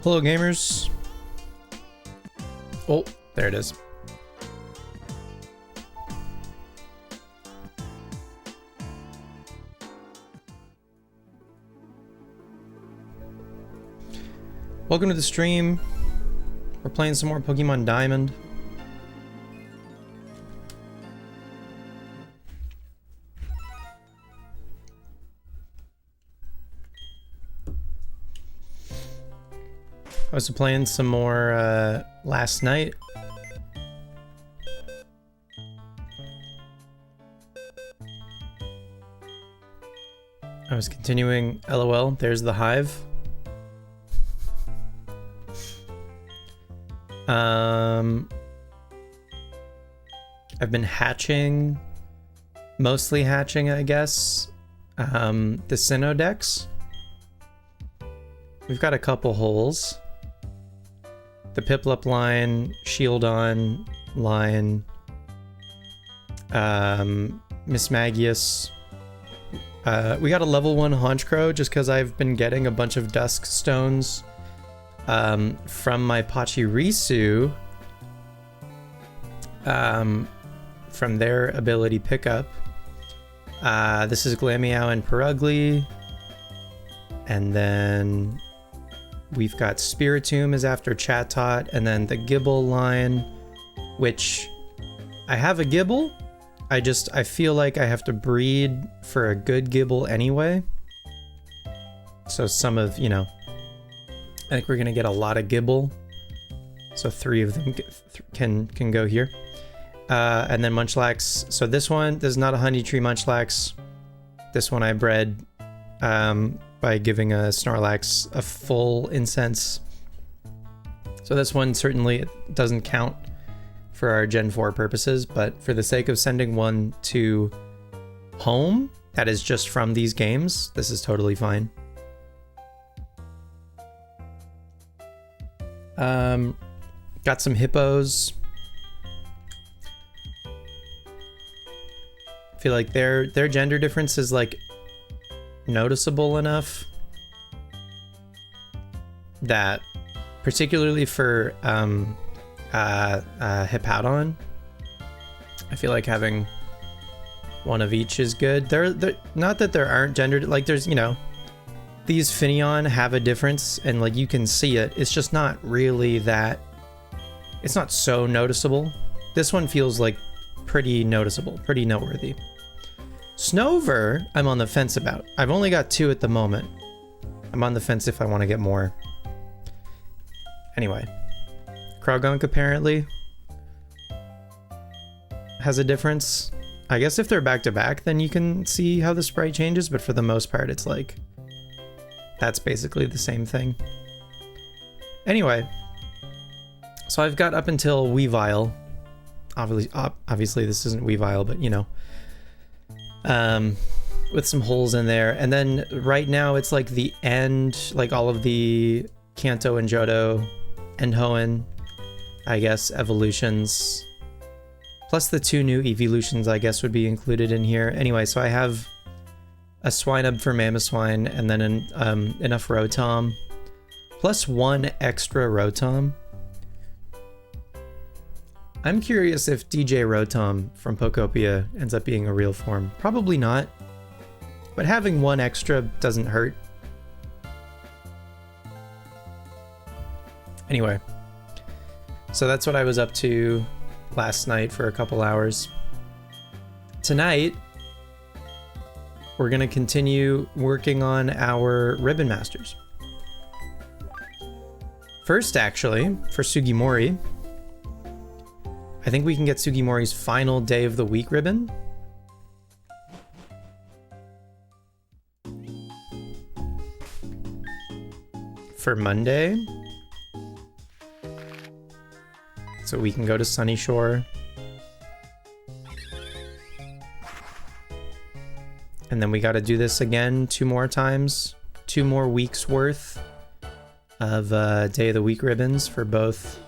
Hello, gamers. Oh, there it is. Welcome to the stream. We're playing some more Pokemon Diamond. I was playing some more last night. I was continuing LOL. There's the hive. I've been hatching, mostly hatching, I guess, the Synodex. We've got a couple holes. The Piplup line, Shieldon line, Mismagius. We got a level 1 Honchkrow just because I've been getting a bunch of Dusk Stones from my Pachirisu, from their ability pickup. This is Glameow and Purugly. And then we've got Spiritomb is after Chatot, and then the Gibble line, which I have a Gibble. I feel like I have to breed for a good Gibble anyway. So some of, you know, I think we're gonna get a lot of Gibble. So 3 of them can go here. And then Munchlax. So this is not a Honeytree Munchlax. This one I bred by giving a Snorlax a full incense. So this one certainly doesn't count for our Gen 4 purposes, but for the sake of sending one to home that is just from these games, this is totally fine. Got some hippos. I feel like their gender difference is like noticeable enough that, particularly for Hippowdon, I feel like having one of each is good. They're not that there aren't gendered, like there's, you know, these Finneon have a difference and like you can see it. It's just not really that, it's not so noticeable. This one feels like pretty noticeable, pretty noteworthy. Snover, I'm on the fence about. I've only got 2 at the moment. I'm on the fence if I want to get more. Anyway, Krogunk apparently has a difference. I guess if they're back to back, then you can see how the sprite changes, but for the most part, it's like, that's basically the same thing. Anyway, so I've got up until Weavile. Obviously this isn't Weavile, but you know, with some holes in there. And then right now it's like the end, like all of the Kanto and Johto and Hoenn, I guess, evolutions, plus the 2 new evolutions, I guess, would be included in here. Anyway, so I have a Swinub for Mamoswine, and then enough Rotom, plus 1 extra Rotom. I'm curious if DJ Rotom from Pokopia ends up being a real form. Probably not, but having 1 extra doesn't hurt. Anyway, so that's what I was up to last night for a couple hours. Tonight, we're gonna continue working on our Ribbon Masters. First, actually, for Sugimori, I think we can get Sugimori's final day of the week ribbon. For Monday. So we can go to Sunny Shore. And then we got to do this again 2 more times. 2 more weeks worth of Day of the Week ribbons for both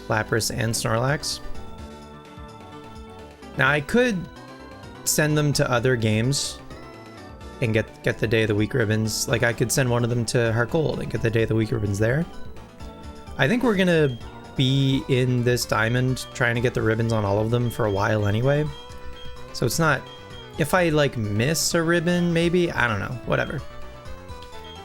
Lapras and Snorlax. Now I could send them to other games and get the Day of the Week ribbons. Like, I could send one of them to Heart Gold and get the Day of the Week ribbons there. I think we're gonna be in this diamond trying to get the ribbons on all of them for a while anyway. So it's not... If I, like, miss a ribbon, maybe? I don't know. Whatever.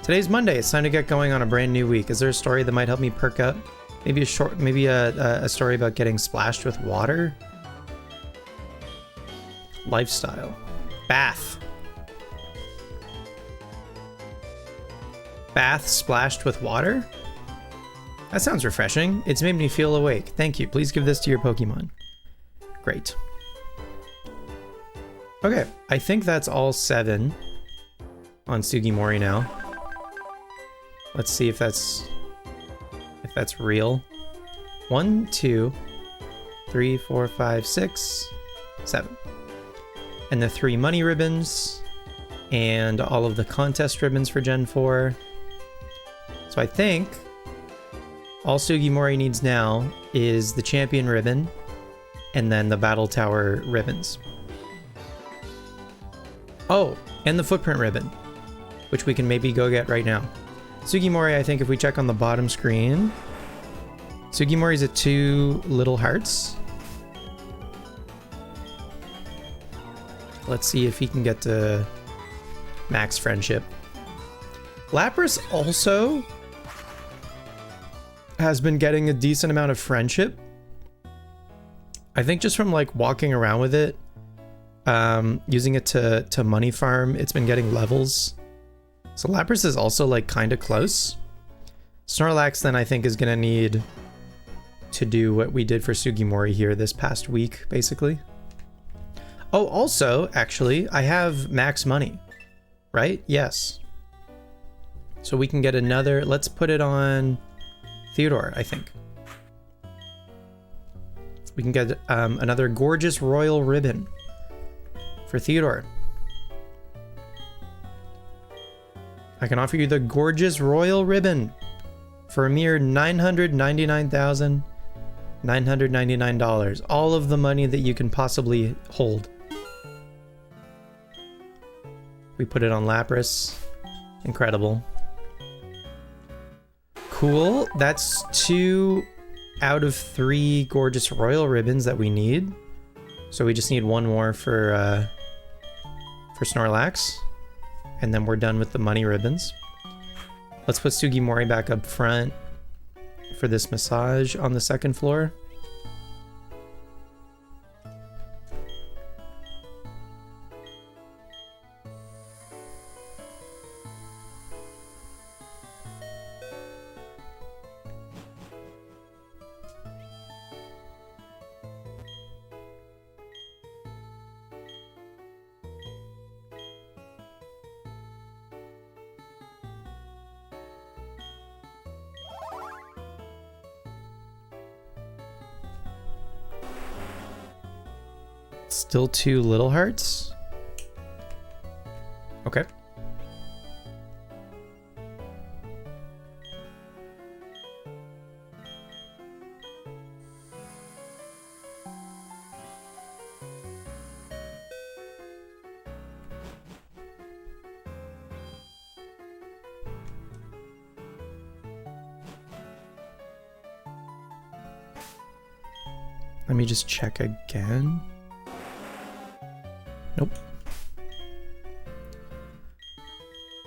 Today's Monday. It's time to get going on a brand new week. Is there a story that might help me perk up? Maybe a story about getting splashed with water? Lifestyle. Bath. Bath splashed with water? That sounds refreshing. It's made me feel awake. Thank you. Please give this to your Pokemon. Great. Okay, I think that's all 7 on Sugimori now. Let's see if that's real. 1, 2, 3, 4, 5, 6, 7. And the 3 money ribbons and all of the contest ribbons for Gen 4. So I think all Sugimori needs now is the champion ribbon and then the battle tower ribbons. Oh, and the footprint ribbon, which we can maybe go get right now. Sugimori, I think if we check on the bottom screen, Sugimori's at 2 little hearts. Let's see if he can get to max friendship. Lapras also has been getting a decent amount of friendship. I think just from like walking around with it, using it to money farm, it's been getting levels. So Lapras is also like kind of close. Snorlax then I think is gonna need to do what we did for Sugimori here this past week, basically. Oh, also, actually, I have max money, right? Yes. So we can get another, let's put it on Theodore, I think. We can get another gorgeous royal ribbon for Theodore. I can offer you the gorgeous royal ribbon for a mere $999,999. All of the money that you can possibly hold. We put it on Lapras. Incredible. Cool. That's 2 out of 3 gorgeous royal ribbons that we need. So we just need 1 more for Snorlax. And then we're done with the money ribbons. Let's put Sugimori back up front for this massage on the 2nd floor. Still 2 little hearts? Okay. Let me just check again. Nope.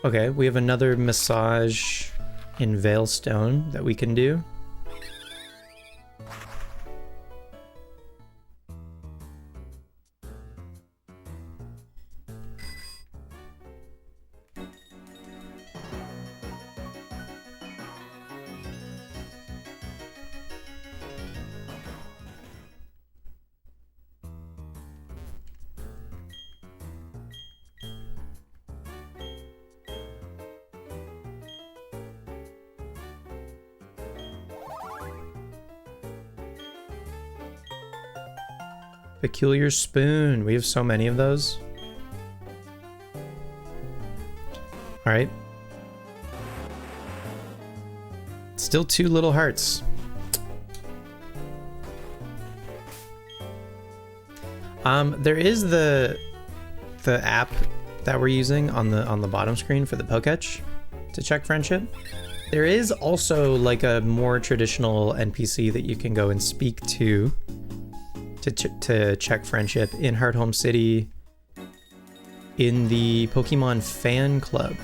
Okay, we have another massage in Veilstone that we can do. Peculiar spoon. We have so many of those. All right. Still 2 little hearts. There is the app that we're using on the bottom screen for the Poketch to check friendship. There is also like a more traditional NPC that you can go and speak to check friendship in Hearthome City in the Pokemon fan club.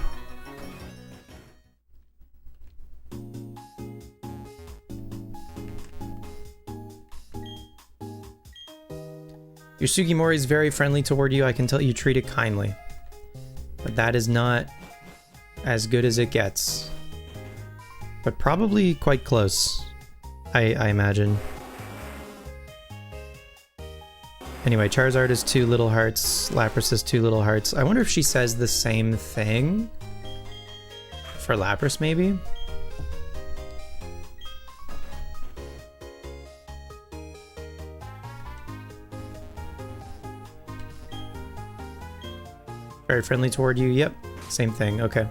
Your Sugimori is very friendly toward you. I can tell you treat it kindly. But that is not as good as it gets. But probably quite close, I imagine. Anyway, Charizard is 2 little hearts. Lapras is 2 little hearts. I wonder if she says the same thing for Lapras, maybe? Very friendly toward you. Yep, same thing. Okay.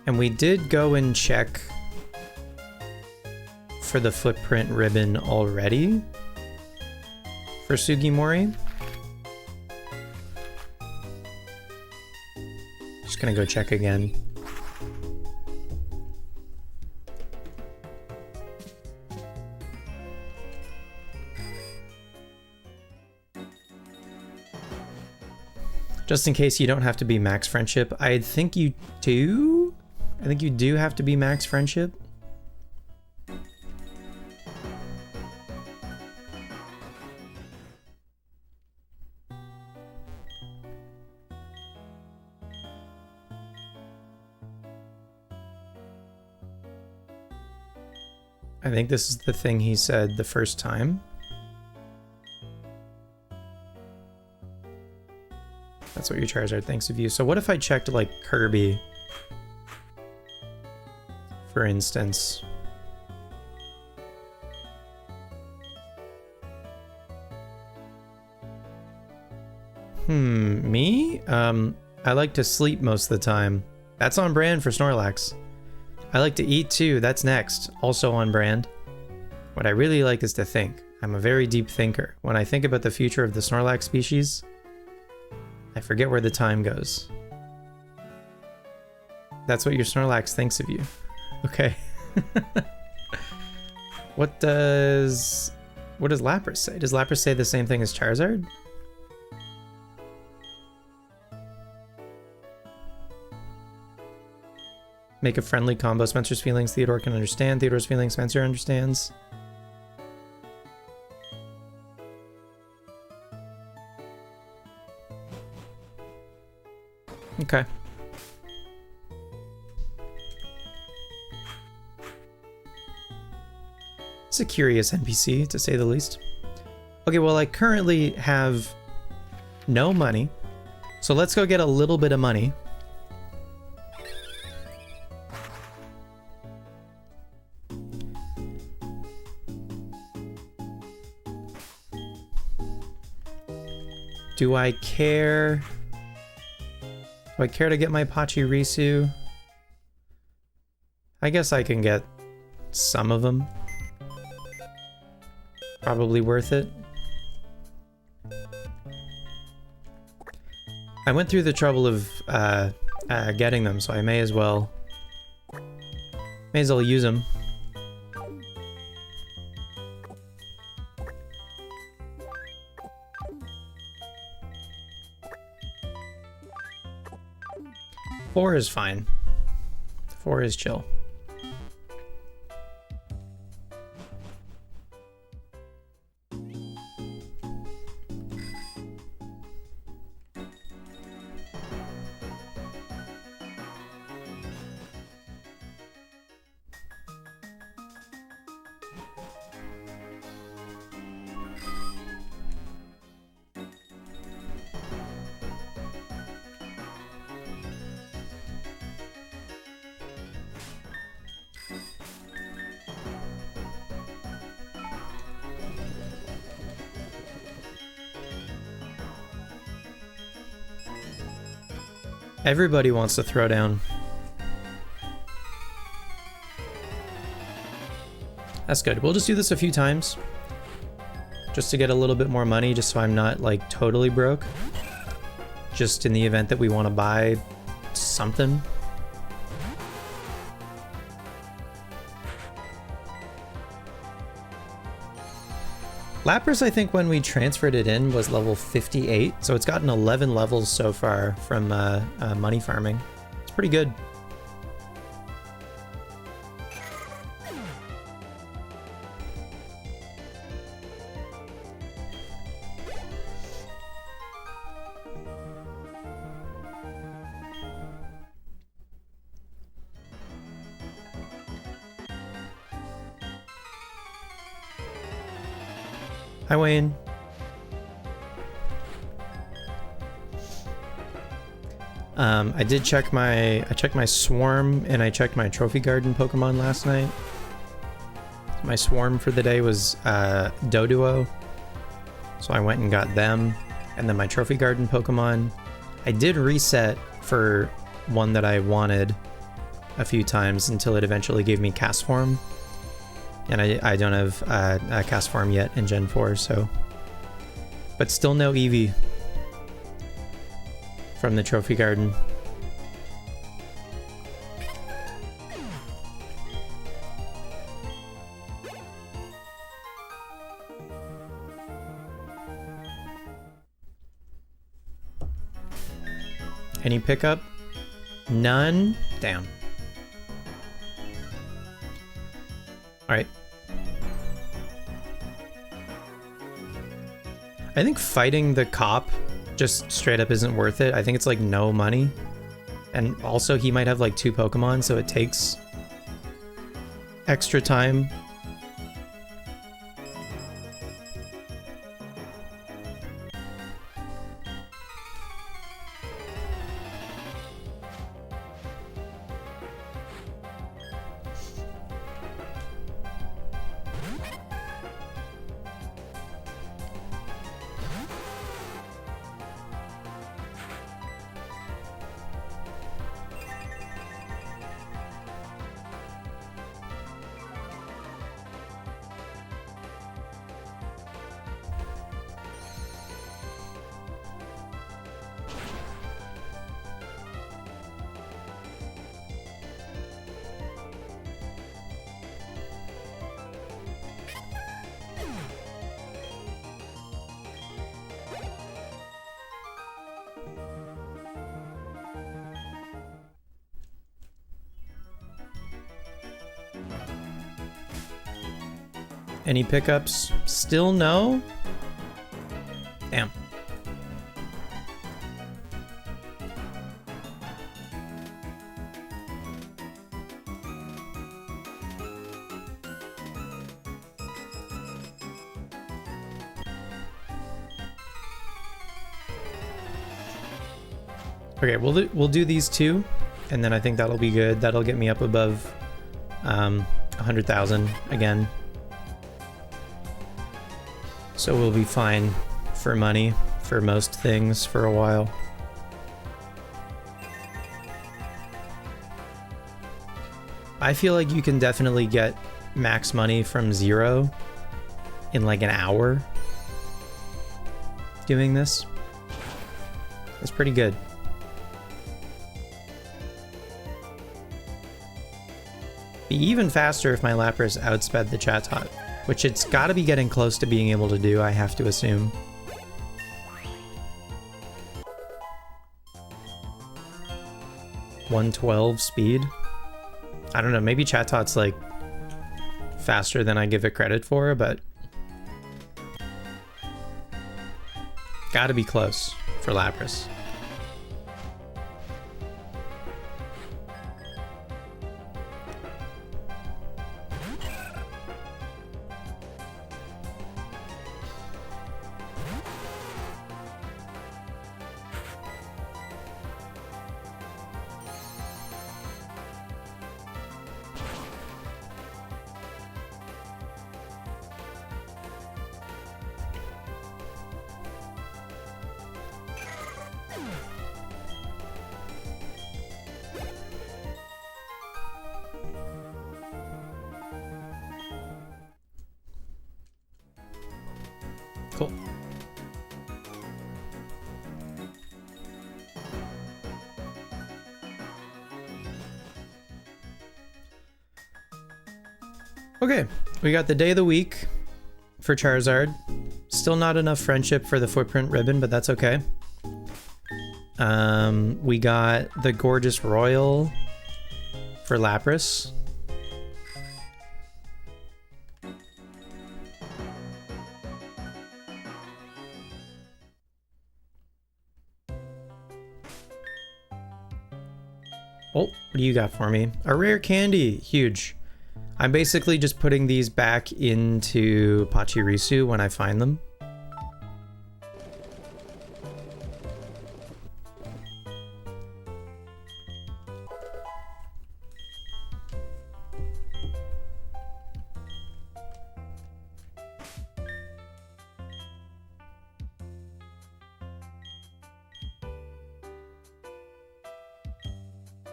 And we did go and check for the footprint ribbon already for Sugimori. Just gonna go check again. Just in case you don't have to be max friendship, I think you do. I think you do have to be max friendship. I think this is the thing he said the first time. That's what your Charizard thinks of you. So what if I checked like Kirby, for instance? Me? I like to sleep most of the time. That's on brand for Snorlax. I like to eat too, that's next. Also on brand. What I really like is to think. I'm a very deep thinker. When I think about the future of the Snorlax species, I forget where the time goes. That's what your Snorlax thinks of you. Okay. What does Lapras say? Does Lapras say the same thing as Charizard? Make a friendly combo. Spencer's feelings Theodore can understand. Theodore's feelings Spencer understands. Okay. It's a curious NPC, to say the least. Okay, well, I currently have no money, so let's go get a little bit of money. Do I care? Do I care to get my Pachirisu? I guess I can get some of them. Probably worth it. I went through the trouble of getting them, so I may as well use them. Four is fine. 4 is chill. Everybody wants to throw down. That's good. We'll just do this a few times. just to get a little bit more money, just so I'm not like totally broke. Just in the event that we want to buy something. Lapras, I think when we transferred it in, was level 58, so it's gotten 11 levels so far from money farming. It's pretty good. Hi, Wayne. I did check I checked my Swarm and I checked my Trophy Garden Pokemon last night. My Swarm for the day was Doduo, so I went and got them. And then my Trophy Garden Pokemon, I did reset for one that I wanted a few times until it eventually gave me Castform. And I don't have a Castform yet in Gen 4, so... But still no Eevee from the Trophy Garden. Any pickup? None? Damn. Alright. I think fighting the cop just straight up isn't worth it. I think it's like no money. And also he might have like 2 Pokemon, so it takes extra time. Any pickups? Still no? Damn. Okay, we'll do these 2, and then I think that'll be good. That'll get me up above 100,000 again. So we'll be fine for money for most things for a while. I feel like you can definitely get max money from 0 in like an hour doing this. It's pretty good. Be even faster if my Lapras outsped the Chatot, which it's got to be getting close to being able to do, I have to assume. .112 speed? I don't know, maybe Chatot's like faster than I give it credit for, but gotta be close for Lapras. Cool. Okay, we got the day of the week for Charizard. Still not enough friendship for the footprint ribbon, but that's okay. We got the gorgeous royal for Lapras. Oh, what do you got for me? A rare candy, huge. I'm basically just putting these back into Pachirisu when I find them.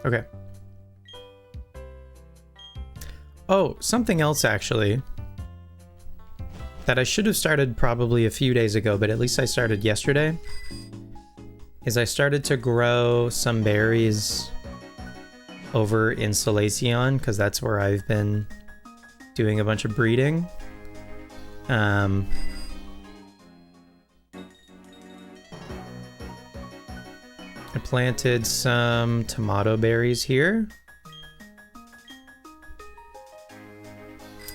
Okay. Oh, something else actually that I should have started probably a few days ago, but at least I started yesterday, is I started to grow some berries over in Solaceon, because that's where I've been doing a bunch of breeding. I planted some tomato berries here.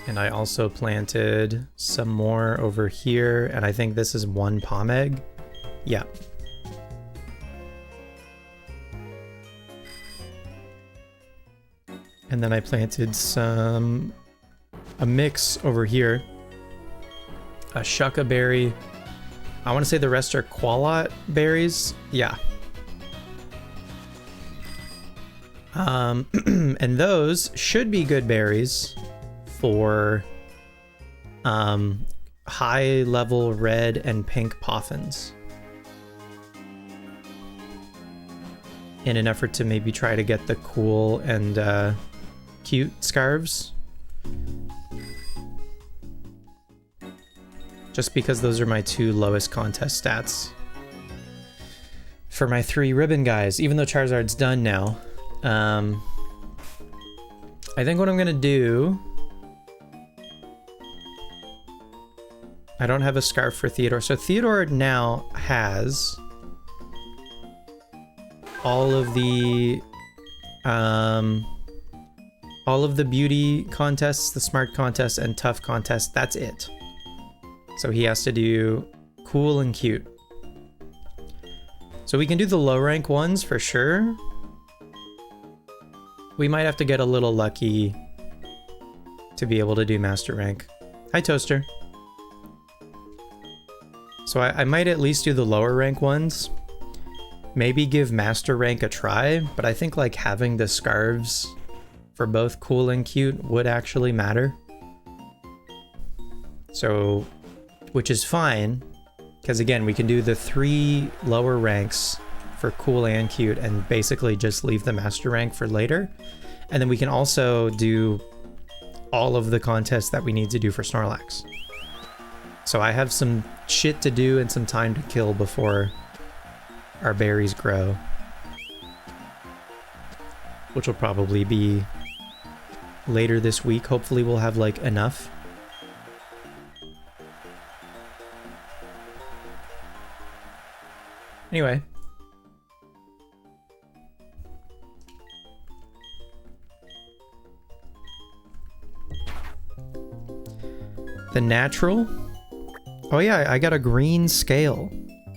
And I also planted some more over here, and I think this is one palm egg. Yeah. And then I planted a mix over here. A shucca berry. I want to say the rest are qualot berries. Yeah. And those should be good berries for high level red and pink poffins, in an effort to maybe try to get the cool and cute scarves, just because those are my 2 lowest contest stats for my 3 ribbon guys, even though Charizard's done now. I think what I'm gonna do, I don't have a scarf for Theodore. So Theodore now has all of the beauty contests, the smart contests, and tough contests. That's it. So he has to do cool and cute. So we can do the low rank ones for sure. We might have to get a little lucky to be able to do master rank. Hi, Toaster. So I might at least do the lower rank ones. Maybe give master rank a try, but I think like having the scarves for both cool and cute would actually matter. So, which is fine, because again, we can do the 3 lower ranks for cool and cute and basically just leave the master rank for later. And then we can also do all of the contests that we need to do for Snorlax. So I have some shit to do and some time to kill before our berries grow, which will probably be later this week. Hopefully we'll have like enough. Anyway. The natural. Oh yeah, I got a green scale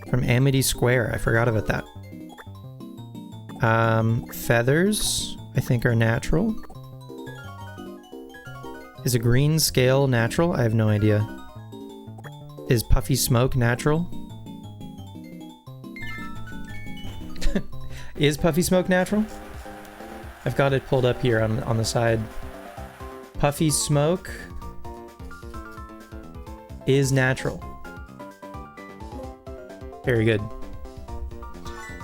from Amity Square. I forgot about that. Feathers, I think, are natural. Is a green scale natural? I have no idea. Is Puffy Smoke natural? Is Puffy Smoke natural? I've got it pulled up here on the side. Puffy Smoke is natural. Very good.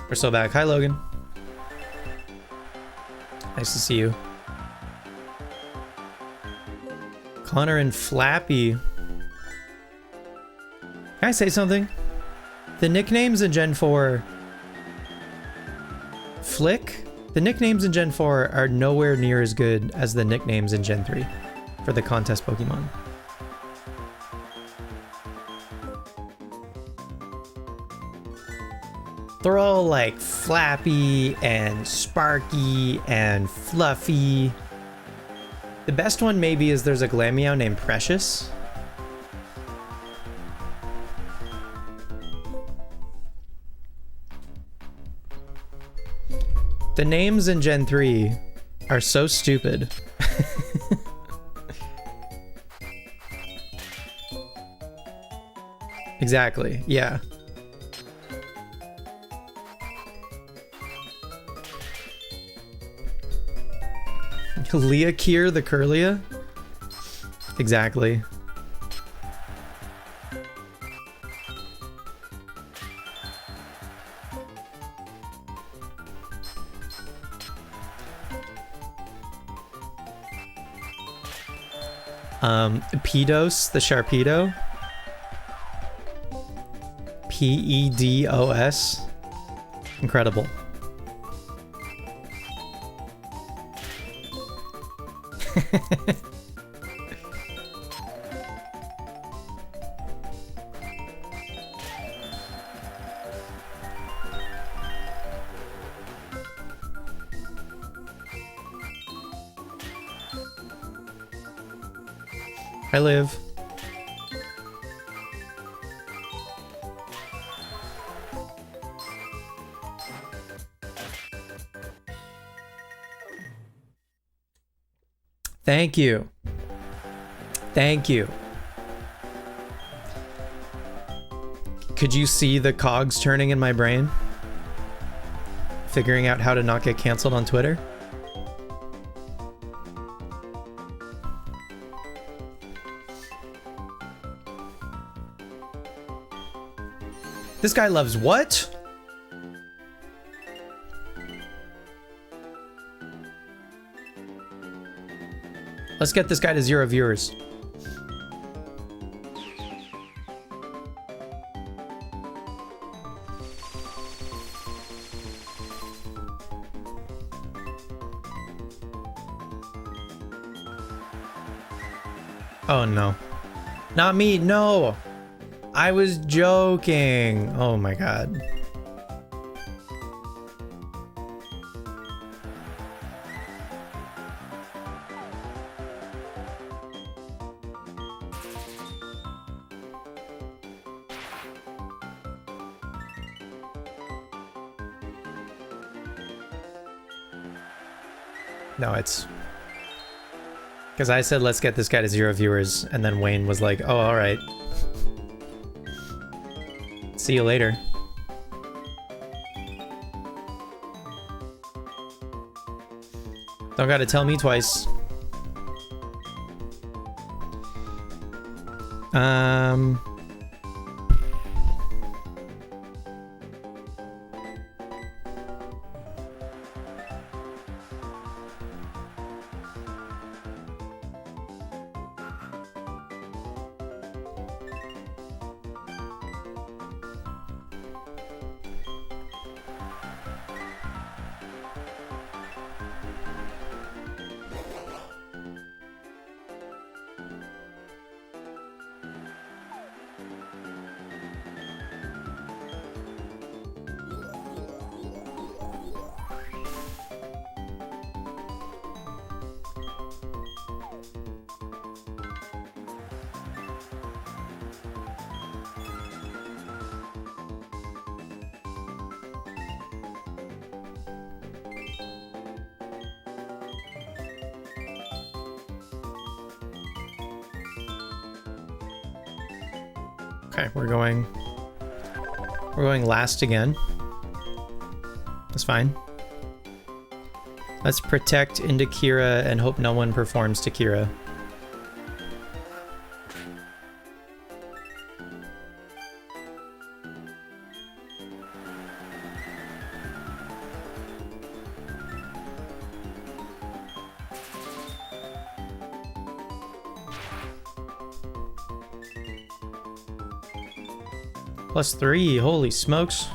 We're still back. Hi, Logan. Nice to see you. Connor and Flappy. Can I say something? The nicknames in Gen 4... Flick? The nicknames in Gen 4 are nowhere near as good as the nicknames in Gen 3 for the contest Pokemon. They're all like Flappy and Sparky and Fluffy. The best one maybe is there's a Glameow named Precious. The names in Gen 3 are so stupid. Exactly, yeah. Leakir the Curlia? Exactly. Pedos the Sharpedo. Pedos. Incredible. I live. Thank you. Thank you. Could you see the cogs turning in my brain? Figuring out how to not get canceled on Twitter? This guy loves what? Let's get this guy to 0 viewers. Oh no. Not me, no! I was joking. Oh my god. No, it's... because I said, let's get this guy to 0 viewers, and then Wayne was like, oh, alright. See you later. Don't gotta tell me twice. Okay, we're going last again. That's fine. Let's protect into Kira and hope no one performs to Kira. +3, holy smokes.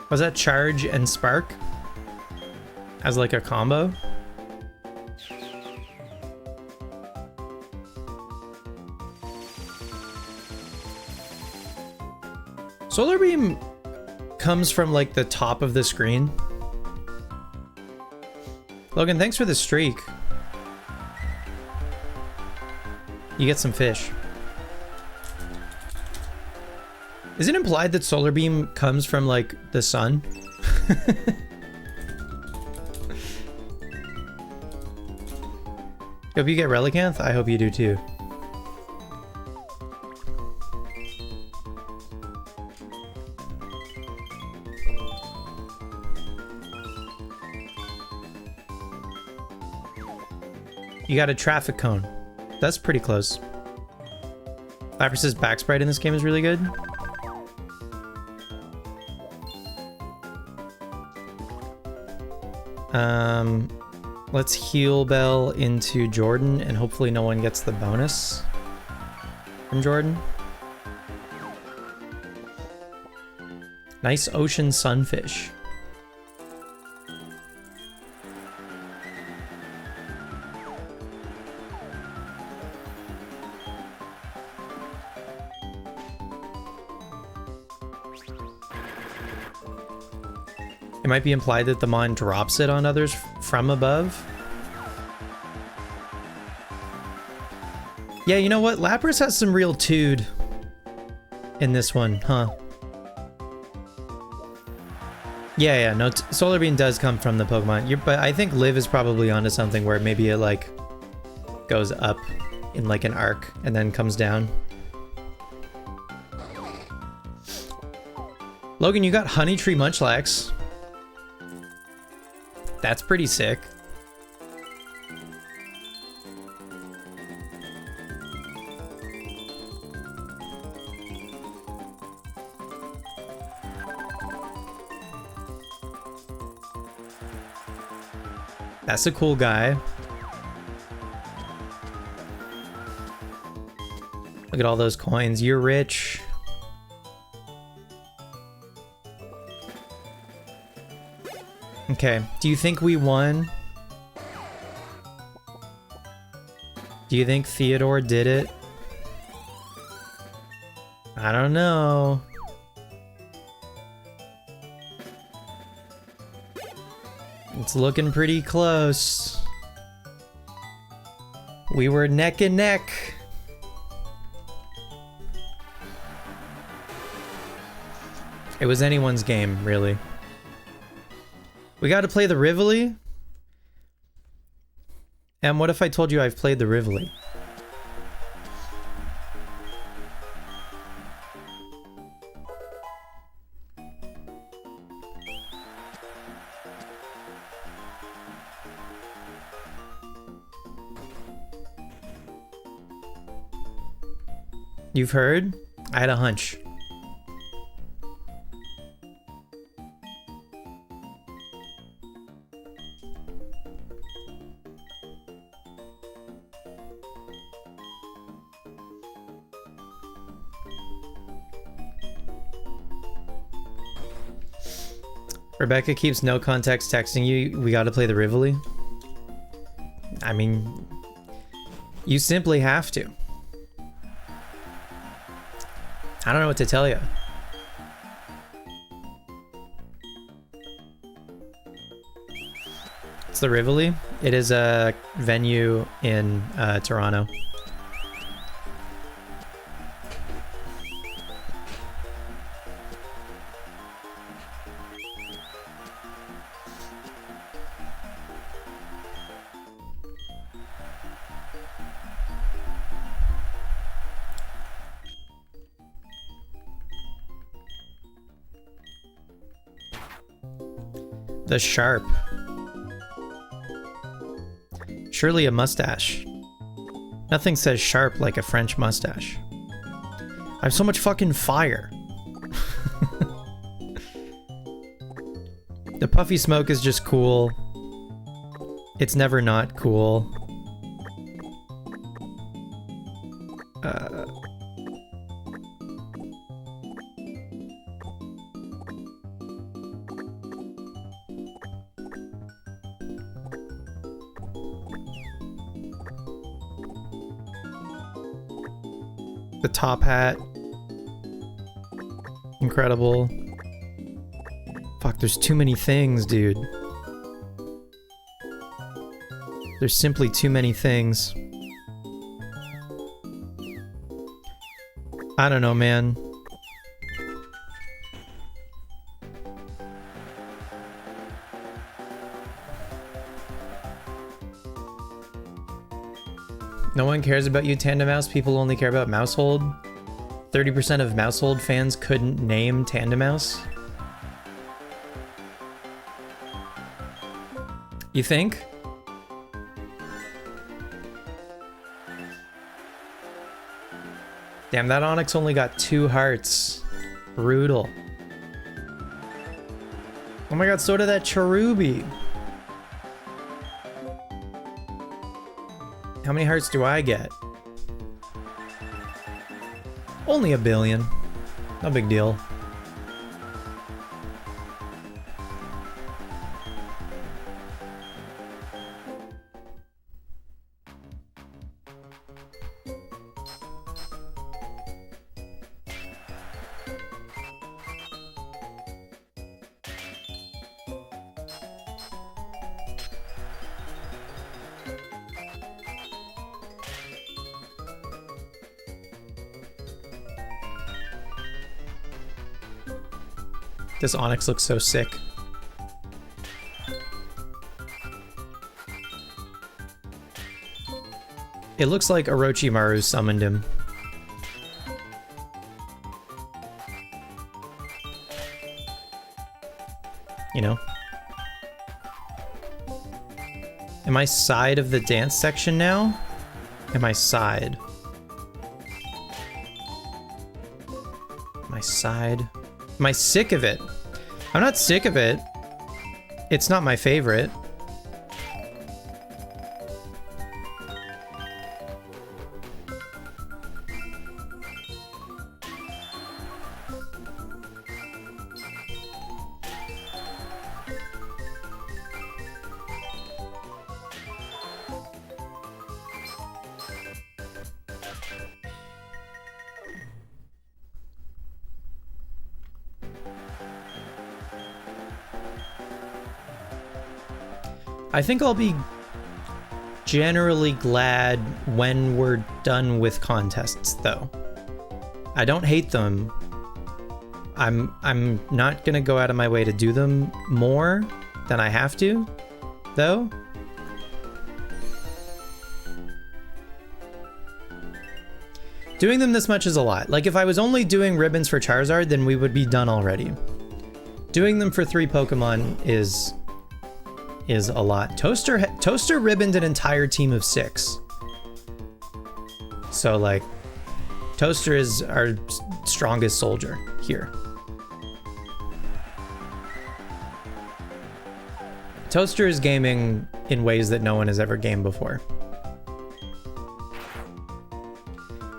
Was that charge and spark? As like a combo? Solar Beam comes from like the top of the screen. Logan, thanks for the streak. You get some fish. Is it implied that Solar Beam comes from like the sun? Hope you get Relicanth. I hope you do too. You got a traffic cone. That's pretty close. Lapras' back sprite in this game is really good. Let's heal Bell into Jordan, and hopefully no one gets the bonus from Jordan. Nice ocean sunfish. It might be implied that the Mon drops it on others from above. Yeah, you know what? Lapras has some real tude in this one, huh? Yeah, no, Solar Beam does come from the Pokemon. But I think Liv is probably onto something where maybe it like goes up in like an arc and then comes down. Logan, you got Honey Tree Munchlax. That's pretty sick. That's a cool guy. Look at all those coins. You're rich. Okay, do you think we won? Do you think Theodore did it? I don't know. It's looking pretty close. We were neck and neck. It was anyone's game, really. We got to play the Rivoli. And what if I told you I've played the Rivoli? You've heard? I had a hunch. Rebecca keeps no context texting you, we gotta play the Rivoli. I mean, you simply have to. I don't know what to tell you. It's the Rivoli. It is a venue in Toronto. The Sharp. Surely a mustache. Nothing says sharp like a French mustache. I have so much fucking fire. The puffy smoke is just cool. It's never not cool. The top hat. Incredible. Fuck, there's too many things, dude. There's simply too many things. I don't know, man. No one cares about you, Tandem Mouse. People only care about Mousehold. 30% of Mousehold fans couldn't name Tandem Mouse. You think? Damn, that Onix only got 2 hearts. Brutal. Oh my god, so did that Cherubi. How many hearts do I get? Only 1 billion. No big deal. This Onix looks so sick. It looks like Orochimaru summoned him. You know? Am I side of the dance section now? Am I side? Am I side? Am I sick of it? I'm not sick of it. It's not my favorite. I think I'll be generally glad when we're done with contests, though. I don't hate them. I'm not gonna go out of my way to do them more than I have to, though. Doing them this much is a lot. Like, if I was only doing ribbons for Charizard, then we would be done already. Doing them for 3 Pokemon is a lot. Toaster ribboned an entire team of 6. So, like, Toaster is our strongest soldier here. Toaster is gaming in ways that no one has ever gamed before.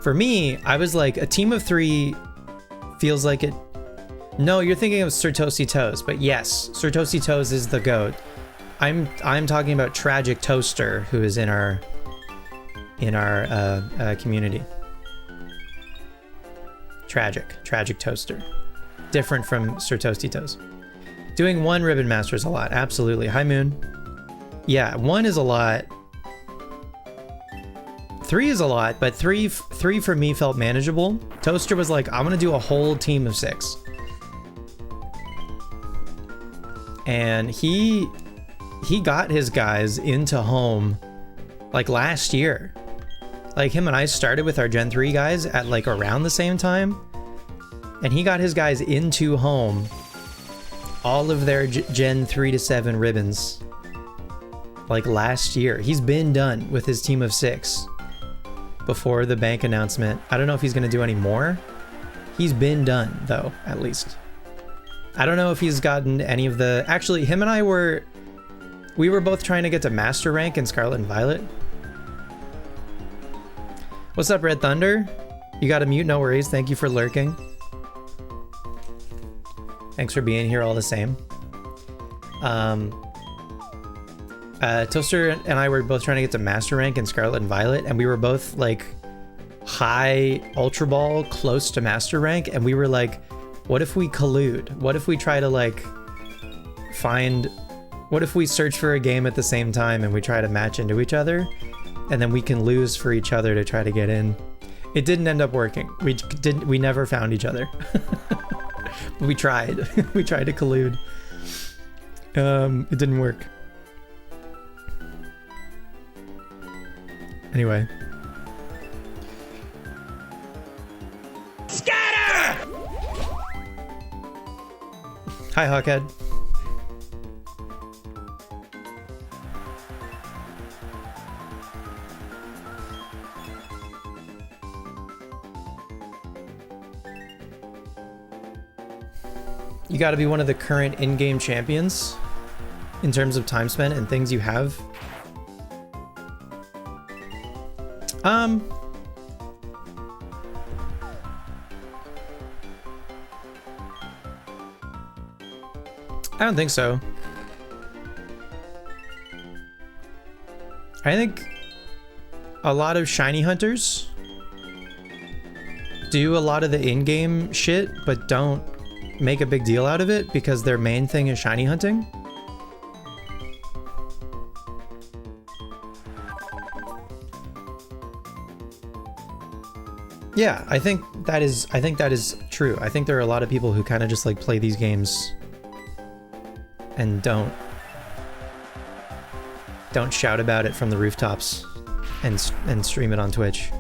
For me, I was like, a team of 3 feels like it... No, you're thinking of Sirtosi Toes, but yes, Sirtosi Toes is the GOAT. I'm talking about Tragic Toaster, who is in our community. Tragic Toaster, different from Sirtosi Toes. Doing 1 Ribbon Master is a lot, absolutely. Hi Moon. Yeah, 1 is a lot. 3 is a lot, but three for me felt manageable. Toaster was like, I'm gonna do a whole team of 6, and he got his guys into home like last year. Like, him and I started with our Gen 3 guys at like around the same time, and he got his guys into home, all of their Gen 3 to 7 ribbons, like last year. He's been done with his team of 6 before the bank announcement. I don't know if he's gonna do any more. He's been done though, at least. I don't know if he's gotten any of the... Actually, him and I were both trying to get to Master Rank in Scarlet and Violet. What's up, Red Thunder? You got a mute, no worries. Thank you for lurking. Thanks for being here all the same. Toaster and I were both trying to get to Master Rank in Scarlet and Violet, and we were both like high Ultra Ball close to Master Rank, and we were like, what if we collude? What if we try to like what if we search for a game at the same time and we try to match into each other, and then we can lose for each other to try to get in? It didn't end up working. We never found each other. But we tried. We tried to collude. It didn't work. Anyway. Scatter! Hi, Hawkhead. You gotta be one of the current in-game champions in terms of time spent and things you have. I don't think so. I think a lot of shiny hunters do a lot of the in-game shit, but don't make a big deal out of it because their main thing is shiny hunting. Yeah, I think that is true. I think there are a lot of people who kind of just like play these games and don't shout about it from the rooftops and stream it on Twitch.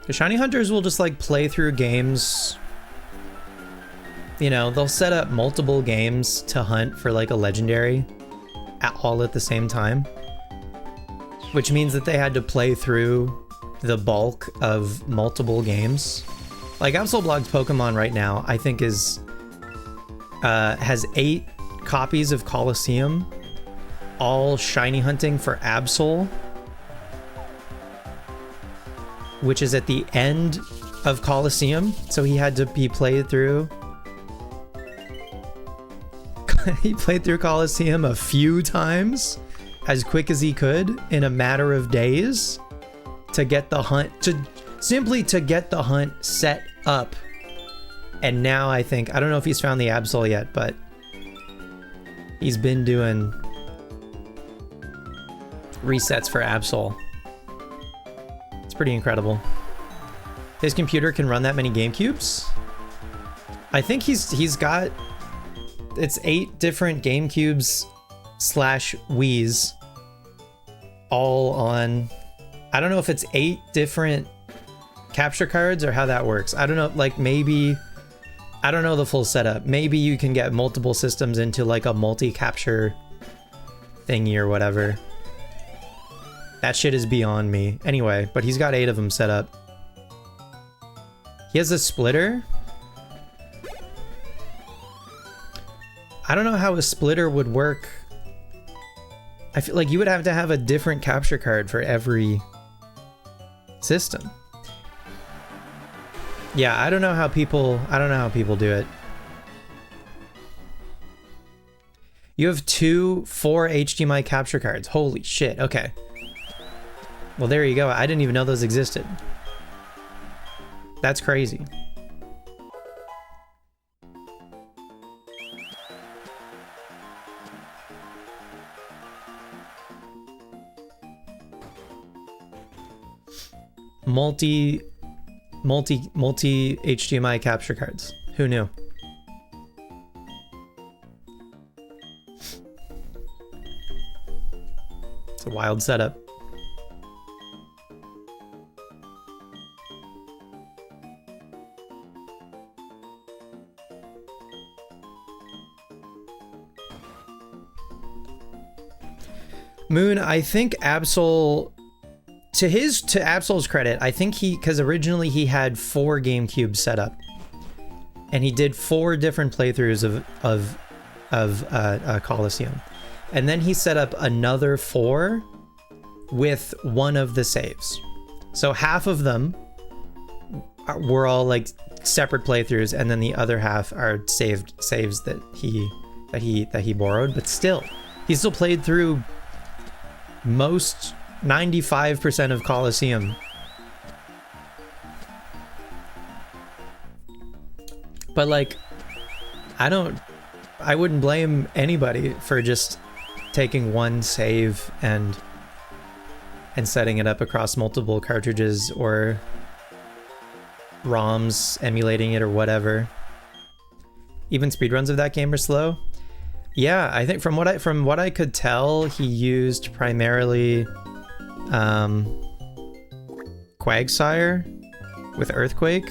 The shiny hunters will just like play through games. You know, they'll set up multiple games to hunt for like a legendary all at the same time, which means that they had to play through the bulk of multiple games. Like Absolblog's Pokemon right now, I think has 8 copies of Colosseum, all shiny hunting for Absol, which is at the end of Colosseum, so he had to be played through. He played through Colosseum a few times, as quick as he could, in a matter of days, to get the hunt, simply to get the hunt set up. And now I think, I don't know if he's found the Absol yet, but he's been doing resets for Absol. It's pretty incredible. His computer can run that many GameCubes? I think he's got, it's 8 different GameCubes / Wii's all on, I don't know if it's 8 different capture cards or how that works. I don't know, like maybe, I don't know the full setup. Maybe you can get multiple systems into like a multi-capture thingy or whatever. That shit is beyond me. Anyway, but he's got 8 of them set up. He has a splitter. I don't know how a splitter would work. I feel like you would have to have a different capture card for every system. Yeah, I don't know how people do it. You have 4 HDMI capture cards. Holy shit. Okay. Well, there you go. I didn't even know those existed. That's crazy. Multi HDMI capture cards. Who knew? It's a wild setup. Moon, I think Absol, to Absol's credit, I think because originally he had 4 GameCubes set up, and he did 4 different playthroughs of Colosseum, and then he set up another 4 with one of the saves. So half of them were all like separate playthroughs, and then the other half are saves that he borrowed. But still, he still played through most 95% of Colosseum. But like, I wouldn't blame anybody for just taking one save and setting it up across multiple cartridges or ROMs, emulating it or whatever. Even speedruns of that game are slow. Yeah, I think from what I could tell, he used primarily Quagsire with Earthquake.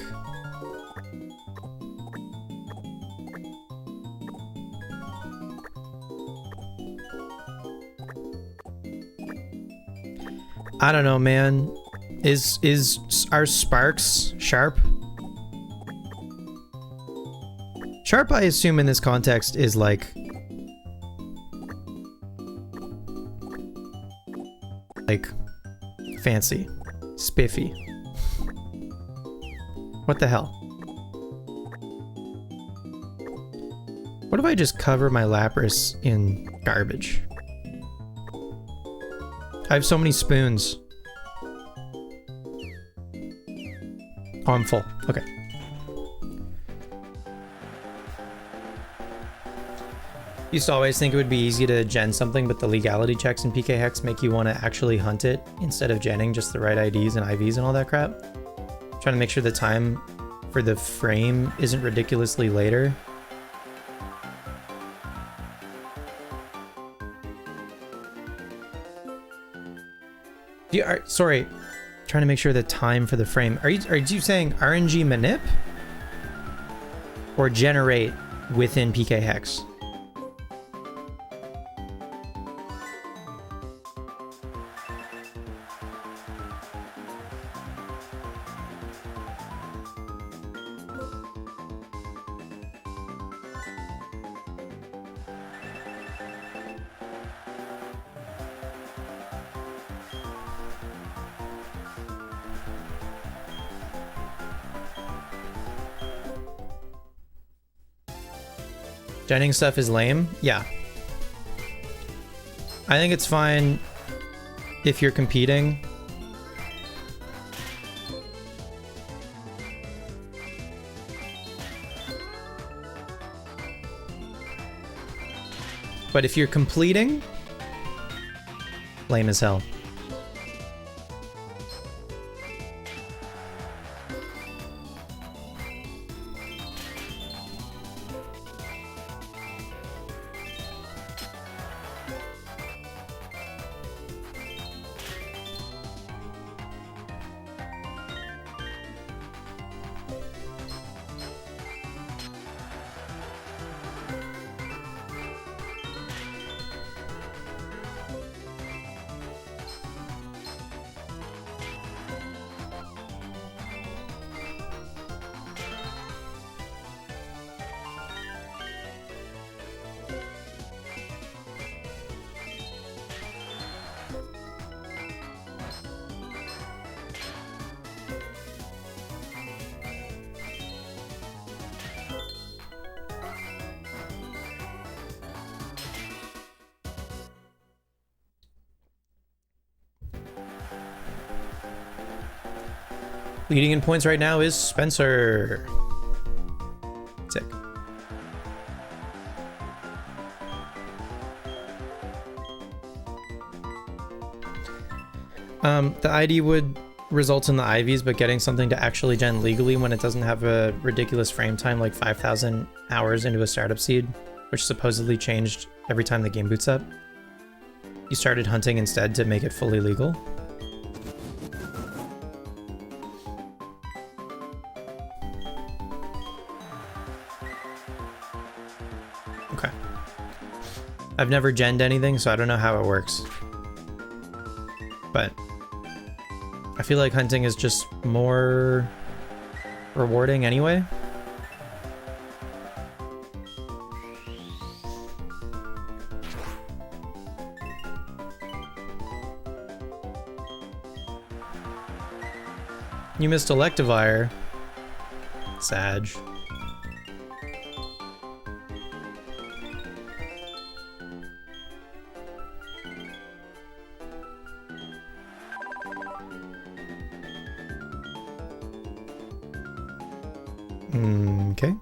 I don't know, man. Is our Sparks sharp? Sharp, I assume in this context, is like fancy, spiffy. What the hell? What if I just cover my Lapras in garbage? I have so many spoons. Oh, I'm full. Okay. Used to always think it would be easy to gen something, but the legality checks in PK Hex make you want to actually hunt it instead of genning just the right IDs and IVs and all that crap. Trying to make sure the time for the frame isn't ridiculously later. Sorry, trying to make sure the time for the frame. Are you saying RNG manip? Or generate within PK Hex? Genning stuff is lame? Yeah. I think it's fine if you're competing. But if you're completing, lame as hell. Leading in points right now is Spencer. Sick. The ID would result in the IVs, but getting something to actually gen legally when it doesn't have a ridiculous frame time like 5,000 hours into a startup seed, which supposedly changed every time the game boots up. You started hunting instead to make it fully legal. Okay. I've never genned anything, so I don't know how it works. But I feel like hunting is just more rewarding anyway. You missed Electivire. Sag. Okay.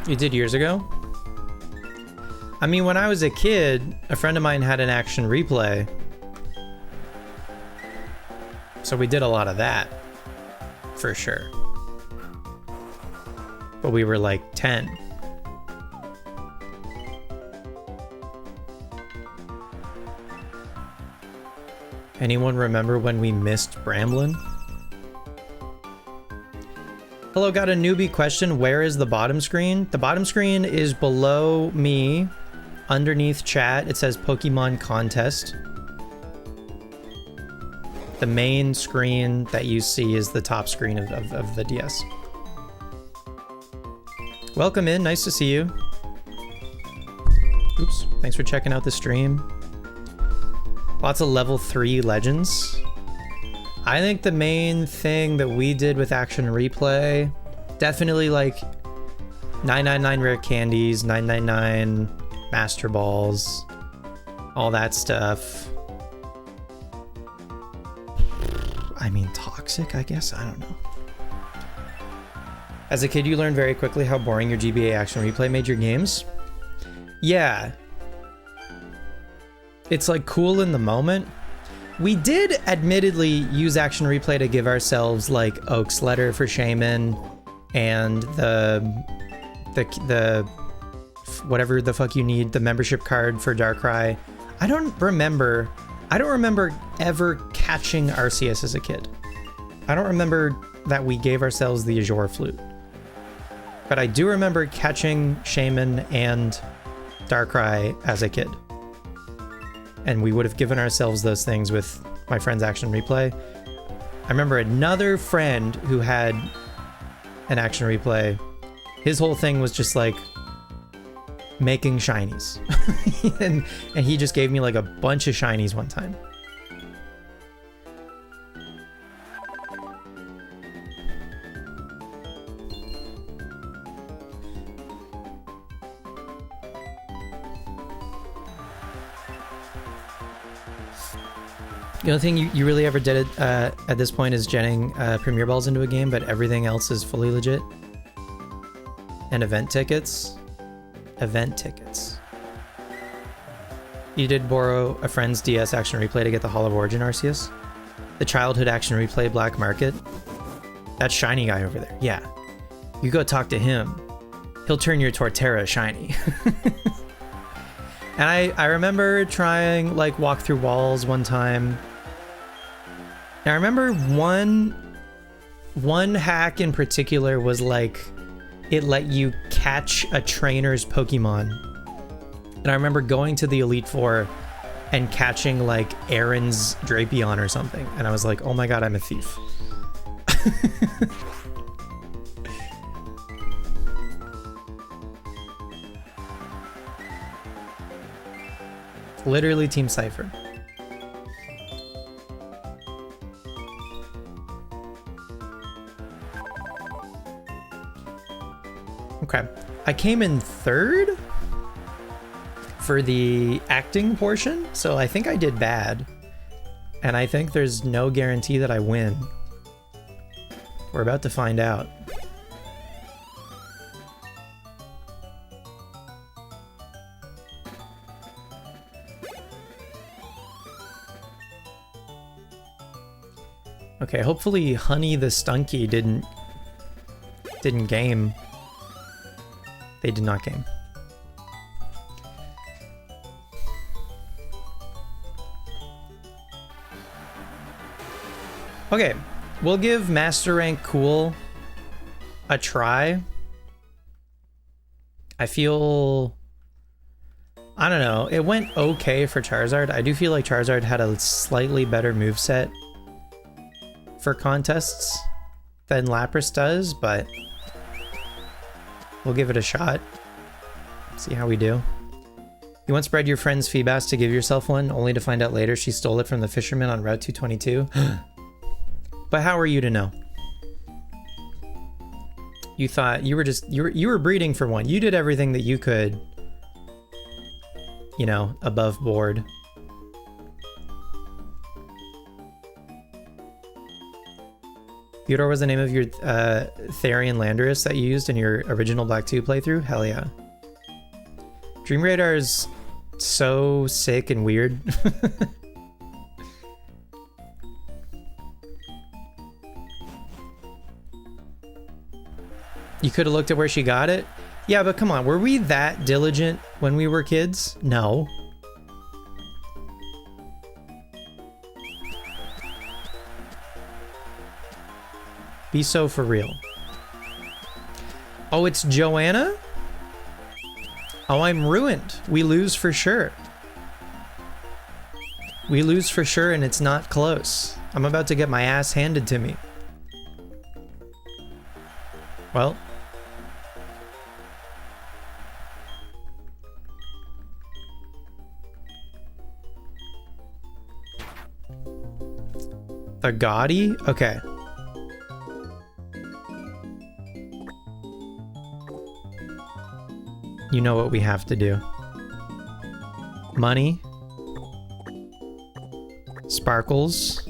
You did years ago? I mean, when I was a kid, a friend of mine had an action replay. So we did a lot of that, for sure. But we were like 10. Anyone remember when we missed Bramblin? Hello, got a newbie question. Where is the bottom screen? The bottom screen is below me, underneath chat. It says Pokemon Contest. The main screen that you see is the top screen of the DS. Welcome in, nice to see you. Oops, thanks for checking out the stream. Lots of level 3 legends. I think the main thing that we did with Action Replay, definitely like 999 rare candies, 999 master balls, all that stuff. I mean, toxic, I guess? I don't know. As a kid, you learned very quickly how boring your GBA Action Replay made your games. Yeah. It's like cool in the moment. We did admittedly use Action Replay to give ourselves like Oak's Letter for Shaman and the whatever the fuck you need, the membership card for Darkrai. I don't remember ever catching Arceus as a kid. I don't remember that we gave ourselves the Azure Flute. But I do remember catching Shaman and Darkrai as a kid. And we would have given ourselves those things with my friend's Action Replay. I remember another friend who had an Action Replay. His whole thing was just like making shinies. and he just gave me like a bunch of shinies one time. The only thing you really ever did at this point is genning Premier Balls into a game, but everything else is fully legit. And event tickets. Event tickets. You did borrow a friend's DS Action Replay to get the Hall of Origin Arceus? The childhood Action Replay Black Market? That shiny guy over there. Yeah. You go talk to him. He'll turn your Torterra shiny. And I remember trying like walk through walls one time. And I remember one hack in particular was like it let you catch a trainer's Pokemon. And I remember going to the Elite Four and catching like Aaron's Drapion or something. And I was like, oh my god, I'm a thief. Literally Team Cypher. Okay. I came in third for the acting portion, so I think I did bad. And I think there's no guarantee that I win. We're about to find out. Okay, hopefully Honey the Stunky didn't game. They did not game. Okay, we'll give Master Rank Cool a try. I feel... I don't know, it went okay for Charizard. I do feel like Charizard had a slightly better moveset for contests than Lapras does, but we'll give it a shot. See how we do. You once bred your friend's Feebas to give yourself one, only to find out later she stole it from the fisherman on Route 222. But how are you to know? You thought you were just you were breeding for one. You did everything that you could, you know, above board. Theodore was the name of your Therian Landorus that you used in your original Black 2 playthrough? Hell yeah. Dream Radar is so sick and weird. You could have looked at where she got it? Yeah, but come on, were we that diligent when we were kids? No. Be so for real. Oh, it's Joanna? Oh, I'm ruined. We lose for sure. We lose for sure, and it's not close. I'm about to get my ass handed to me. Well. The Gaudy? Okay. You know what we have to do. Money. Sparkles.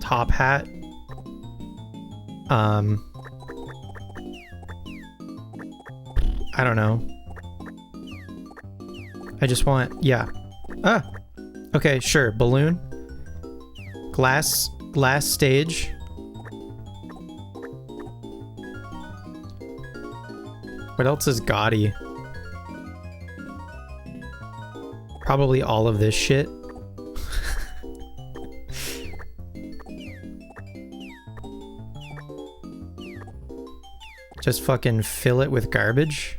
Top hat. I don't know. I just want, yeah. Ah! Okay, sure. Balloon. Glass stage. What else is gaudy? Probably all of this shit. Just fucking fill it with garbage.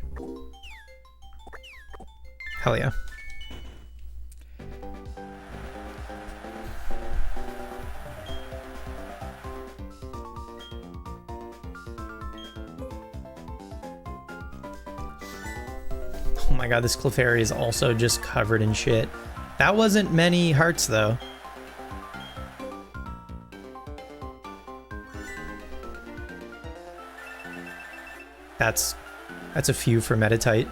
Hell yeah. Oh my god, this Clefairy is also just covered in shit. That wasn't many hearts though. That's a few for Metatite.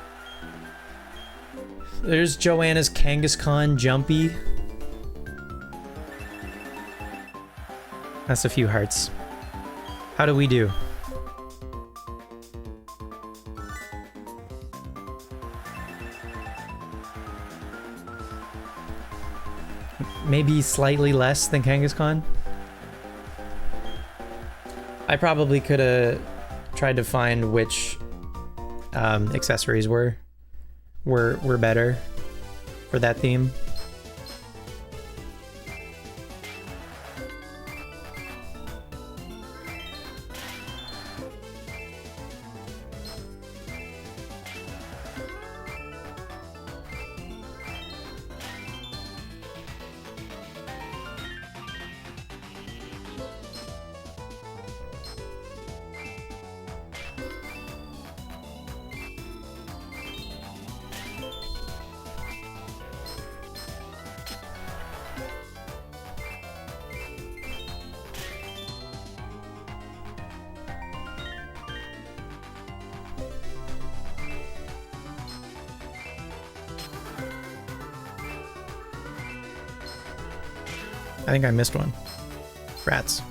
There's Joanna's Kangaskhan Jumpy. That's a few hearts. How do we do? Maybe slightly less than Kangaskhan. I probably could have tried to find which accessories were better for that theme. I think I missed one. Rats.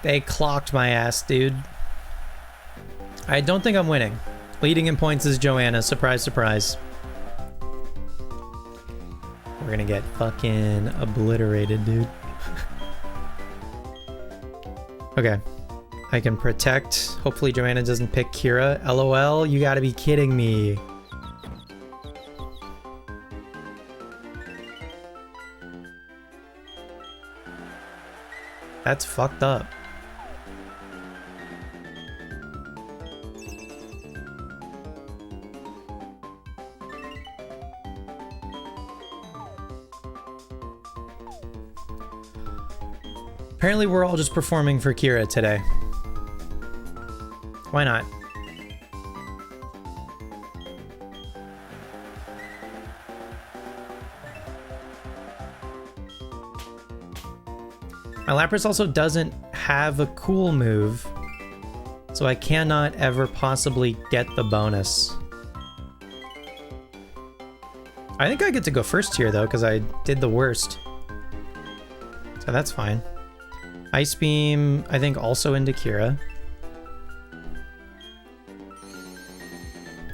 They clocked my ass, dude. I don't think I'm winning. Leading in points is Joanna. Surprise, surprise. We're gonna get fucking obliterated, dude. Okay. I can protect. Hopefully Joanna doesn't pick Kira. LOL, you gotta be kidding me. That's fucked up. Apparently we're all just performing for Kira today. Why not? My Lapras also doesn't have a cool move, so I cannot ever possibly get the bonus. I think I get to go first here though, because I did the worst. So that's fine. Ice Beam, I think also into Kira.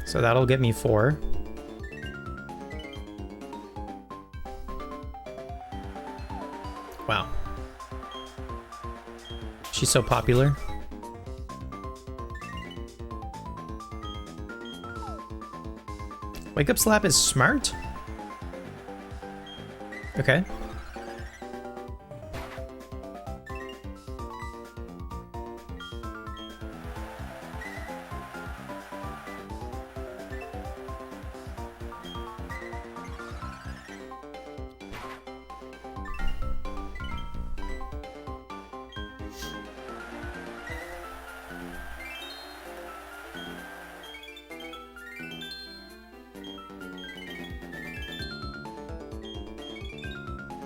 So that'll get me 4. Wow. She's so popular. Wake Up Slap is smart? Okay.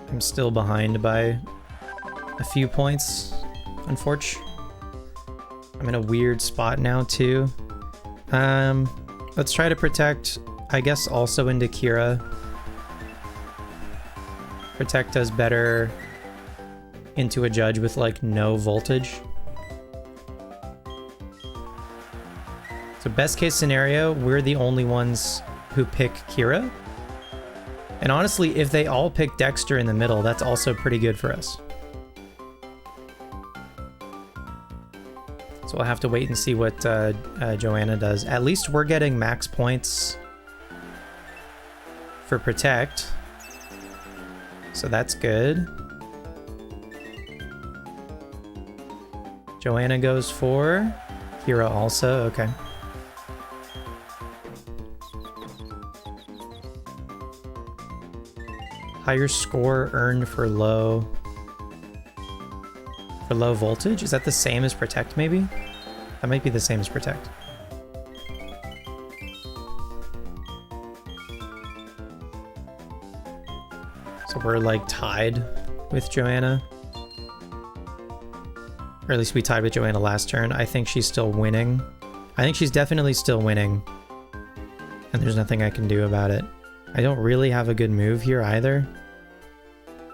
I'm still behind by a few points, unfortunately. I'm in a weird spot now too. Let's try to protect, I guess also into Kira. Protect does better into a judge with like no voltage. So best case scenario, we're the only ones who pick Kira. And honestly, if they all pick Dexter in the middle, that's also pretty good for us. So we'll have to wait and see what Joanna does. At least we're getting max points for Protect. So that's good. Joanna goes for Kira also, okay. Higher score earned for low voltage? Is that the same as Protect maybe? That might be the same as Protect. So we're like tied with Joanna. Or at least we tied with Joanna last turn. I think she's still winning. I think she's definitely still winning. And there's nothing I can do about it. I don't really have a good move here either.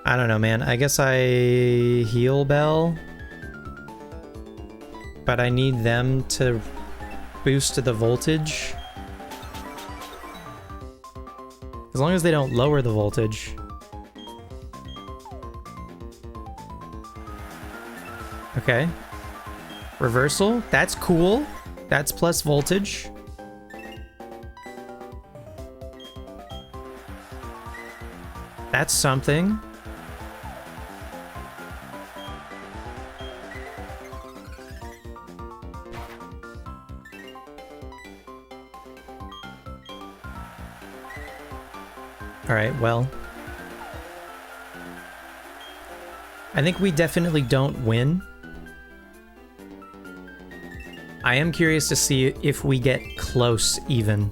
I don't know, man. I guess I heal Bell. But I need them to boost the voltage. As long as they don't lower the voltage. Okay. Reversal. That's cool. That's plus voltage. That's something. All right, well. I think we definitely don't win. I am curious to see if we get close even.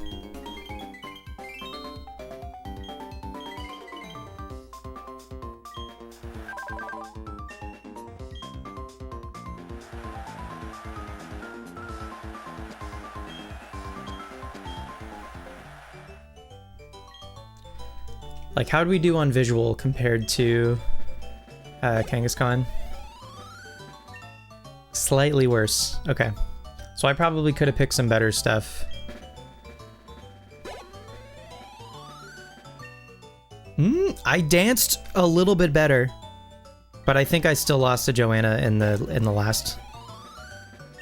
Like, how do we do on visual compared to Kangaskhan? Slightly worse. Okay. So I probably could have picked some better stuff. I danced a little bit better, but I think I still lost to Joanna in the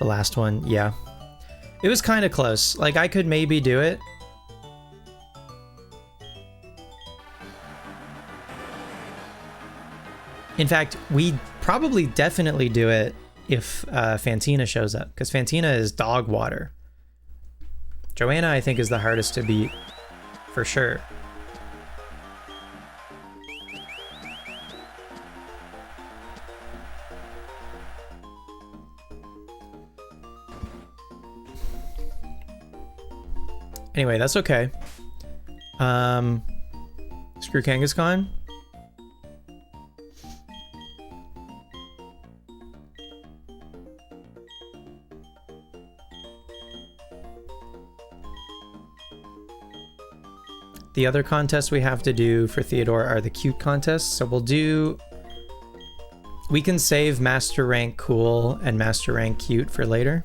last one. Yeah, it was kind of close. Like, I could maybe do it. In fact, we probably definitely do it if Fantina shows up, because Fantina is dog water. Joanna, I think, is the hardest to beat, for sure. Anyway, that's okay. Screw Kangaskhan. The other contests we have to do for Theodore are the cute contests, so we can save Master Rank Cool and Master Rank Cute for later.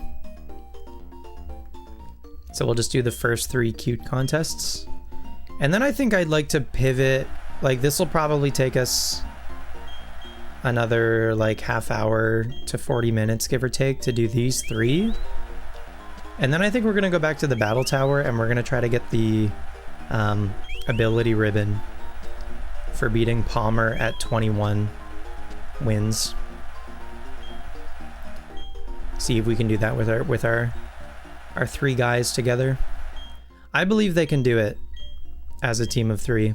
So we'll just do the first 3 cute contests. And then I think I'd like to pivot, like this will probably take us another like half hour to 40 minutes, give or take, to do these 3. And then I think we're gonna go back to the battle tower and we're gonna try to get the ability ribbon for beating Palmer at 21 wins. See if we can do that with our 3 guys together. I believe they can do it as a team of 3.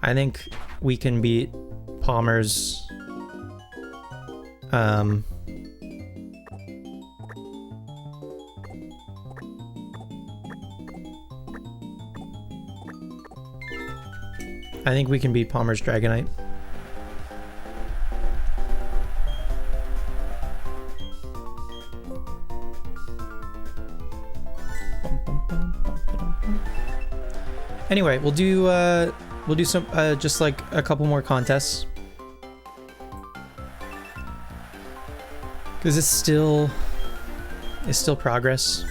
I think we can beat Palmer's I think we can beat Palmer's Dragonite. Anyway, we'll do some just like a couple more contests, because it's still progress.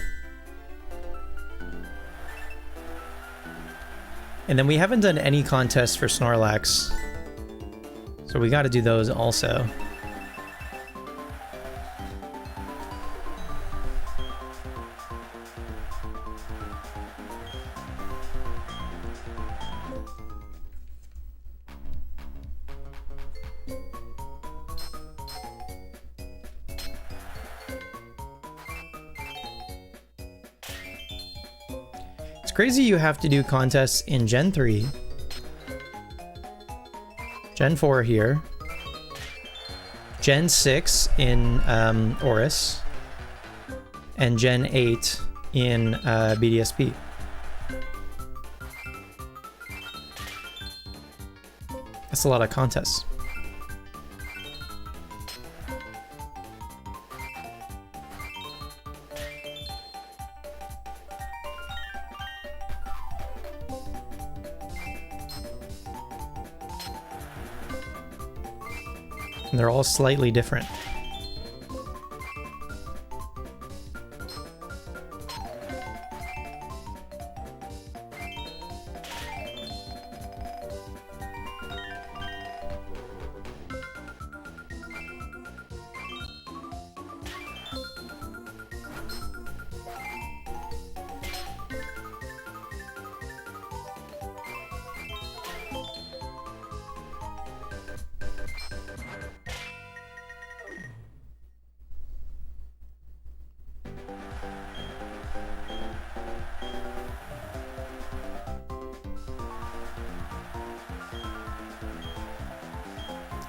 And then we haven't done any contests for Snorlax, so we got to do those also. Crazy you have to do contests in Gen 3, Gen 4 here, Gen 6 in Oris, and Gen 8 in BDSP. That's a lot of contests. And they're all slightly different.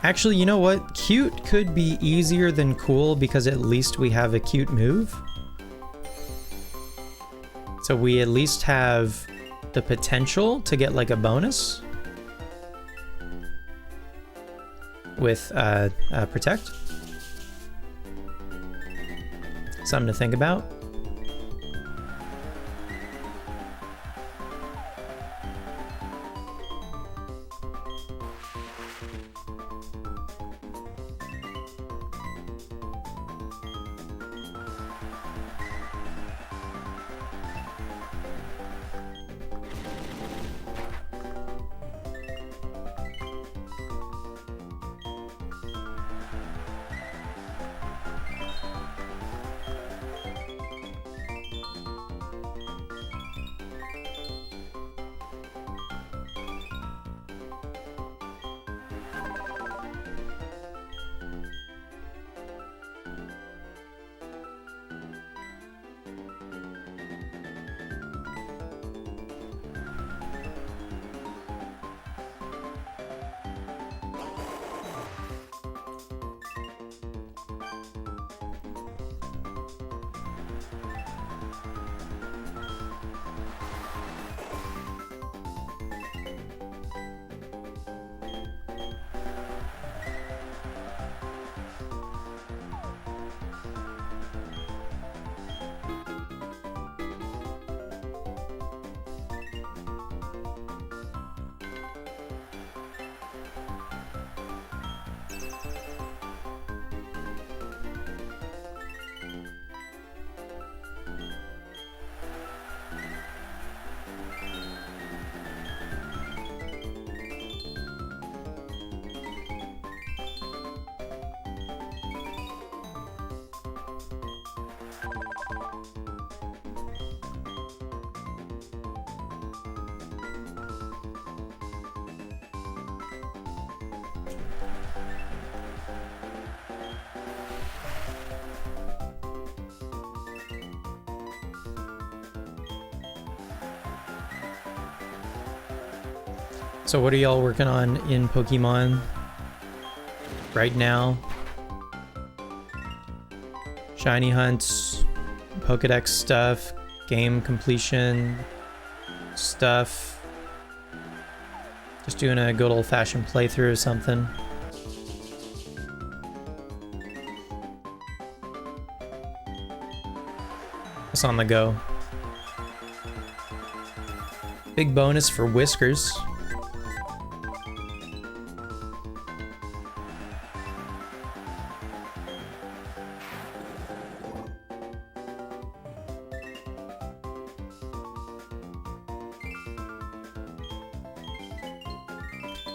Actually, you know what? Cute could be easier than cool because at least we have a cute move. So we at least have the potential to get like a bonus with Protect. Something to think about. So what are y'all working on in Pokemon right now? Shiny hunts, Pokedex stuff, game completion stuff. Just doing a good old-fashioned playthrough or something. It's on the go. Big bonus for Whiskers.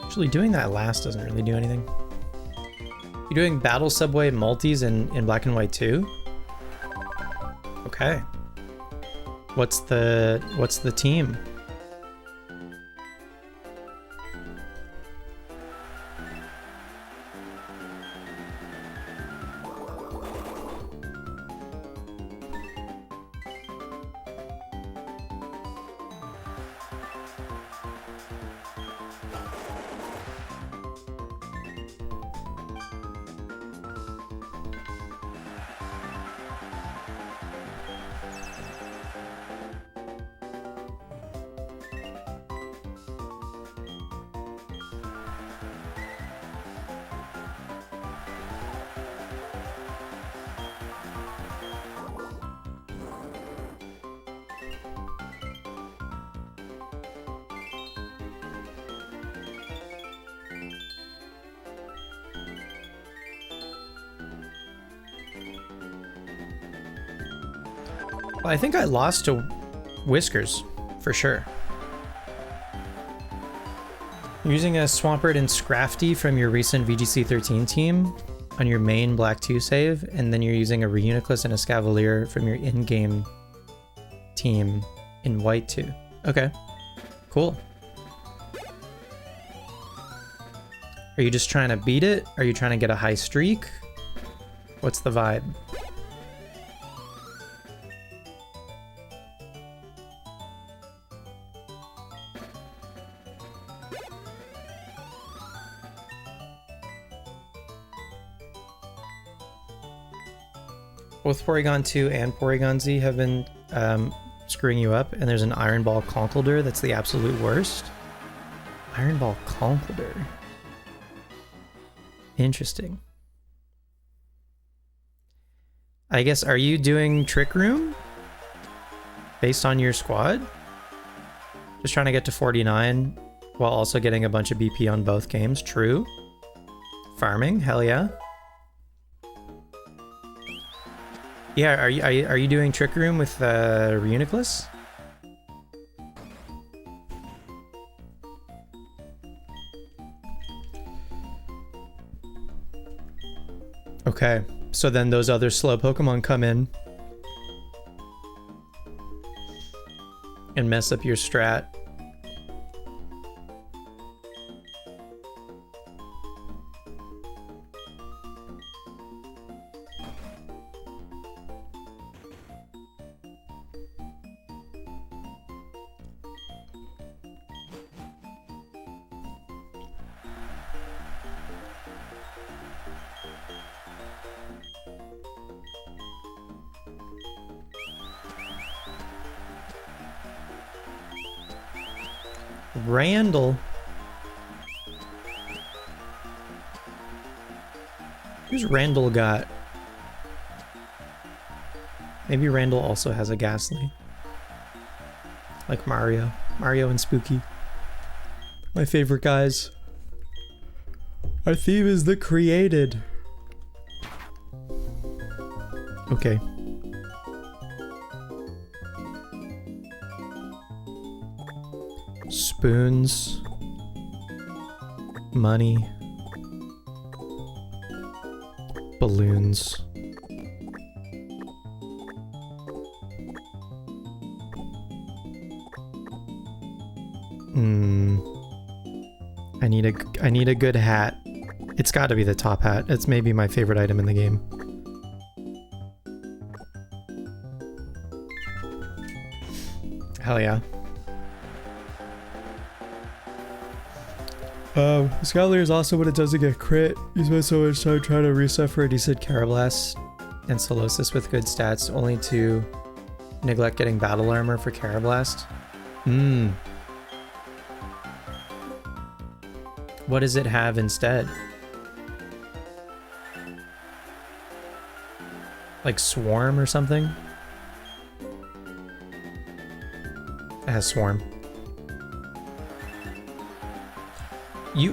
Actually, doing that last doesn't really do anything. You're doing Battle Subway multis in Black and White too? Okay. What's the team? Well, I think I lost to Whiskers, for sure. You're using a Swampert and Scrafty from your recent VGC 13 team on your main Black 2 save, and then you're using a Reuniclus and a Scavalier from your in-game team in White 2. Okay, cool. Are you just trying to beat it? Are you trying to get a high streak? What's the vibe? Both Porygon 2 and Porygon Z have been screwing you up, and there's an Iron Ball Conkeldurr that's the absolute worst. Iron Ball Conkeldurr. Interesting. I guess, are you doing Trick Room based on your squad? Just trying to get to 49 while also getting a bunch of BP on both games. True. Farming, hell yeah. Yeah, are you doing Trick Room with Reuniclus? Okay, so then those other slow Pokemon come in and mess up your strat. Randall. Who's Randall got? Maybe Randall also has a Ghastly. Like Mario. Mario and Spooky. My favorite guys. Our theme is the created. Okay. Spoons, money, balloons. I need a good hat. It's got to be the top hat. It's maybe my favorite item in the game. Hell yeah. Scholar is also when it doesn't get crit. You spend so much time trying to reset for a decent Carablast and Solosis with good stats, only to neglect getting battle armor for Carablast. What does it have instead? Like Swarm or something? It has Swarm.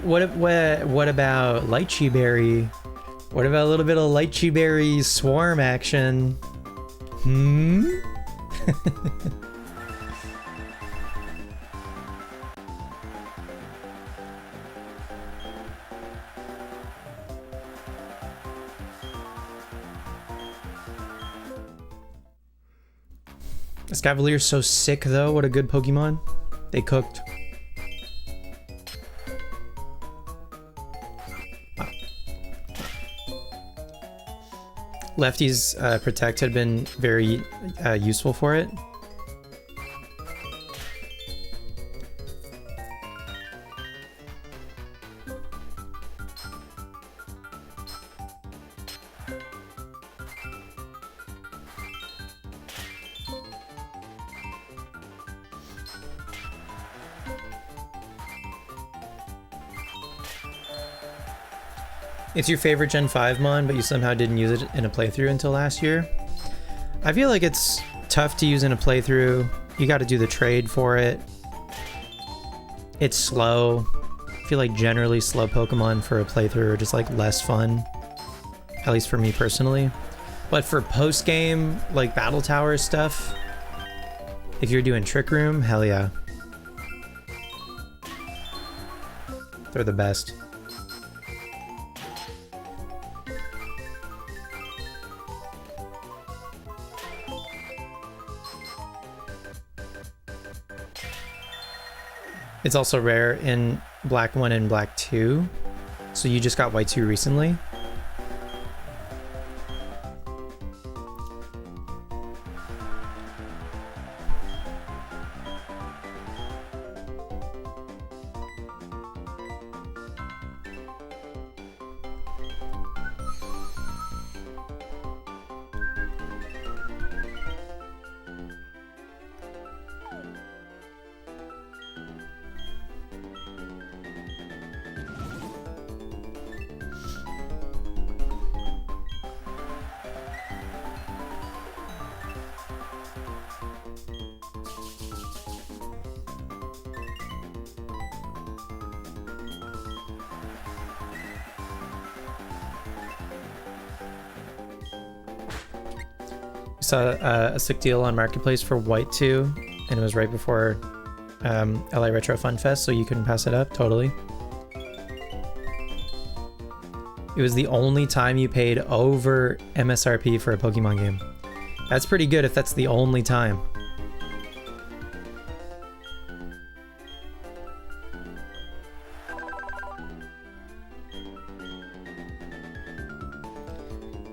What about Lychee Berry? What about a little bit of Lychee Berry Swarm action? Escavalier's so sick though, what a good Pokemon. They cooked. Lefty's Protect had been very useful for it. It's your favorite Gen 5 mon, but you somehow didn't use it in a playthrough until last year. I feel like it's tough to use in a playthrough. You got to do the trade for it. It's slow. I feel like generally slow Pokemon for a playthrough are just like less fun. At least for me personally. But for post-game, like Battle Tower stuff, if you're doing Trick Room, hell yeah. They're the best. It's also rare in Black 1 and Black 2, so you just got White 2 recently. Saw a sick deal on Marketplace for White 2, and it was right before LA Retro Fun Fest, so you couldn't pass it up. Totally. It was the only time you paid over MSRP for a Pokemon game. That's pretty good if that's the only time.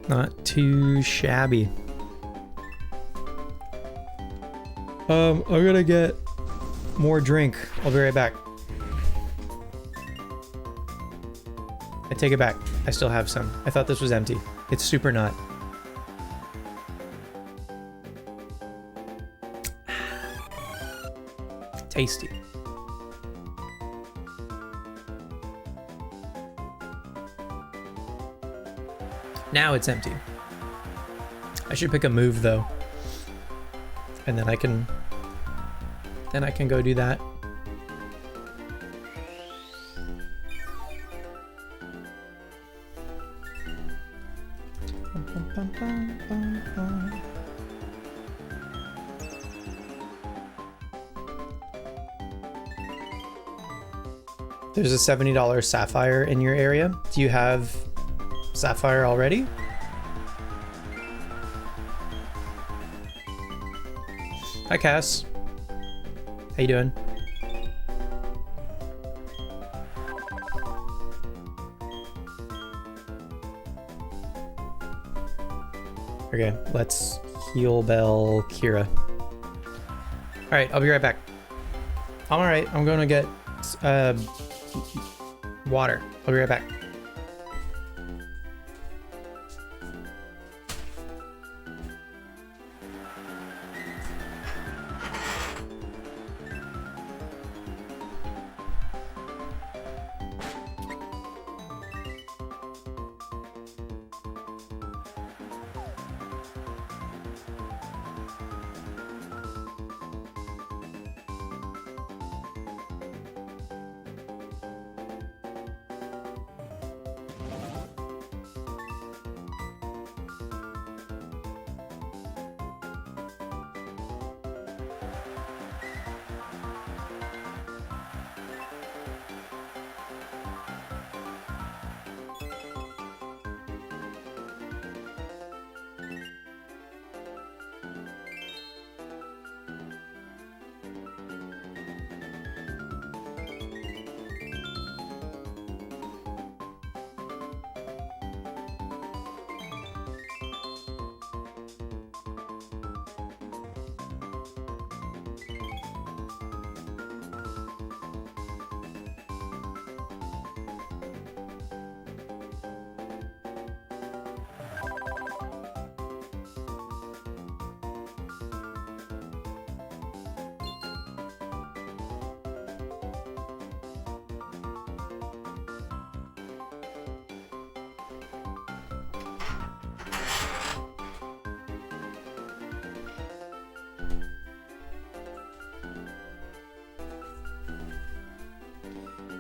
Not too shabby. I'm gonna get more drink. I'll be right back. I take it back. I still have some. I thought this was empty. It's super not. Tasty. Now it's empty. I should pick a move though. And then I can go do that. There's a $70 Sapphire in your area. Do you have Sapphire already? Hi, Cass. How you doing? Okay, let's heal Bell Kira. Alright, I'll be right back. I'm alright. I'm gonna get water. I'll be right back.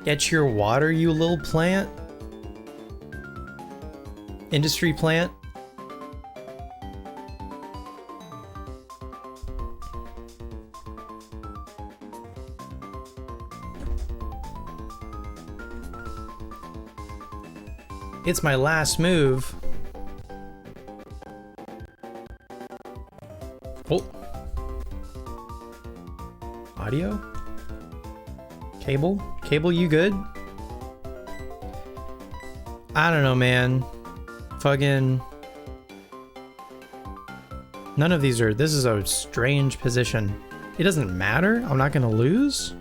Get your water, you little plant. Industry plant. It's my last move. Oh. Audio? Cable? Cable, you good? I don't know, man. Fucking... None of these are... This is a strange position. It doesn't matter? I'm not gonna lose?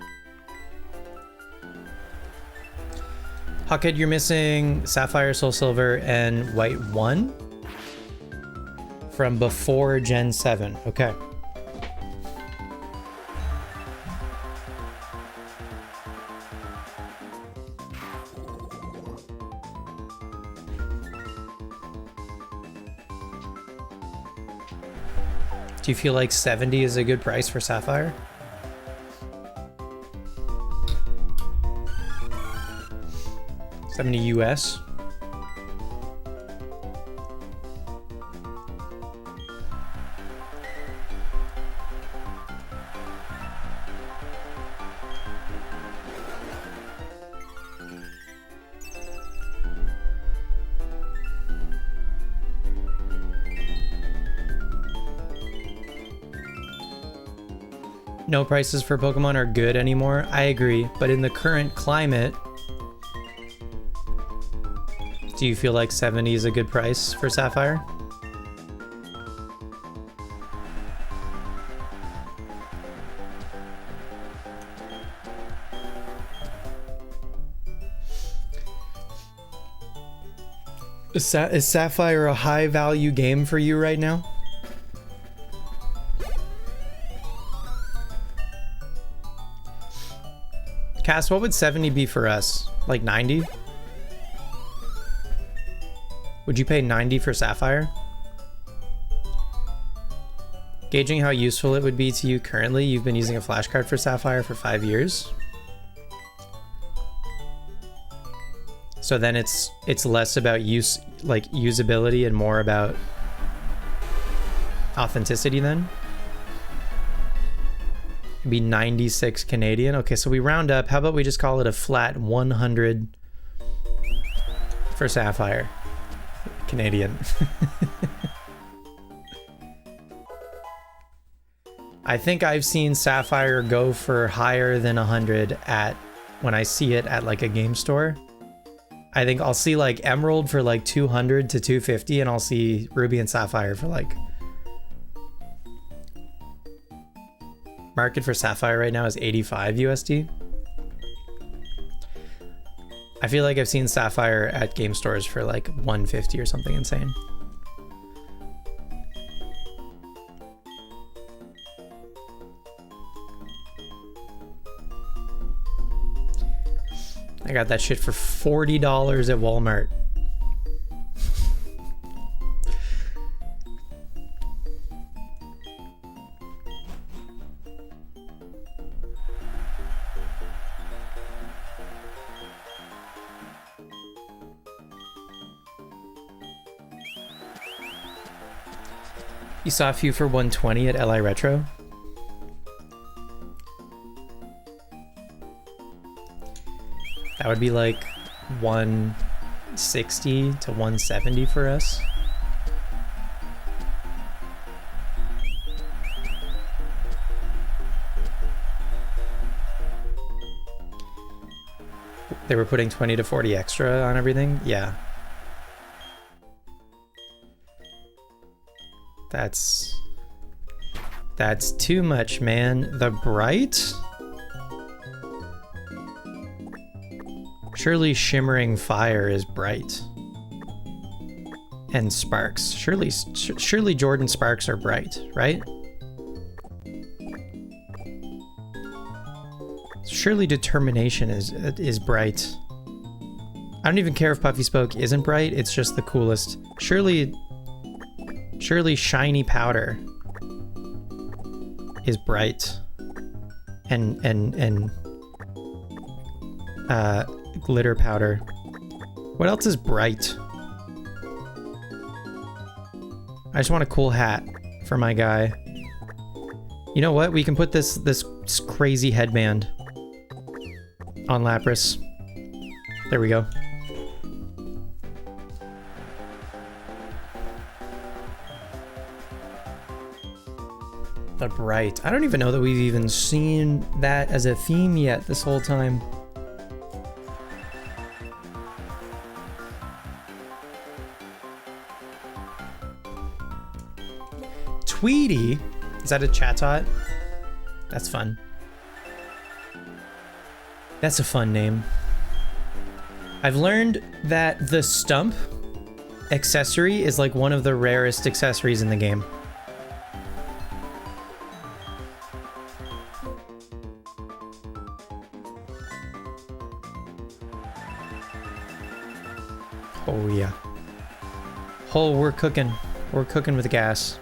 Hawkhead, you're missing Sapphire, Soul Silver, and White 1 from before Gen 7. Okay. Do you feel like 70 is a good price for Sapphire? $70 US. No prices for Pokemon are good anymore. I agree, but in the current climate, do you feel like 70 is a good price for Sapphire? Is Sapphire a high value game for you right now? Cass, what would 70 be for us? Like 90? Would you pay 90 for Sapphire? Gauging how useful it would be to you currently, you've been using a flashcard for Sapphire for 5 years. So then it's less about usability and more about authenticity then. It'd be 96 Canadian. Okay, so we round up. How about we just call it a flat 100 for Sapphire. Canadian. I think I've seen Sapphire go for higher than 100 when I see it at like a game store. I think I'll see like Emerald for like 200 to 250, and I'll see Ruby and Sapphire for like... Market for Sapphire right now is 85 USD. I feel like I've seen Sapphire at game stores for like 150 or something insane. I got that shit for $40 at Walmart. You saw a few for 120 at LI Retro? That would be like 160 to 170 for us. They were putting 20 to 40 extra on everything? Yeah. That's too much, man. The Bright? Surely Shimmering Fire is Bright. And Sparks. Surely Jordan Sparks are Bright, right? Surely Determination is Bright. I don't even care if Puffy Spoke isn't Bright, it's just the coolest. Surely Shiny Powder is Bright. And Glitter Powder. What else is Bright? I just want a cool hat for my guy. You know what? We can put this crazy headband on Lapras. There we go. The Bright. I don't even know that we've even seen that as a theme yet this whole time. Tweety? Is that a Chatot? That's fun. That's a fun name. I've learned that the stump accessory is like one of the rarest accessories in the game. Oh yeah. Oh, we're cooking. We're cooking with gas.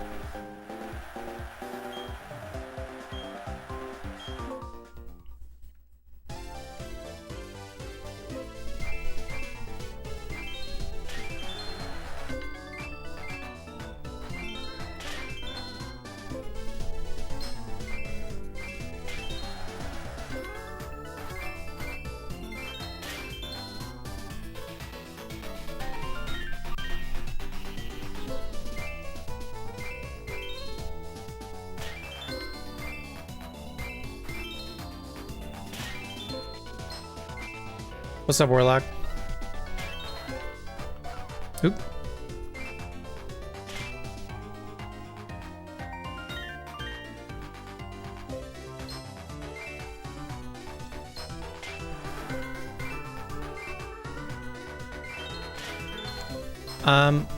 What's up, Warlock? Oop.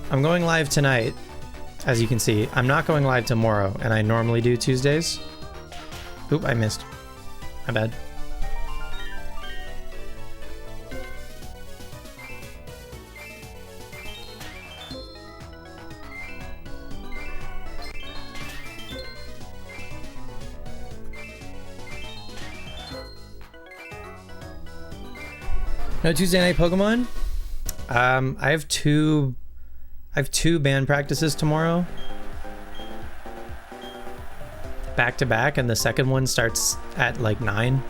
I'm going live tonight, as you can see. I'm not going live tomorrow, and I normally do Tuesdays. Oop, I missed. My bad. No Tuesday night Pokemon? I have two band practices tomorrow. Back to back, and the second one starts at like 9.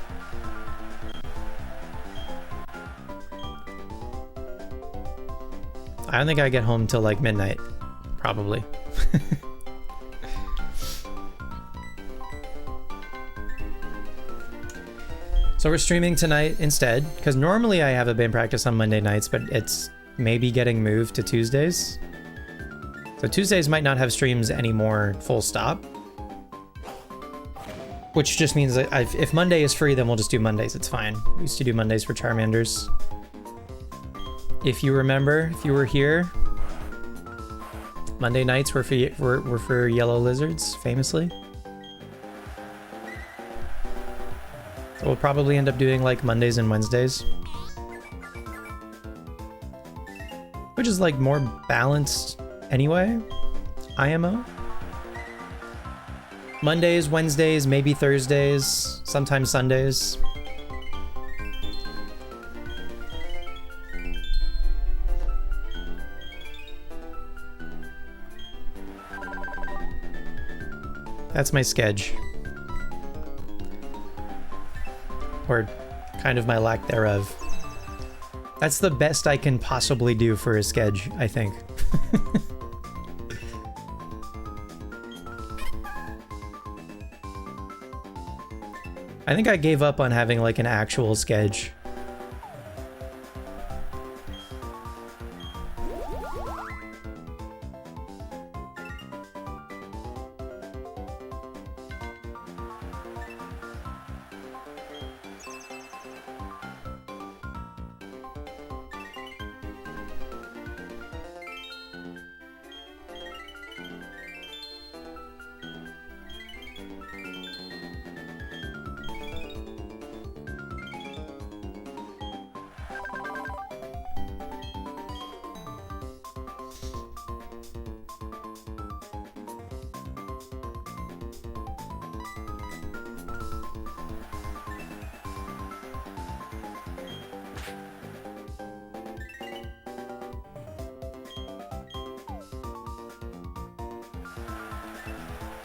I don't think I get home till like midnight, probably. So we're streaming tonight instead, because normally I have a band practice on Monday nights, but it's maybe getting moved to Tuesdays. So Tuesdays might not have streams anymore, full stop. Which just means that if Monday is free, then we'll just do Mondays, it's fine. We used to do Mondays for Charmanders. If you remember, if you were here, Monday nights were for yellow lizards, famously. So we'll probably end up doing like Mondays and Wednesdays. Which is like more balanced anyway, IMO. Mondays, Wednesdays, maybe Thursdays, sometimes Sundays. That's my schedule. Or kind of my lack thereof. That's the best I can possibly do for a schedule, I think. I think I gave up on having like an actual schedule.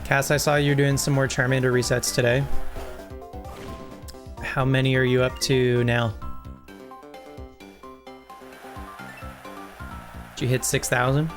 Cass, I saw you doing some more Charmander resets today. How many are you up to now? Did you hit 6,000?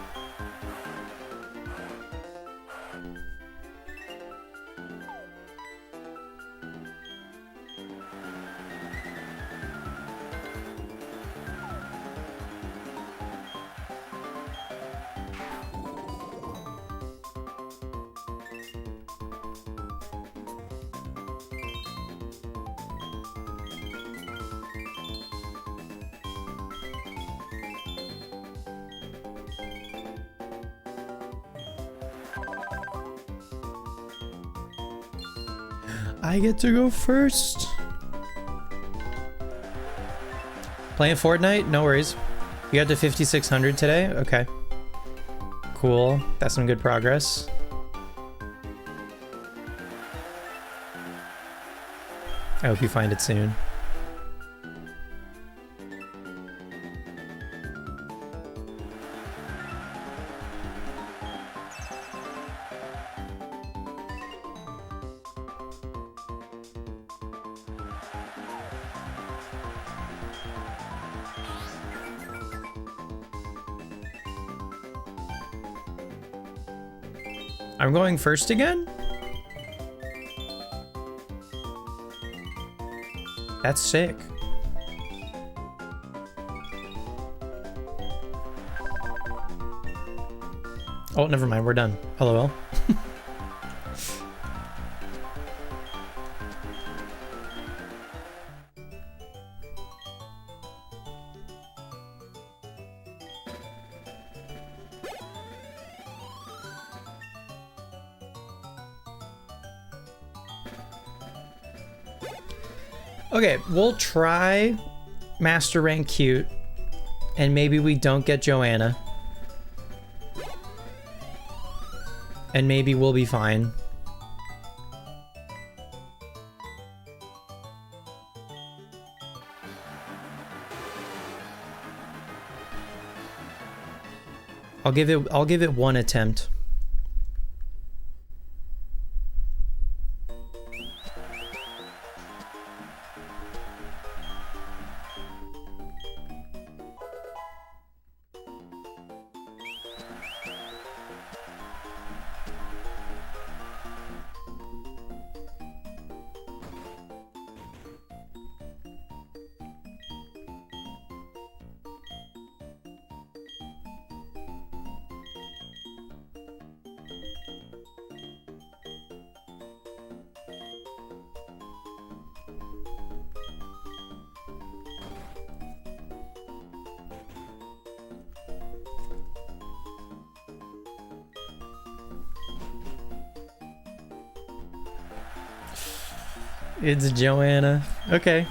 I get to go first. Playing Fortnite? No worries. You got to 5,600 today? Okay. Cool. That's some good progress. I hope you find it soon. I'm going first again? That's sick. Oh, never mind. We're done. LOL. Okay, we'll try Master Rank Cute, and maybe we don't get Joanna. And maybe we'll be fine. I'll give it one attempt. It's Joanna. Okay.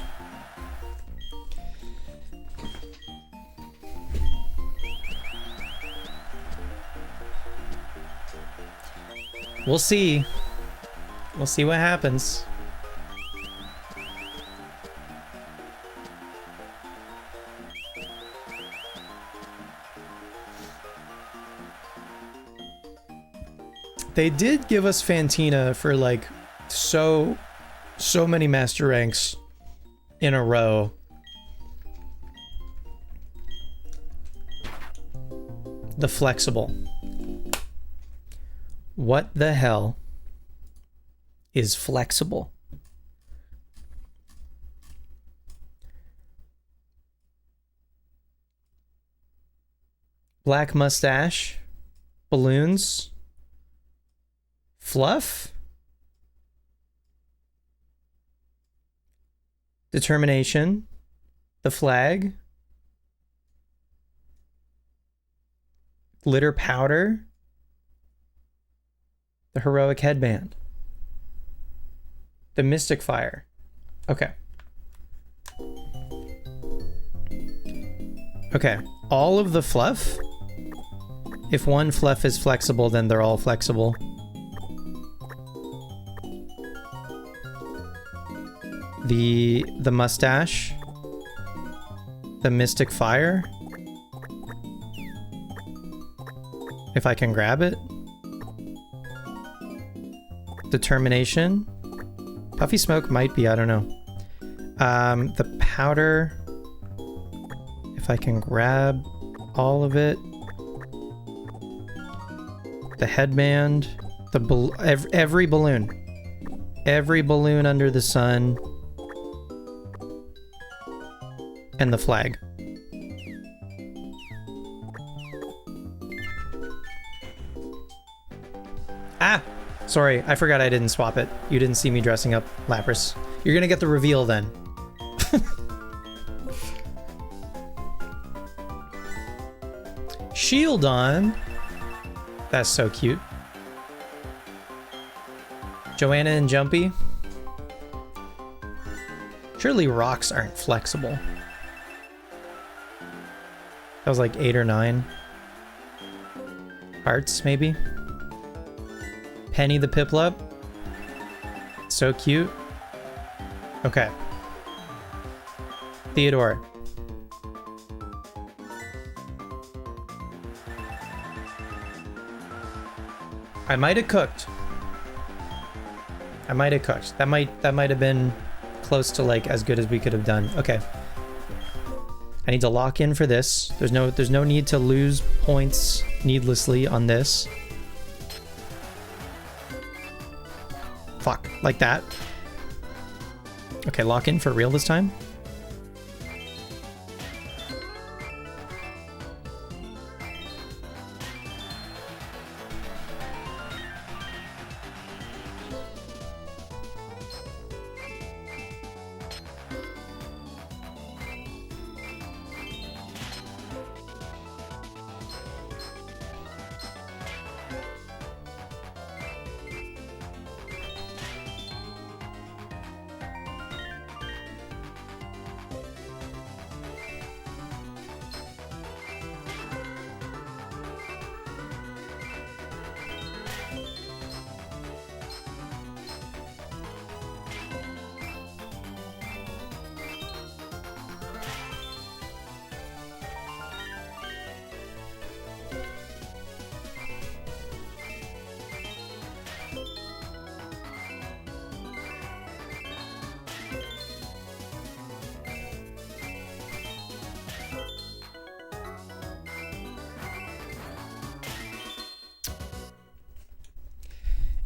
We'll see. We'll see what happens. They did give us Fantina for like so many master ranks in a row. The flexible. What the hell is flexible? Black mustache, balloons, fluff, determination, the flag, glitter powder, the heroic headband, the mystic fire. Okay. Okay, all of the fluff. If one fluff is flexible, then they're all flexible. The mustache, the mystic fire. If I can grab it. Determination. Puffy smoke might be, I don't know. The powder. If I can grab all of it. The headband. Every balloon. Every balloon under the sun. And the flag. Ah! Sorry, I forgot I didn't swap it. You didn't see me dressing up Lapras. You're gonna get the reveal then. Shield on. That's so cute. Joanna and Jumpy. Surely rocks aren't flexible. That was like 8 or 9. Hearts, maybe? Penny the Piplup. So cute. Okay. Theodore. I might have cooked. That might have been close to like as good as we could have done. Okay. I need to lock in for this. There's no need to lose points needlessly on this. Fuck, like that. Okay, lock in for real this time.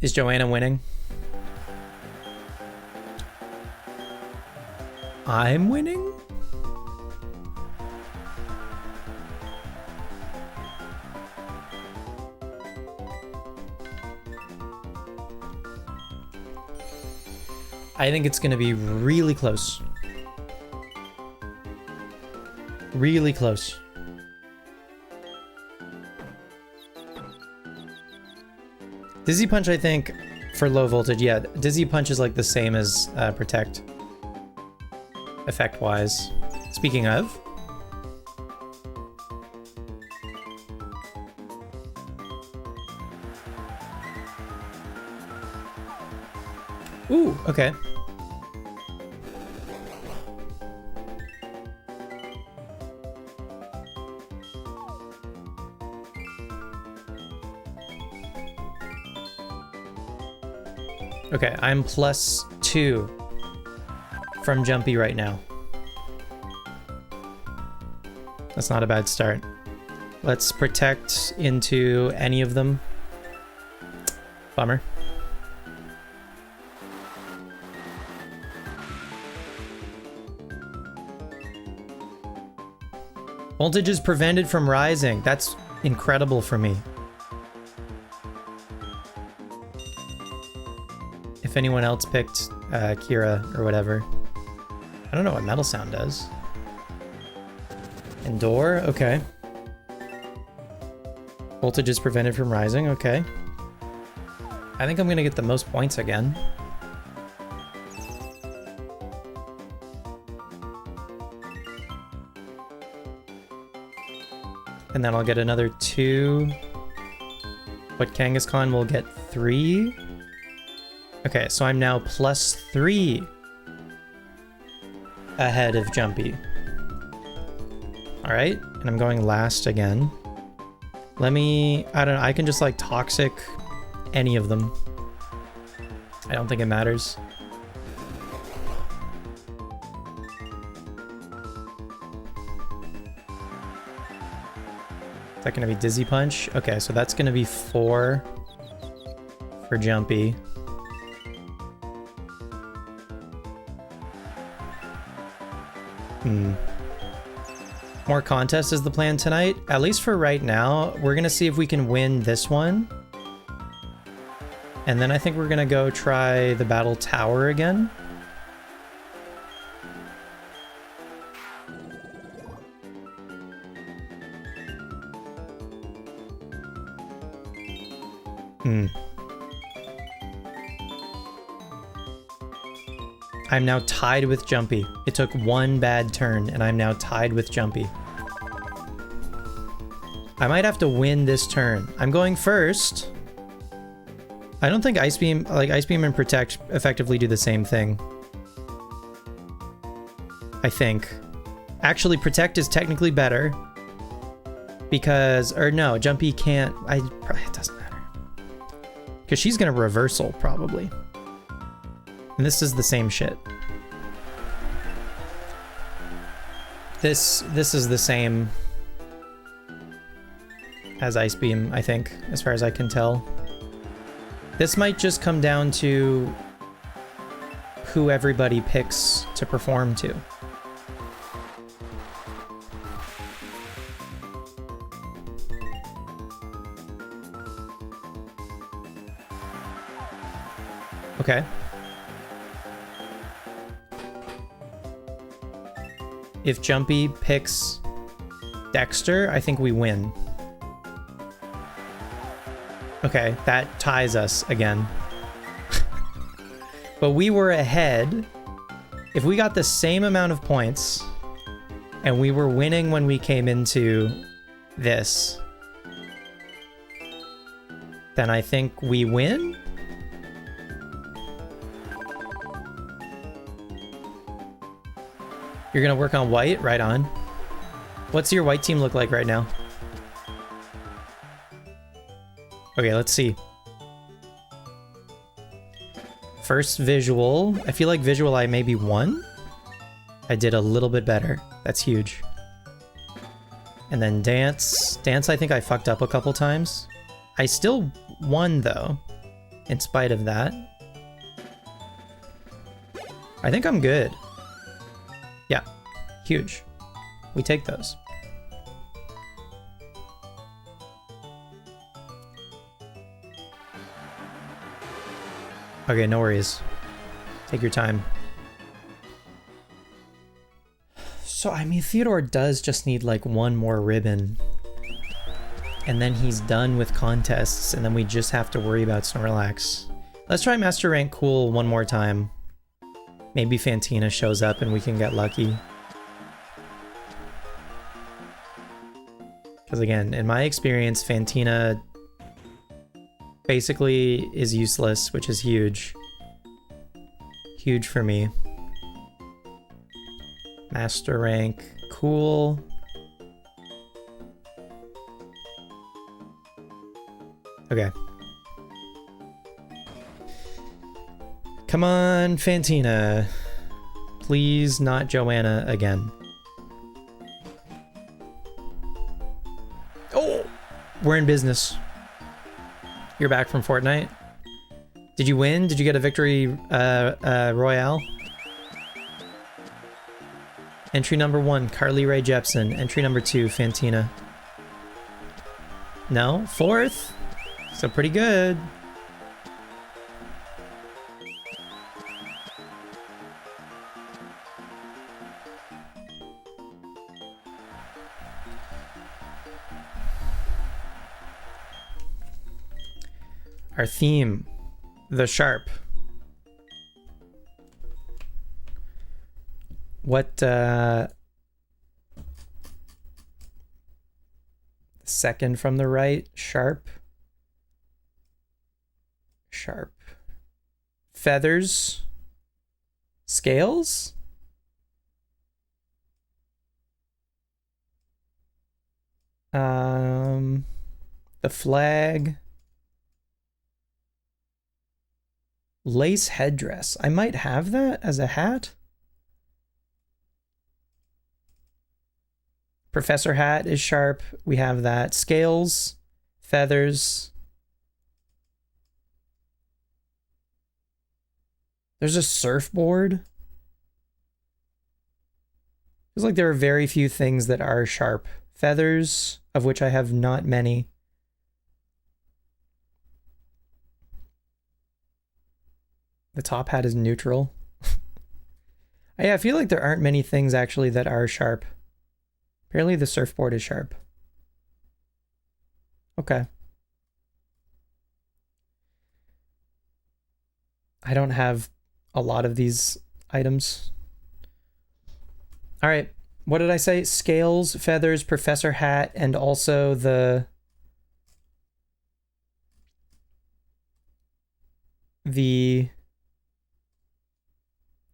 Is Joanna winning? I'm winning? I think it's going to be really close. Really close. Dizzy Punch, I think, For low voltage, yeah. Dizzy Punch is like the same as Protect. Effect-wise. Speaking of. Ooh, okay. Okay, I'm +2 from Jumpy right now. That's not a bad start. Let's Protect into any of them. Bummer. Voltage is prevented from rising. That's incredible for me. If anyone else picked Kira or whatever. I don't know what Metal Sound does. Endure? Okay. Voltage is prevented from rising. Okay. I think I'm gonna get the most points again. And then I'll get another 2. But Kangaskhan will get 3. Okay, so I'm now +3 ahead of Jumpy. Alright, and I'm going last again. Let me, I don't know, I can just like Toxic any of them. I don't think it matters. Is that gonna be Dizzy Punch? Okay, so that's gonna be 4 for Jumpy. More contest is the plan tonight. At least for right now, we're gonna see if we can win this one. And then I think we're gonna go try the Battle Tower again. I'm now tied with Jumpy. It took 1 bad turn, and I'm now tied with Jumpy. I might have to win this turn. I'm going first. I don't think Ice Beam, like Ice Beam and Protect effectively do the same thing. I think. Actually, Protect is technically better. Because, or no, Jumpy can't, it doesn't matter. Because she's gonna Reversal, probably. And this is the same shit. This is the same as Ice Beam, I think, as far as I can tell. This might just come down to who everybody picks to perform to. Okay. If Jumpy picks Dexter, I think we win. Okay, that ties us again. But we were ahead. If we got the same amount of points, and we were winning when we came into this, then I think we win? You're gonna work on white? Right on. What's your white team look like right now? Okay, let's see. First visual. I feel like visual I maybe won. I did a little bit better. That's huge. And then dance. Dance I think I fucked up a couple times. I still won though, in spite of that. I think I'm good. Yeah, huge. We take those. Okay, no worries. Take your time. So, I mean, Theodore does just need like 1 more ribbon. And then he's done with contests, and then we just have to worry about Snorlax. Let's try Master Rank Cool one more time. Maybe Fantina shows up and we can get lucky. Because again, in my experience, Fantina basically is useless, which is huge. Huge for me. Master Rank Cool. Okay. Come on, Fantina. Please not Joanna again. Oh! We're in business. You're back from Fortnite? Did you win? Did you get a victory royale? Entry number 1, Carly Rae Jepsen. Entry number 2, Fantina. No? 4th? So pretty good. Our theme, the sharp. What, second from the right, sharp. Sharp. Feathers. Scales? The flag. Lace headdress. I might have that as a hat. Professor hat is sharp. We have that. Scales. Feathers. There's a surfboard. Feels like there are very few things that are sharp. Feathers, of which I have not many. The top hat is neutral. Yeah, I feel like there aren't many things actually that are sharp. Apparently the surfboard is sharp. Okay. I don't have a lot of these items. All right. What did I say? Scales, feathers, professor hat, and also the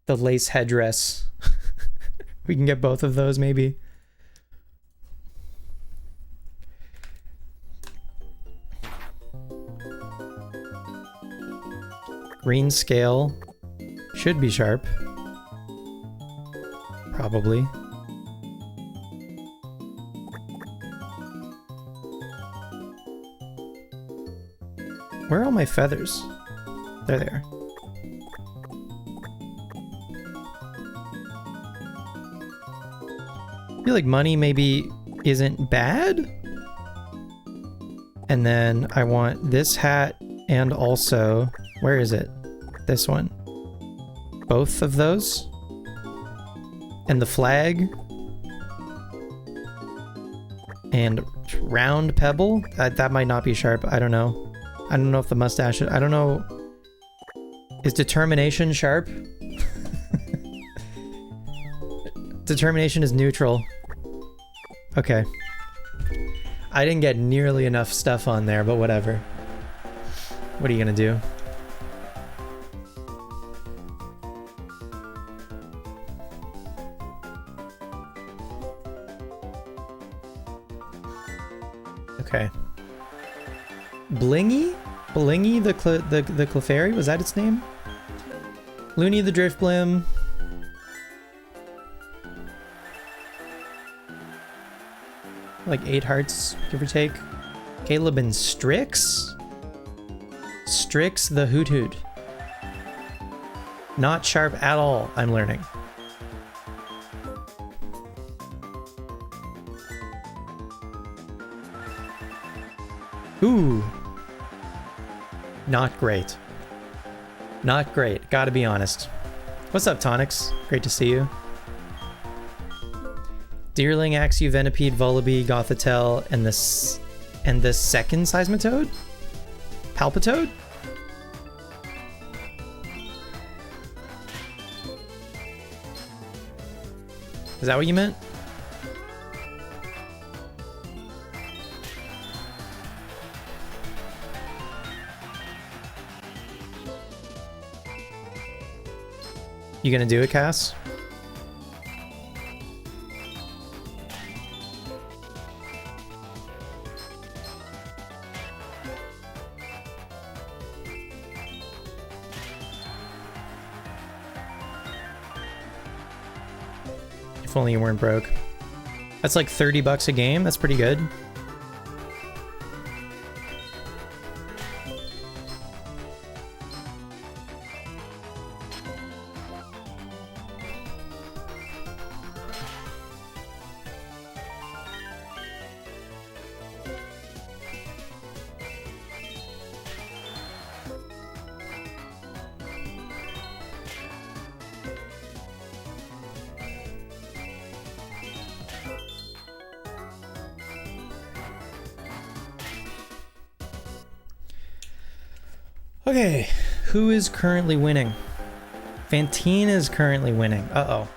lace headdress. We can get both of those maybe. Green scale should be sharp. Probably. Where are all my feathers? They're there. I feel like money maybe isn't bad. And then I want this hat and also, where is it? This one. Both of those. And the flag. And round pebble. That might not be sharp. I don't know. I don't know if the mustache, I don't know. Is determination sharp? Determination is neutral. Okay. I didn't get nearly enough stuff on there, but whatever. What are you gonna do? Okay. Blingy? Blingy the Clefairy? Was that its name? Looney the Driftblim. Like 8 hearts, give or take. Caleb and Strix? Strix the Hoot Hoot. Not sharp at all, I'm learning. Ooh. Not great. Not great, gotta be honest. What's up, Tonix? Great to see you. Deerling, Axew, Venipede, Vullaby, Gothitelle, and the second Seismitoad? Palpitoad? Is that what you meant? You gonna do it, Cass? If only you weren't broke. That's like 30 bucks a game. That's pretty good. Okay, who is currently winning? Fantina is currently winning. Uh-oh.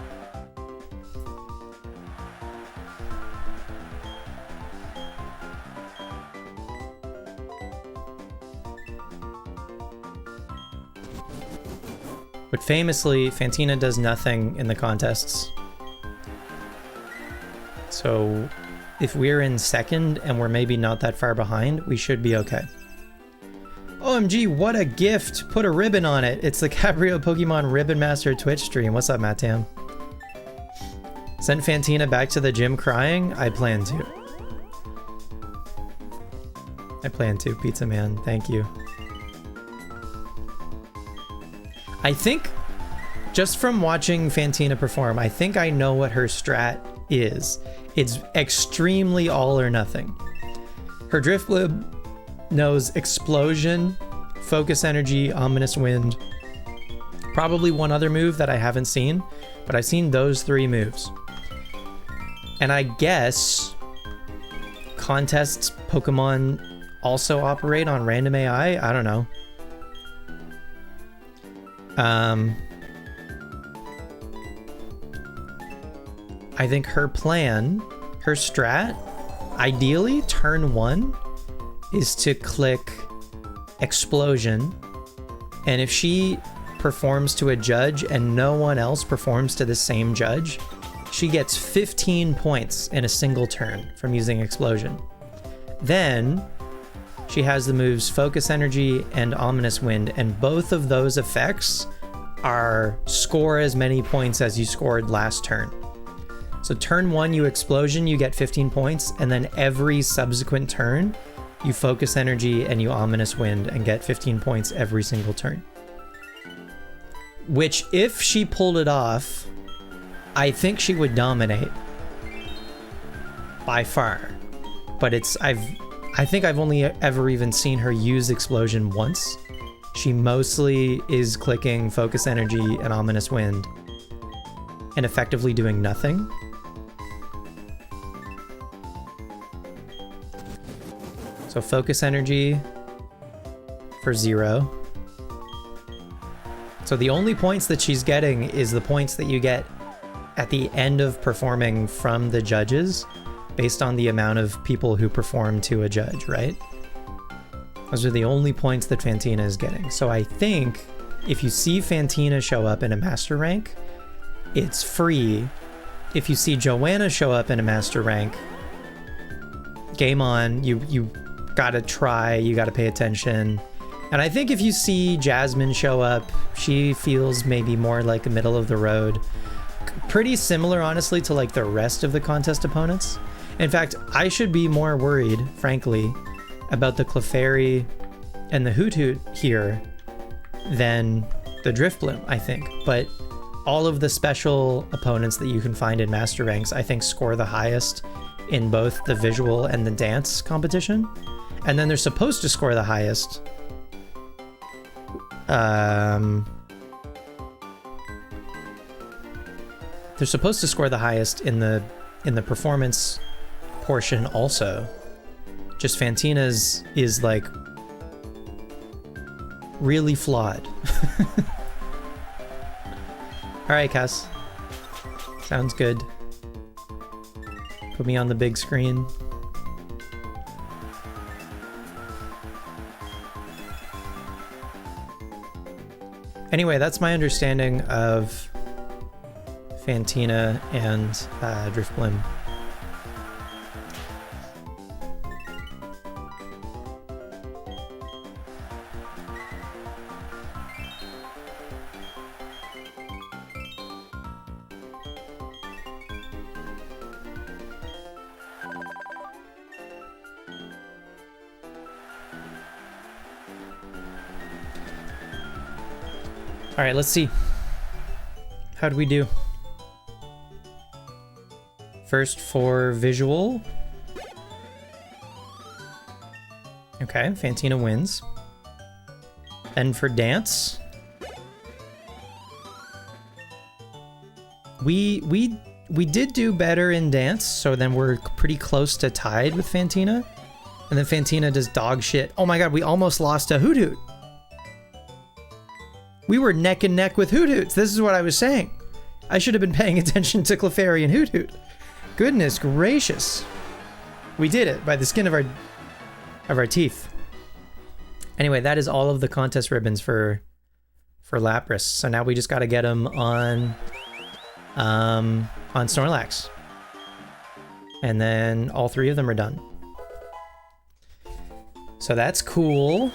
But famously, Fantina does nothing in the contests. So if we're in second and we're maybe not that far behind, we should be okay. OMG, what a gift! Put a ribbon on it. It's the Cabrio Pokemon Ribbon Master Twitch stream. What's up, Matt Tam? Send Fantina back to the gym crying? I plan to. I plan to, Pizza Man. Thank you. I think, just from watching Fantina perform, I think I know what her strat is. It's extremely all or nothing. Her Drifblim knows Explosion, Focus Energy, Ominous Wind, probably one other move that I haven't seen, but I've seen those 3 moves. And I guess contests Pokemon also operate on random AI? I don't know. I think her plan, her strat, ideally turn 1 is to click Explosion, and if she performs to a judge and no one else performs to the same judge, she gets 15 points in a single turn from using Explosion. Then she has the moves Focus Energy and Ominous Wind, and both of those effects are score as many points as you scored last turn. So turn 1 you Explosion, you get 15 points, and then every subsequent turn you Focus Energy and you Ominous Wind and get 15 points every single turn. Which, if she pulled it off, I think she would dominate. By far. But I think I've only ever even seen her use Explosion once. She mostly is clicking Focus Energy and Ominous Wind and effectively doing nothing. So Focus Energy for 0. So the only points that she's getting is the points that you get at the end of performing from the judges based on the amount of people who perform to a judge, right? Those are the only points that Fantina is getting. So I think if you see Fantina show up in a master rank, it's free. If you see Joanna show up in a master rank, game on, you gotta try, you gotta pay attention. And I think if you see Jasmine show up, she feels maybe more like a middle of the road. Pretty similar, honestly, to like the rest of the contest opponents. In fact, I should be more worried, frankly, about the Clefairy and the Hoot Hoot here than the Drifblim, I think. But all of the special opponents that you can find in master ranks, I think, score the highest in both the visual and the dance competition. And then they're supposed to score the highest. They're supposed to score the highest in the performance portion also. Just Fantina's is like really flawed. All right, Cass. Sounds good. Put me on the big screen. Anyway, that's my understanding of Fantina and Drifblim. All right, let's see. How do we do? First for visual. Okay, Fantina wins. Then for dance. We did do better in dance, so then we're pretty close to tied with Fantina. And then Fantina does dog shit. Oh my god, we almost lost to Hoot Hoot. We were neck and neck with Hoot Hoots. This is what I was saying. I should have been paying attention to Clefairy and Hoot Hoot. Goodness gracious. We did it by the skin of our teeth. Anyway, that is all of the contest ribbons for Lapras. So now we just got to get them on Snorlax. And then all 3 of them are done. So that's cool.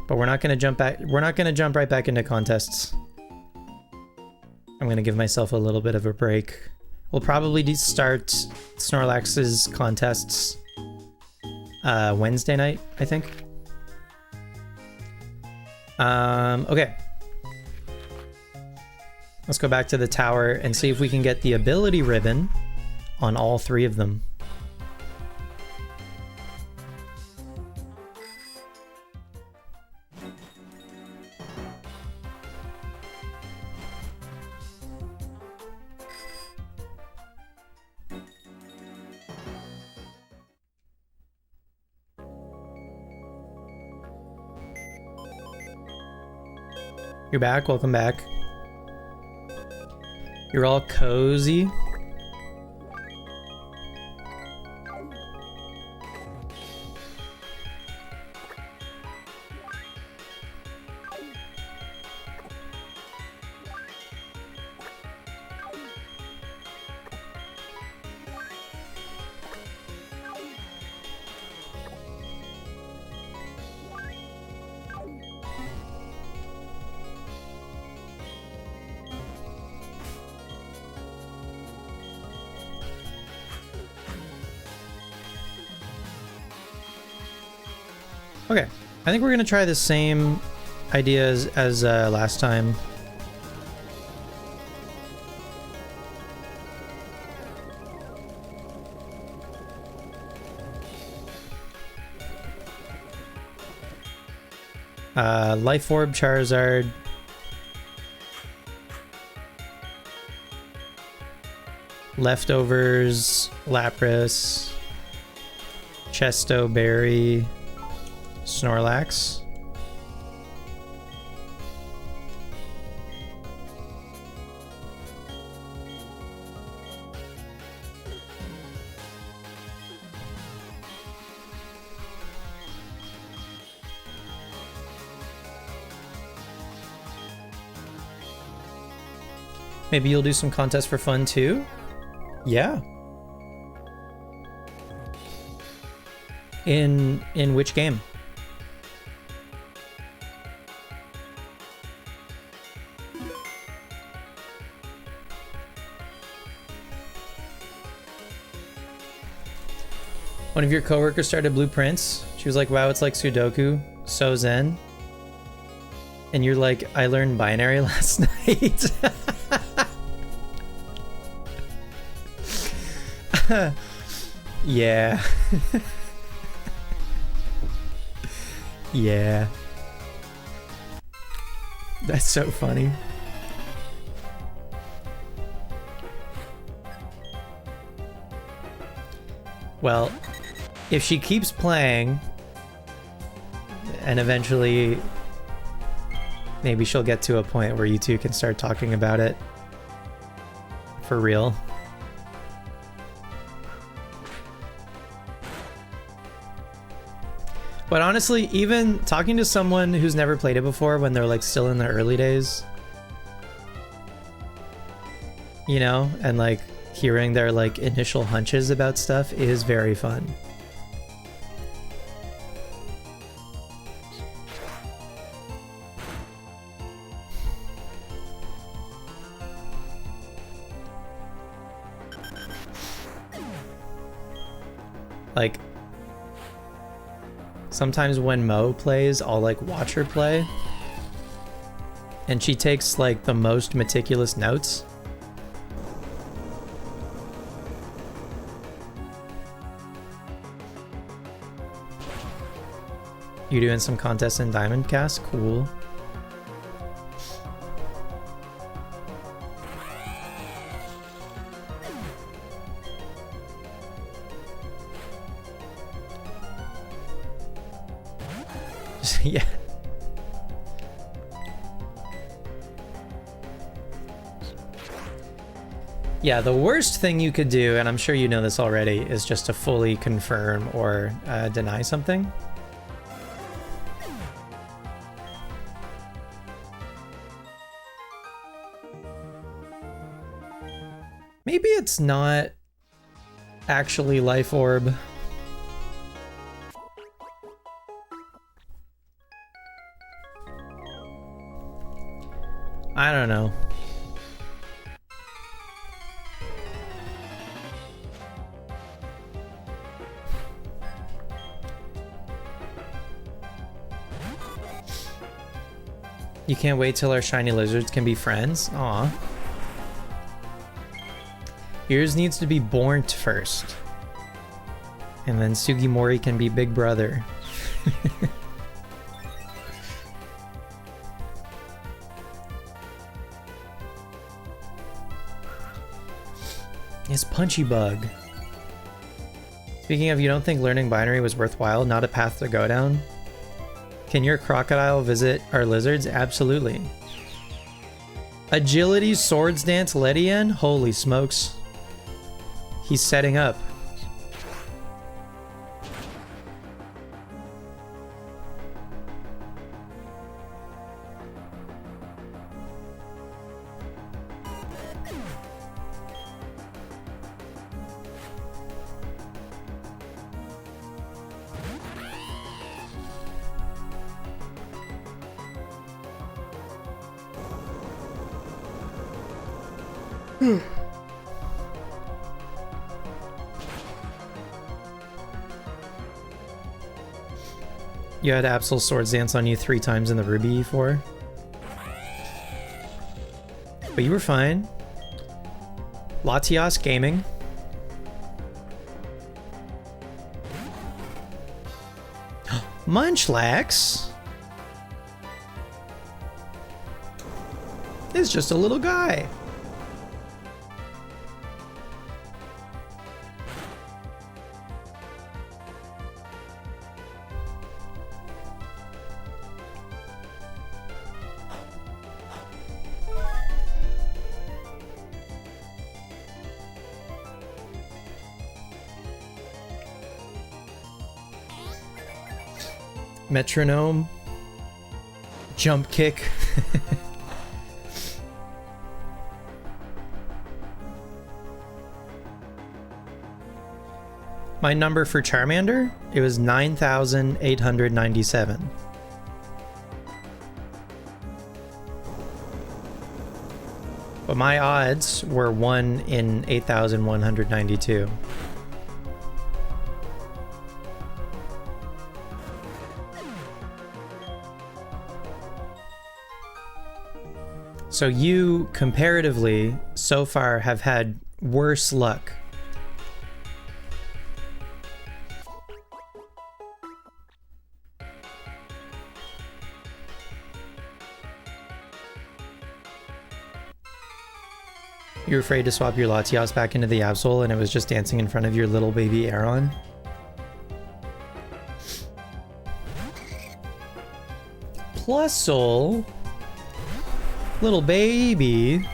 But we're not going to jump back. We're not going to jump right back into contests. I'm going to give myself a little bit of a break. We'll probably start Snorlax's contests Wednesday night, I think. Okay. Let's go back to the tower and see if we can get the ability ribbon on all 3 of them. You're back, welcome back. You're all cozy. Okay, I think we're gonna try the same idea as last time. Life Orb Charizard. Leftovers Lapras. Chesto Berry. Snorlax. Maybe you'll do some contests for fun too? Yeah. In which game? One of your coworkers started Blueprints. She was like, wow, it's like Sudoku. So zen. And you're like, I learned binary last night. Yeah. Yeah. That's so funny. Well, if she keeps playing and eventually maybe she'll get to a point where you two can start talking about it for real. But honestly, even talking to someone who's never played it before when they're like still in their early days, you know, and like hearing their like initial hunches about stuff is very fun. Like, sometimes when Mo plays, I'll like watch her play, and she takes like the most meticulous notes. You doing some contests in Diamond Cast? Cool. Yeah. Yeah, the worst thing you could do, and I'm sure you know this already, is just to fully confirm or deny something. Maybe it's not actually Life Orb. I don't know. You can't wait till our shiny lizards can be friends? Aw. Yours needs to be born first. And then Sugimori can be big brother. It's Punchy Bug. Speaking of, you don't think learning binary was worthwhile? Not a path to go down? Can your crocodile visit our lizards? Absolutely. Agility Swords Dance Ledian? Holy smokes. He's setting up. You had Absol Swords Dance on you 3 times in the Ruby E4. But you were fine. Latias Gaming. Munchlax is just a little guy. Metronome. Jump kick. My number for Charmander? It was 9,897. But my odds were 1 in 8,192. So you, comparatively, so far have had worse luck. You were afraid to swap your Latias back into the Absol and it was just dancing in front of your little baby Aeron? Plusle. Little baby.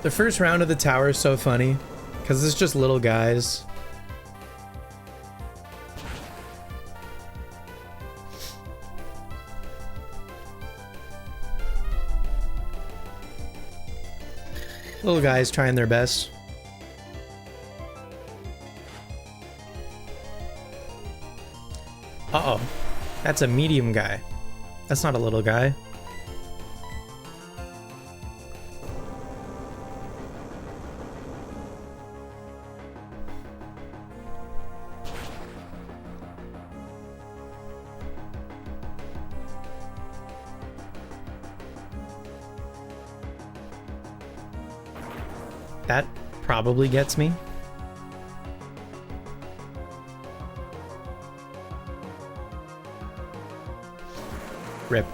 The first round of the tower is so funny because it's just little guys. Little guys trying their best. Uh-oh. That's a medium guy. That's not a little guy. That probably gets me. Rip.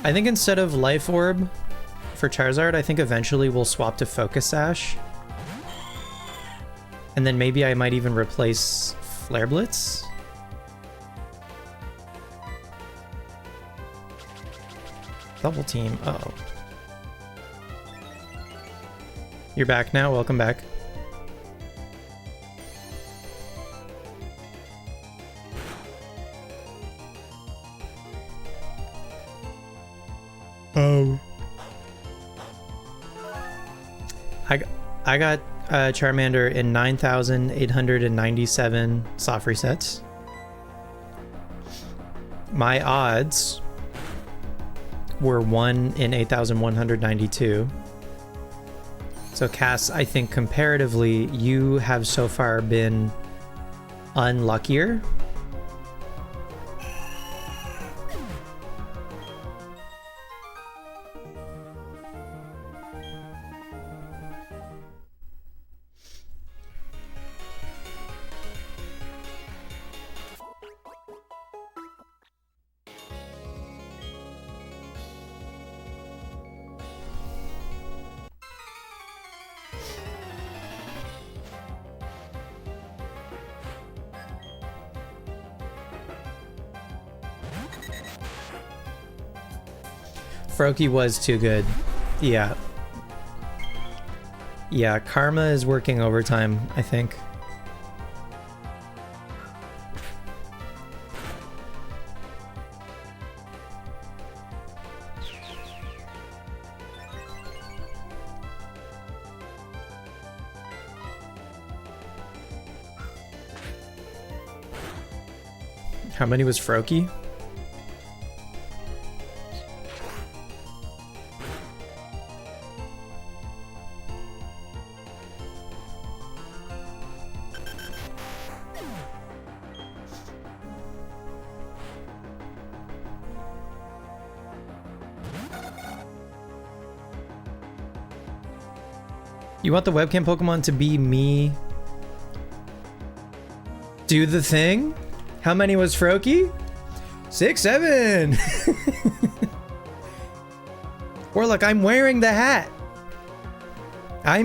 I think instead of Life Orb for Charizard, I think eventually we'll swap to Focus Sash. And then maybe I might even replace Flare Blitz. Double team. Uh-oh. You're back now. Welcome back. Oh. I got Charmander in 9,897 soft resets. My odds were 1 in 8,192. So Cass, I think comparatively, you have so far been unluckier. Froakie was too good. Yeah. Yeah, Karma is working overtime, I think. How many was Froakie? You want the webcam Pokemon to be me? Do the thing? How many was Froakie? 6, 7! Or look, I'm wearing the hat. I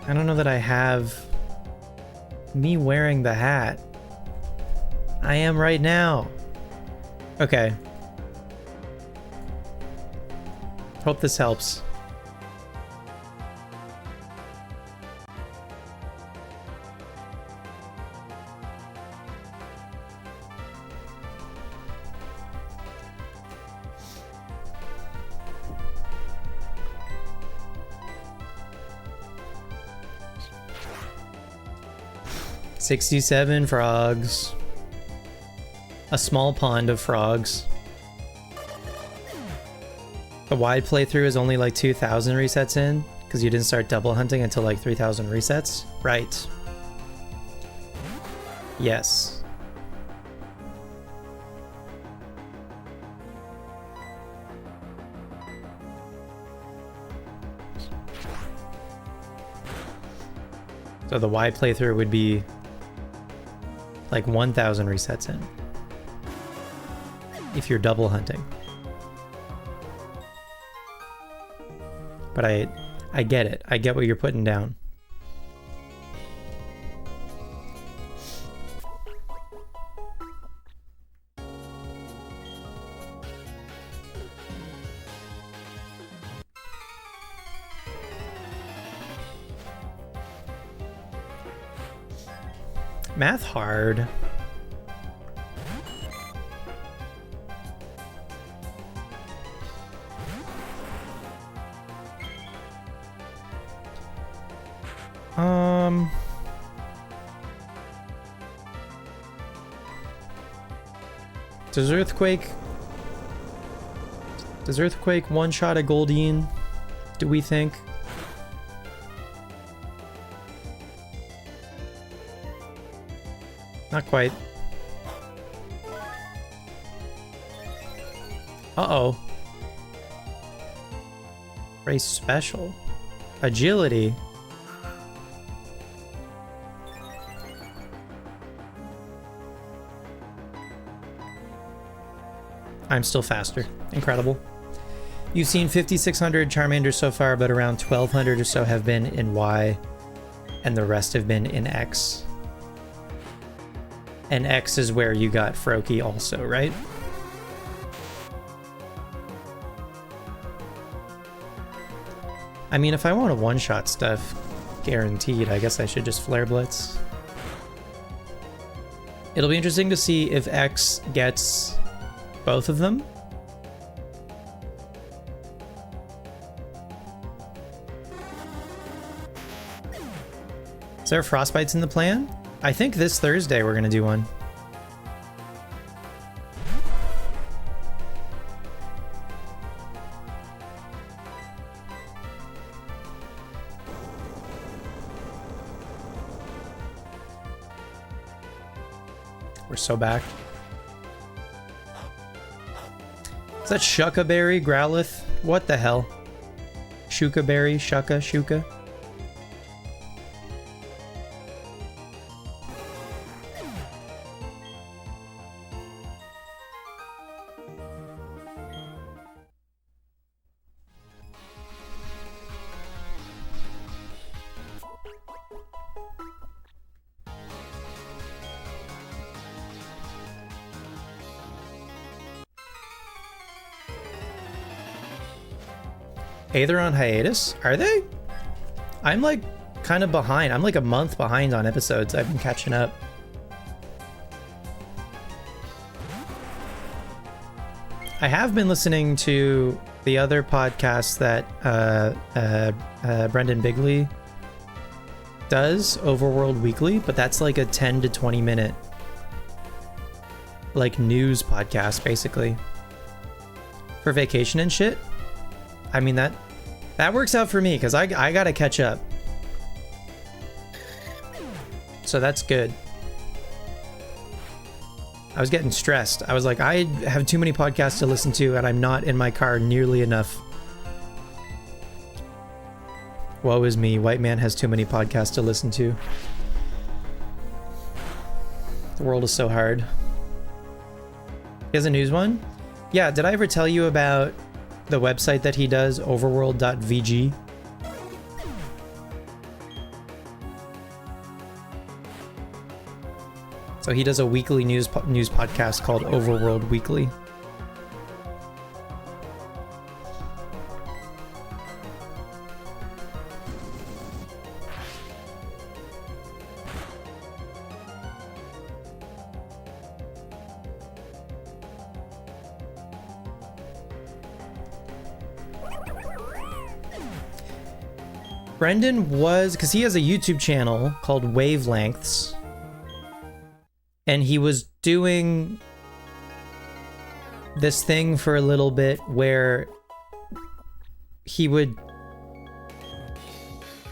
don't know that I have me wearing the hat. I am right now. Okay. Hope this helps. $67 frogs. A small pond of frogs. The wide playthrough is only like 2,000 resets in, because you didn't start double hunting until like 3,000 resets. Right. Yes. So the Y playthrough would be like 1,000 resets in if you're double hunting. But I get it. I get what you're putting down. Math hard. Does Earthquake one-shot a Goldeen, do we think? Not quite. Uh-oh. Race special. Agility. I'm still faster. Incredible. You've seen 5,600 Charmanders so far, but around 1,200 or so have been in Y, and the rest have been in X. And X is where you got Froakie also, right? I mean, if I want a one-shot stuff guaranteed, I guess I should just Flare Blitz. It'll be interesting to see if X gets both of them. Is there Frostbites in the plan? I think this Thursday we're gonna do one. We're so back. Is that Shuka Berry, Growlithe? What the hell? Shuka Berry, Shuka? Hey, they're on hiatus? Are they? I'm like kind of behind. I'm like a month behind on episodes. I've been catching up. I have been listening to the other podcasts that Brendan Bigley does, Overworld Weekly, but that's like a 10 to 20 minute like news podcast basically for vacation and shit. I mean, that works out for me because I gotta catch up. So that's good. I was getting stressed. I was like, I have too many podcasts to listen to and I'm not in my car nearly enough. Woe is me. White man has too many podcasts to listen to. The world is so hard. He has a news one? Yeah, did I ever tell you about the website that he does, overworld.vg? So he does a weekly news podcast called Overworld Weekly. Brendan was, because he has a YouTube channel called Wavelengths, and he was doing this thing for a little bit where he would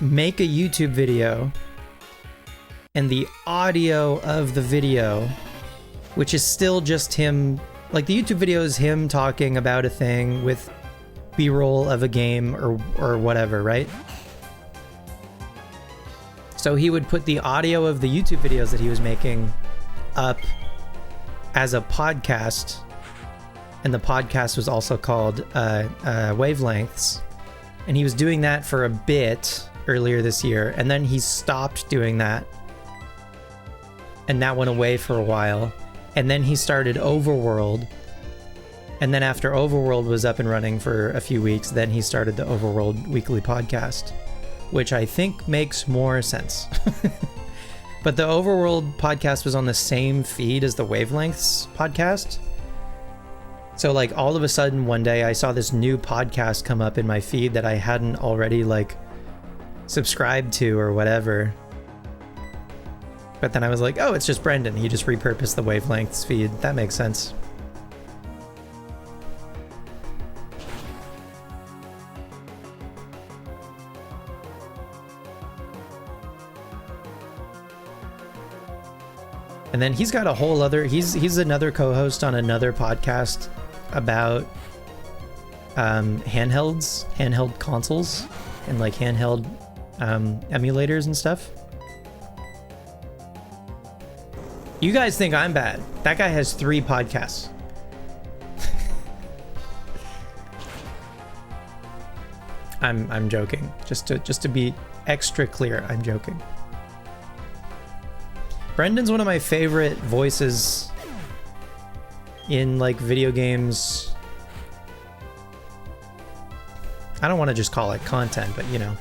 make a YouTube video and the audio of the video, which is still just him, like the YouTube video is him talking about a thing with B-roll of a game or whatever, right? So he would put the audio of the YouTube videos that he was making up as a podcast, and the podcast was also called Wavelengths, and he was doing that for a bit earlier this year, and then he stopped doing that, and that went away for a while, and then he started Overworld, and then after Overworld was up and running for a few weeks, then he started the Overworld weekly podcast, which I think makes more sense. But the Overworld podcast was on the same feed as the Wavelengths podcast. So like all of a sudden one day I saw this new podcast come up in my feed that I hadn't already like subscribed to or whatever. But then I was like, oh, it's just Brendan. He just repurposed the Wavelengths feed. That makes sense. And then he's got a whole other, he's another co-host on another podcast about handheld consoles and like handheld emulators and stuff. You guys think I'm bad. That guy has 3 podcasts. I'm joking. Just to be extra clear, I'm joking. Brendan's one of my favorite voices in like video games. I don't want to just call it content, but you know.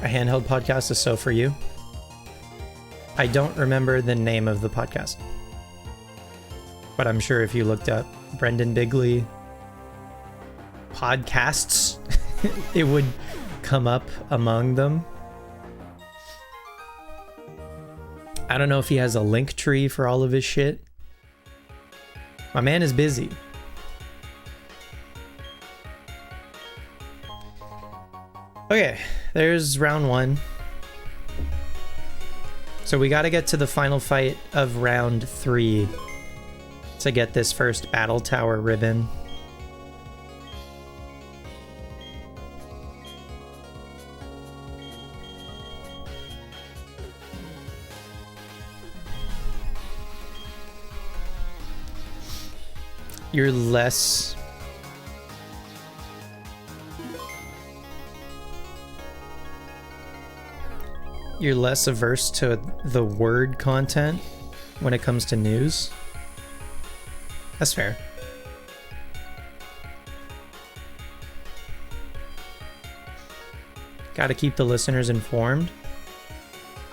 A handheld podcast is so for you. I don't remember the name of the podcast, but I'm sure if you looked up Brendan Bigley podcasts, it would come up among them. I don't know if he has a link tree for all of his shit. My man is busy. Okay, there's round 1. So we got to get to the final fight of round 3 to get this first battle tower ribbon. You're less averse to the word content when it comes to news. That's fair. Got to keep the listeners informed.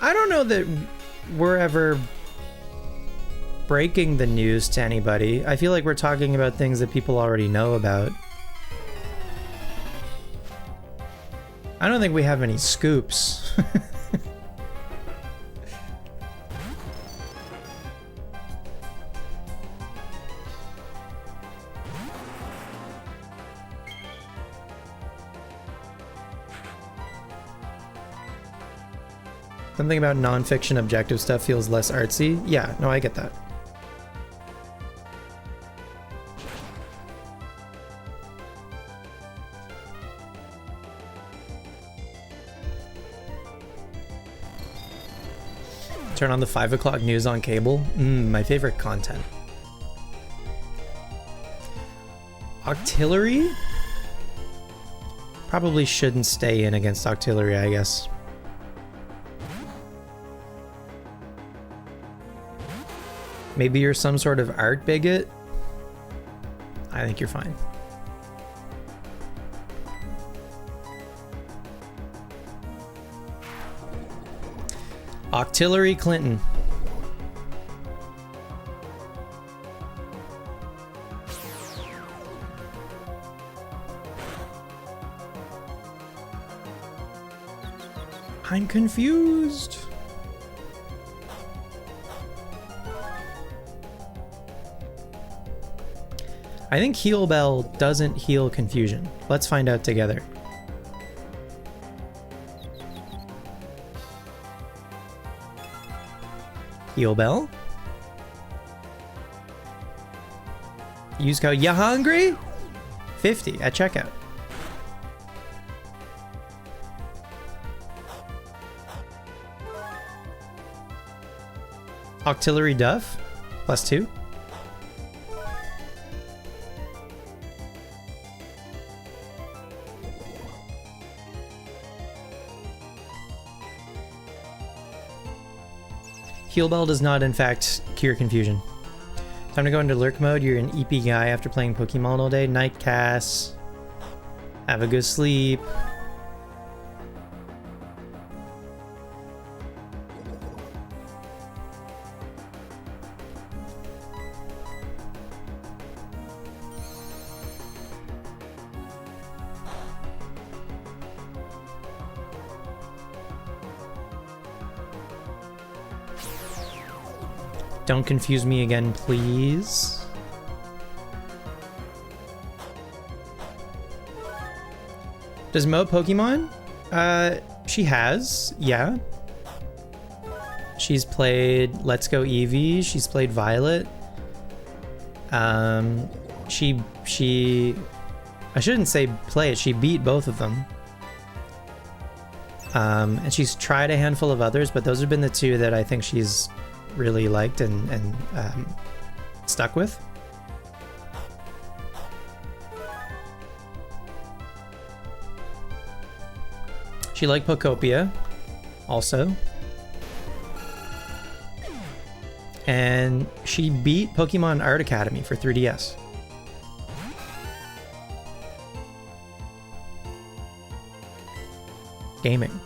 I don't know that we're ever breaking the news to anybody. I feel like we're talking about things that people already know about. I don't think we have any scoops. Something about nonfiction objective stuff feels less artsy. Yeah, no, I get that. Turn on the 5 o'clock news on cable. My favorite content. Octillery? Probably shouldn't stay in against Octillery, I guess. Maybe you're some sort of art bigot? I think you're fine. Octillery Clinton. I'm confused. I think Heal Bell doesn't heal confusion. Let's find out together. Heal Bell. Use code YAHUNGRY 50 at checkout. Octillery Duff, +2. Heal Bell does not, in fact, cure confusion. Time to go into lurk mode. You're an EP guy after playing Pokemon all day. Night Cass. Have a good sleep. Don't confuse me again, please. Does Mo Pokemon? She has, yeah. She's played Let's Go Eevee. She's played Violet. She I shouldn't say play it. She beat both of them. And she's tried a handful of others, but those have been the two that I think she's really liked and stuck with. She liked Pokopia also. And she beat Pokemon Art Academy for 3DS. Gaming.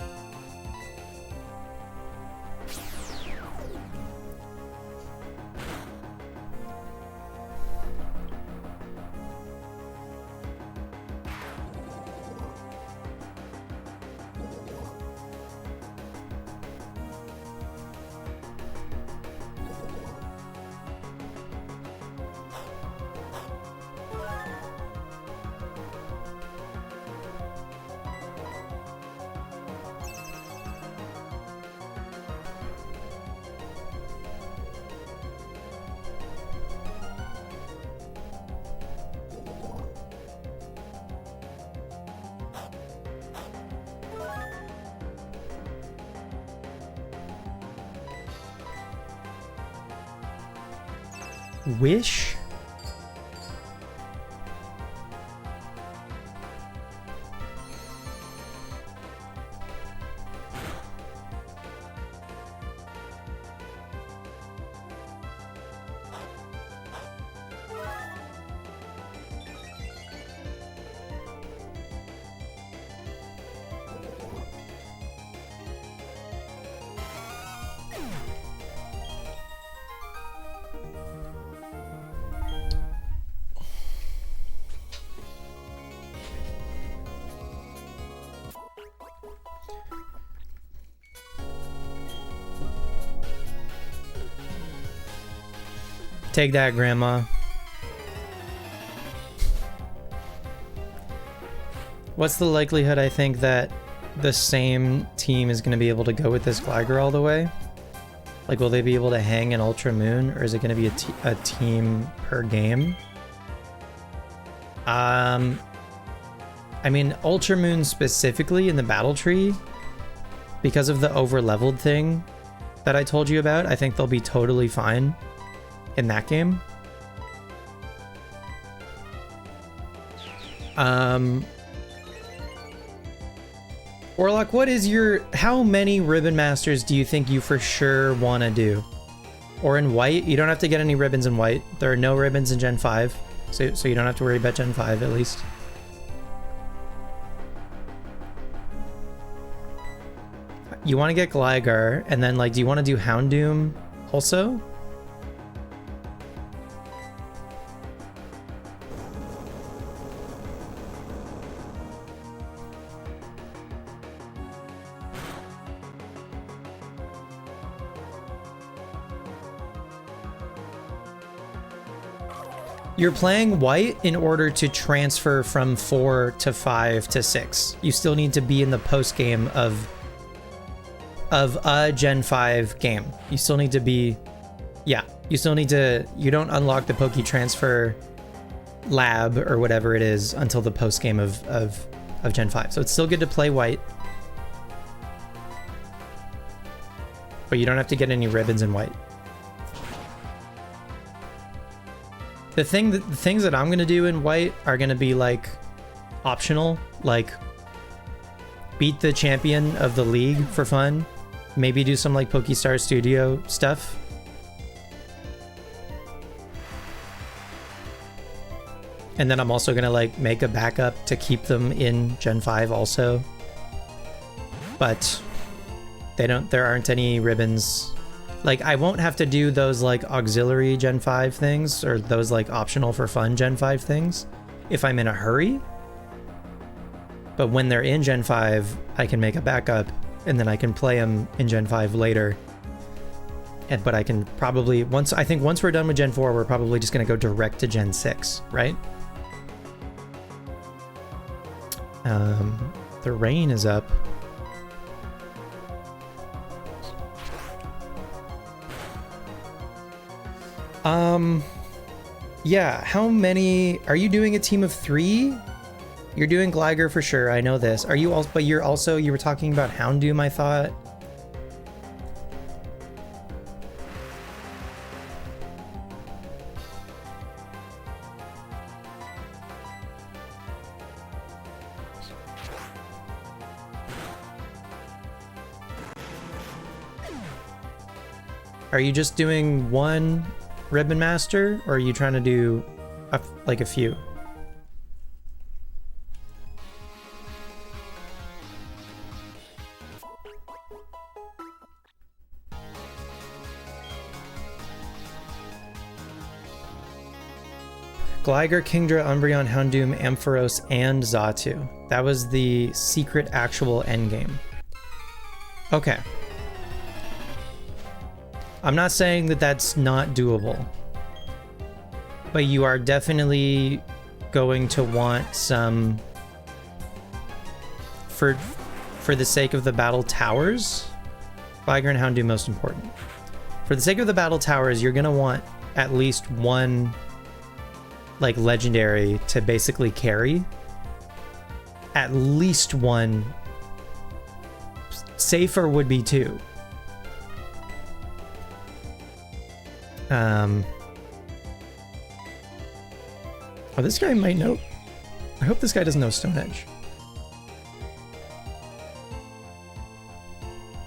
Wish? Take that, Grandma. What's the likelihood I think that the same team is going to be able to go with this Gligar all the way? Like, will they be able to hang an Ultra Moon, or is it going to be a team per game? I mean, Ultra Moon specifically in the battle tree, because of the over-leveled thing that I told you about, I think they'll be totally fine in that game. Orlock, what is your... How many Ribbon Masters do you think you for sure want to do? Or in white? You don't have to get any ribbons in white. There are no ribbons in Gen 5. So you don't have to worry about Gen 5 at least. You want to get Gligar, and then, like, do you want to do Houndoom also? You're playing white in order to transfer from 4 to 5 to 6. You still need to be in the post game of a Gen 5 game. You still need to be, yeah, you still need to, you don't unlock the Poke Transfer lab or whatever it is until the post game of Gen 5. So it's still good to play white. But you don't have to get any ribbons in white. The things that I'm gonna do in white are gonna be like optional, like beat the champion of the league for fun, maybe do some like Pokestar Studio stuff. And then I'm also gonna like make a backup to keep them in Gen 5 also. But there aren't any ribbons. Like, I won't have to do those, like, auxiliary Gen 5 things, or those, like, optional for fun Gen 5 things, if I'm in a hurry. But when they're in Gen 5, I can make a backup, and then I can play them in Gen 5 later. But I can probably, once we're done with Gen 4, we're probably just going to go direct to Gen 6, right? The rain is up. Yeah, how many, are you doing a team of 3? You're doing Gligar for sure, I know this. Are you also, but you were talking about Houndoom, I thought. Are you just doing one Ribbon Master, or are you trying to do like a few? Gligar, Kingdra, Umbreon, Houndoom, Ampharos, and Xatu. That was the secret actual endgame. Okay. I'm not saying that that's not doable, but you are definitely going to want some, for the sake of the battle towers, Gligar and Houndoom most important. For the sake of the battle towers, you're gonna want at least one, like, legendary to basically carry. At least one. Safer would be 2. Oh, this guy might know. I hope this guy doesn't know Stone Edge.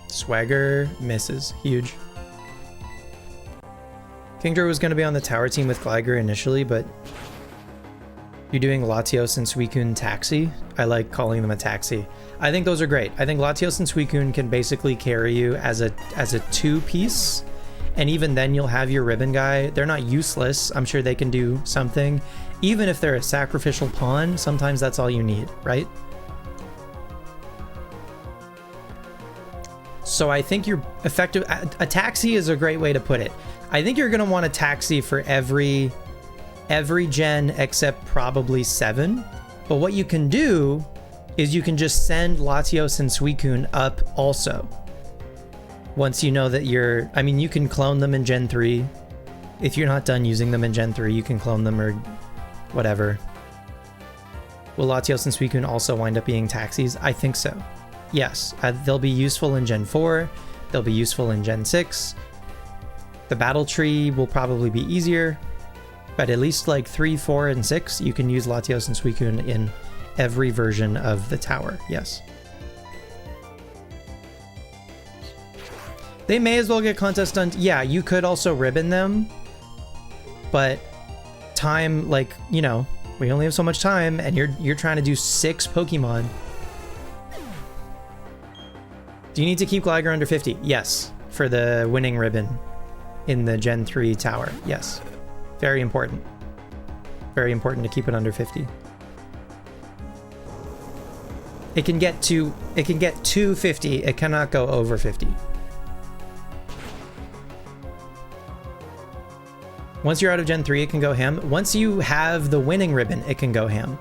Swagger misses. Huge. Kingdra was going to be on the tower team with Gligar initially, but you're doing Latios and Suicune Taxi. I like calling them a taxi. I think those are great. I think Latios and Suicune can basically carry you as a 2-piece. And even then you'll have your ribbon guy. They're not useless. I'm sure they can do something. Even if they're a sacrificial pawn, sometimes that's all you need, right? So I think you're effective. A taxi is a great way to put it. I think you're gonna want a taxi for every gen except probably 7. But what you can do is you can just send Latios and Suicune up also. Once you know that you're, I mean, you can clone them in Gen 3. If you're not done using them in Gen 3, you can clone them or whatever. Will Latios and Suicune also wind up being taxis? I think so. Yes, they'll be useful in Gen 4. They'll be useful in Gen 6. The battle tree will probably be easier, but at least like 3, 4, and 6, you can use Latios and Suicune in every version of the tower. Yes. They may as well get contest done. Yeah, you could also ribbon them, but time, like, you know, we only have so much time, and you're trying to do 6 Pokemon. Do you need to keep Gligar under 50? Yes, for the winning ribbon in the Gen 3 tower. Yes, very important. Very important to keep it under 50. It can get to 50. It cannot go over 50. Once you're out of Gen 3, it can go ham. Once you have the winning ribbon, it can go ham.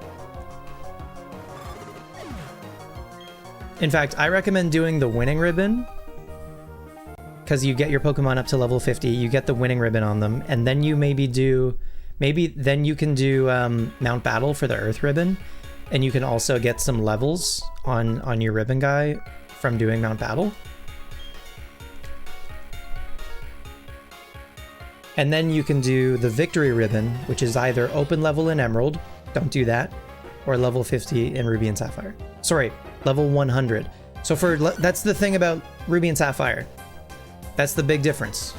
In fact, I recommend doing the winning ribbon because you get your Pokemon up to level 50, you get the winning ribbon on them, and then you maybe then you can do Mount Battle for the Earth ribbon, and you can also get some levels on your ribbon guy from doing Mount Battle. And then you can do the Victory ribbon, which is either open level in Emerald, don't do that, or level 50 in Ruby and Sapphire. Sorry, level 100. So that's the thing about Ruby and Sapphire. That's the big difference.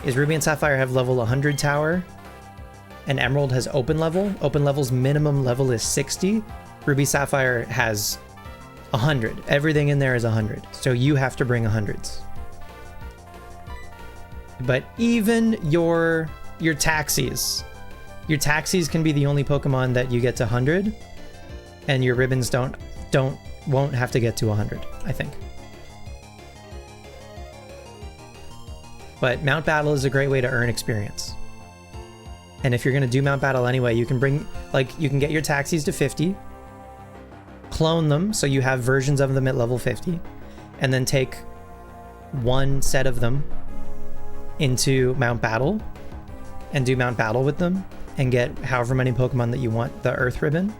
Is Ruby and Sapphire have level 100 tower, and Emerald has open level. Open level's minimum level is 60. Ruby Sapphire has 100. Everything in there is 100. So you have to bring 100s. But even your taxis can be the only Pokemon that you get to 100, and your ribbons won't have to get to 100, I think. But Mount Battle is a great way to earn experience. And if you're going to do Mount Battle anyway, you can you can get your taxis to 50, clone them so you have versions of them at level 50, and then take one set of them into Mount Battle and do Mount Battle with them and get however many Pokemon that you want the Earth ribbon.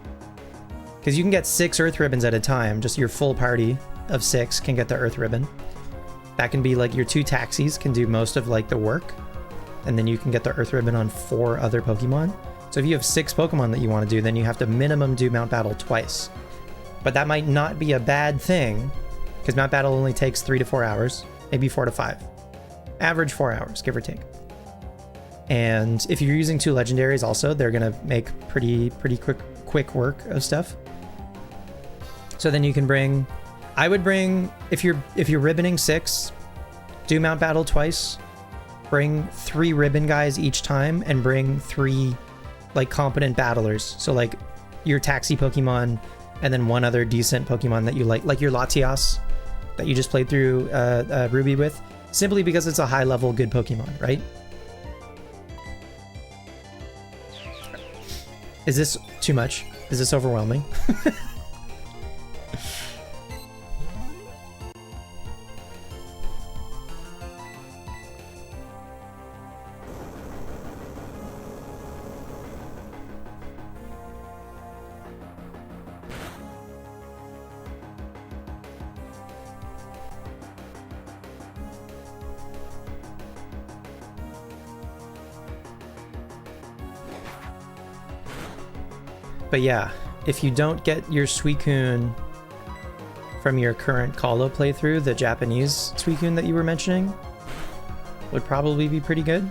Because you can get 6 Earth ribbons at a time. Just your full party of 6 can get the Earth ribbon. That can be like your 2 taxis can do most of like the work, and then you can get the Earth ribbon on 4 other Pokemon. So if you have 6 Pokemon that you want to do, then you have to minimum do Mount Battle twice. But that might not be a bad thing, because Mount Battle only takes 3 to 4 hours, maybe 4 to 5. Average 4 hours, give or take. And if you're using 2 legendaries also, they're gonna make pretty quick work of stuff. So then you can bring, I would bring, if you're ribboning 6, do Mount Battle twice, bring 3 ribbon guys each time, and bring 3 like competent battlers. So like your taxi Pokemon, and then 1 other decent Pokemon that you like your Latias that you just played through Ruby with. Simply because it's a high-level good Pokemon, right? Is this too much? Is this overwhelming? But yeah, if you don't get your Suicune from your current Kalo playthrough, the Japanese Suicune that you were mentioning would probably be pretty good.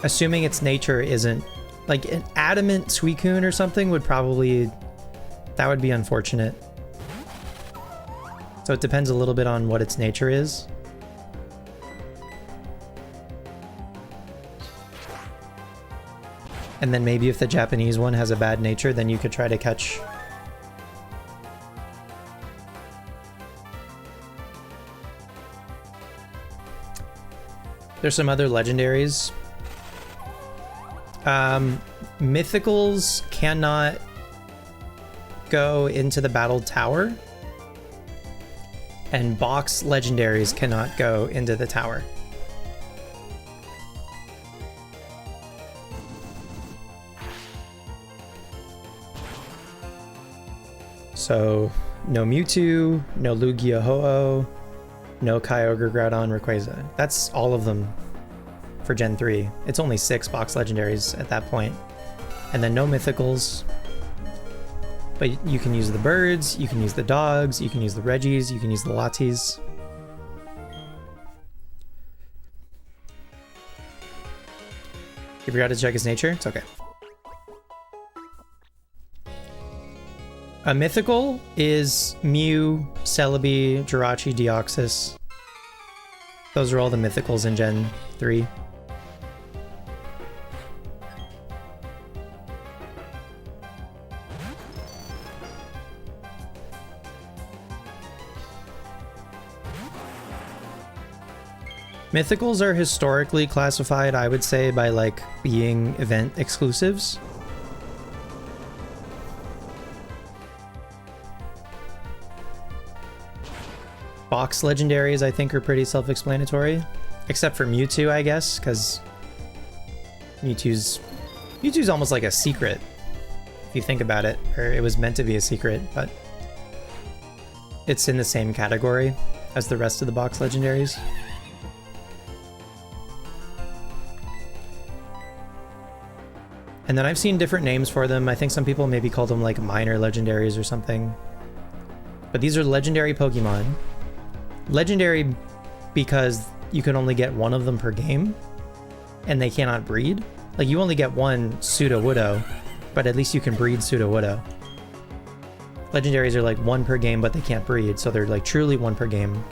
Assuming its nature isn't like an adamant Suicune or something that would be unfortunate. So it depends a little bit on what its nature is. And then maybe if the Japanese one has a bad nature, then you could try to catch... There's some other legendaries. Mythicals cannot go into the battle tower. And box legendaries cannot go into the tower. So, no Mewtwo, no Lugia Ho-Oh, no Kyogre, Groudon, Rayquaza. That's all of them for Gen 3. It's only 6 box legendaries at that point. And then no mythicals. But you can use the birds, you can use the dogs, you can use the Reggies, you can use the Latis. You forgot to check his nature? It's okay. A mythical is Mew, Celebi, Jirachi, Deoxys. Those are all the mythicals in Gen 3. Mythicals are historically classified, I would say, by like being event exclusives. Box legendaries, I think, are pretty self-explanatory, except for Mewtwo, I guess, because Mewtwo's almost like a secret, if you think about it, or it was meant to be a secret, but it's in the same category as the rest of the box legendaries. And then I've seen different names for them. I think some people maybe call them like minor legendaries or something. But these are legendary Pokemon. Legendary because you can only get one of them per game, and they cannot breed. Like, you only get one Sudowoodo, but at least you can breed Sudowoodo. Legendaries are like one per game, but they can't breed, so they're like truly one per game.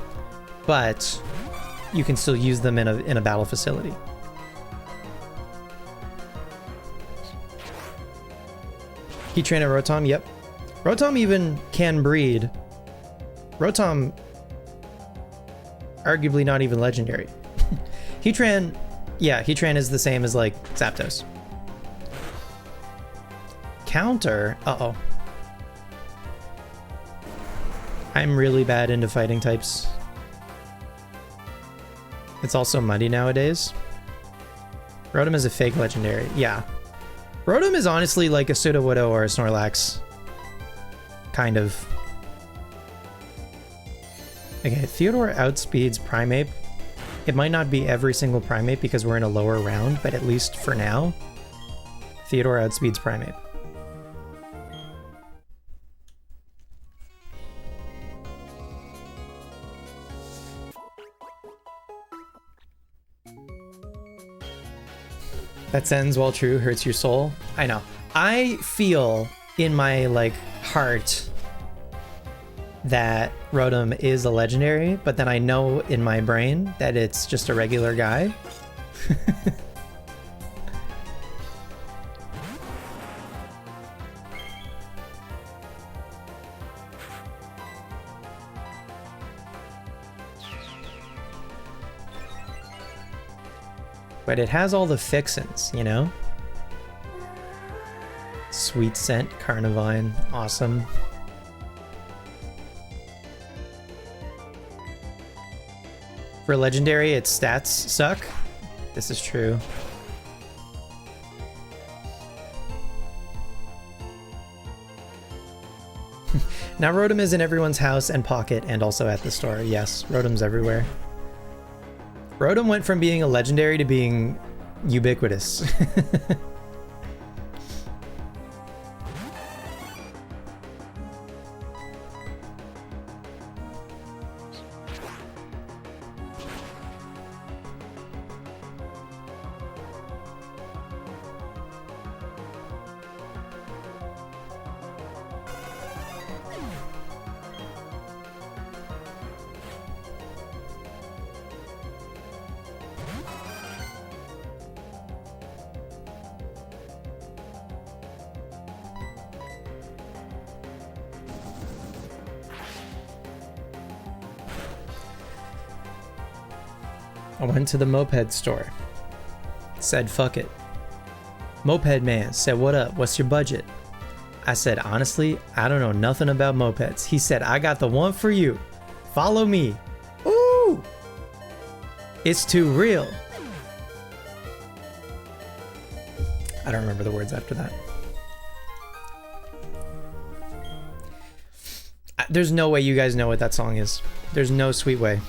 But you can still use them in a battle facility. Heatran and Rotom, yep. Rotom even can breed. Rotom, arguably not even legendary. Heatran, yeah, Heatran is the same as like Zapdos. Counter, uh-oh. I'm really bad into fighting types. It's also muddy nowadays. Rotom is a fake legendary, yeah. Rotom is honestly like a Sudowoodo or a Snorlax. Kind of. Okay, Theodore outspeeds Primeape. It might not be every single Primeape because we're in a lower round, but at least for now, Theodore outspeeds Primeape. That sentence, while true, hurts your soul. I know. I feel in my like heart that Rotom is a legendary, but then I know in my brain that it's just a regular guy. But it has all the fixins, you know? Sweet Scent, Carnivine, awesome. For legendary, its stats suck. This is true. Now Rotom is in everyone's house and pocket and also at the store. Yes, Rotom's everywhere. Rotom went from being a legendary to being ubiquitous. I went to the moped store. Said, fuck it. Moped man said, what up? What's your budget? I said, honestly, I don't know nothing about mopeds. He said, I got the one for you. Follow me. Ooh! It's too real. I don't remember the words after that. There's no way you guys know what that song is. There's no sweet way.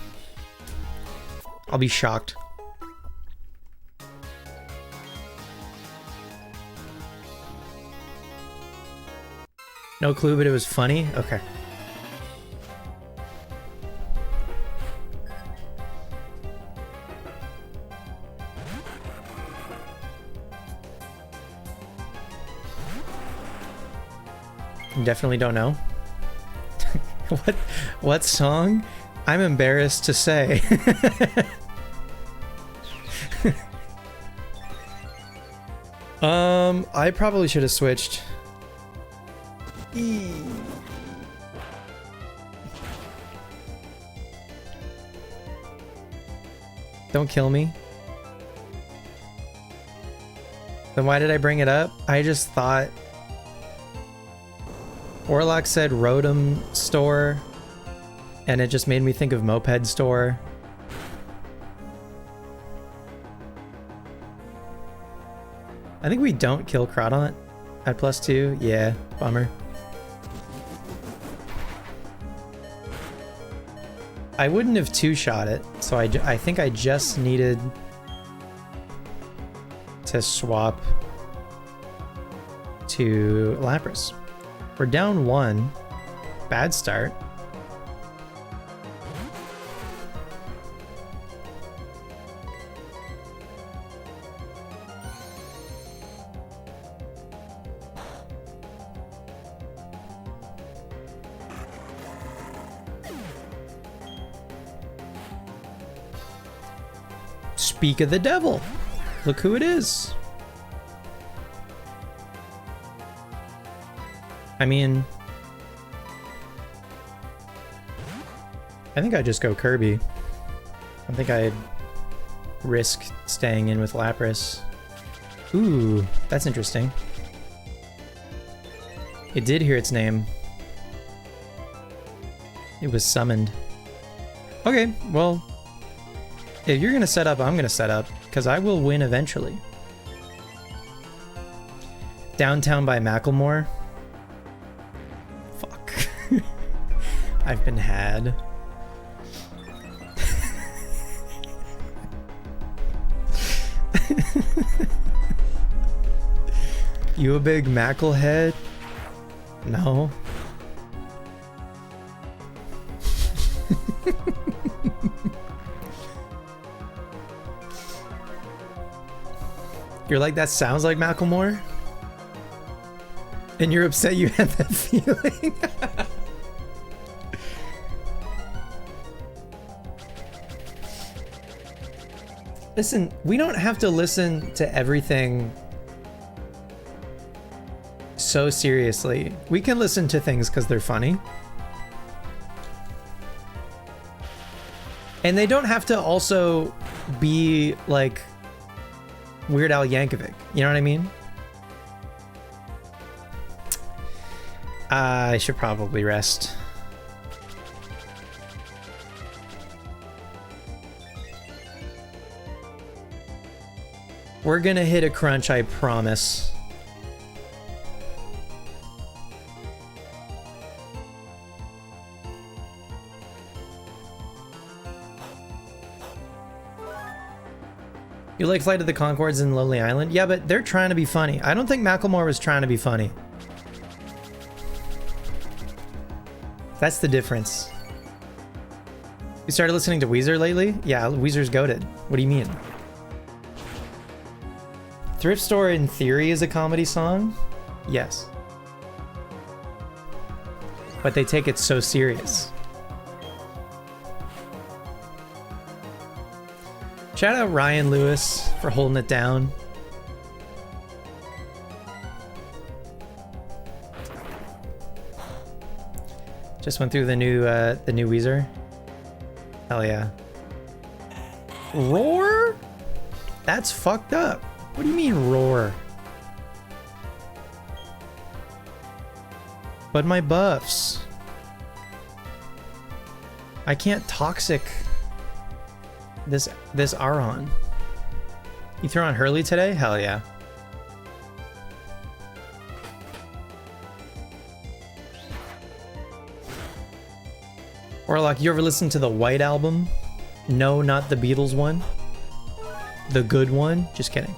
I'll be shocked. No clue, but it was funny? Okay. Definitely don't know. What song? I'm embarrassed to say. I probably should have switched. Don't kill me. Then why did I bring it up? I just thought... Orlock said Rotom store, and it just made me think of Moped store. I think we don't kill Crawdaunt at +2. Yeah, bummer. I wouldn't have two-shot it, so I think I just needed to swap to Lapras. We're down 1. Bad start. Speak of the devil. Look who it is. I mean, I think I just go Kirby. I think I'd risk staying in with Lapras. Ooh, that's interesting. It did hear its name. It was summoned. Okay, well, if you're gonna set up, I'm gonna set up, because I will win eventually. Downtown by Macklemore. Fuck. I've been had. You a big Macklehead? No. You're like, that sounds like Macklemore? And you're upset you had that feeling? Listen, we don't have to listen to everything so seriously. We can listen to things because they're funny. And they don't have to also be like Weird Al Yankovic. You know what I mean? I should probably rest. We're gonna hit a crunch, I promise. You like Flight of the Conchords in Lonely Island? Yeah, but they're trying to be funny. I don't think Macklemore was trying to be funny. That's the difference. You started listening to Weezer lately? Yeah, Weezer's goated. What do you mean? Thrift Store in theory is a comedy song? Yes. But they take it so serious. Shout out Ryan Lewis for holding it down. Just went through the new Weezer. Hell yeah. Roar? That's fucked up. What do you mean roar? But my buffs. I can't toxic this Aron. You throw on Hurley today? Hell yeah. Orlock, you ever listen to the White Album? No, not the Beatles one. The good one? Just kidding.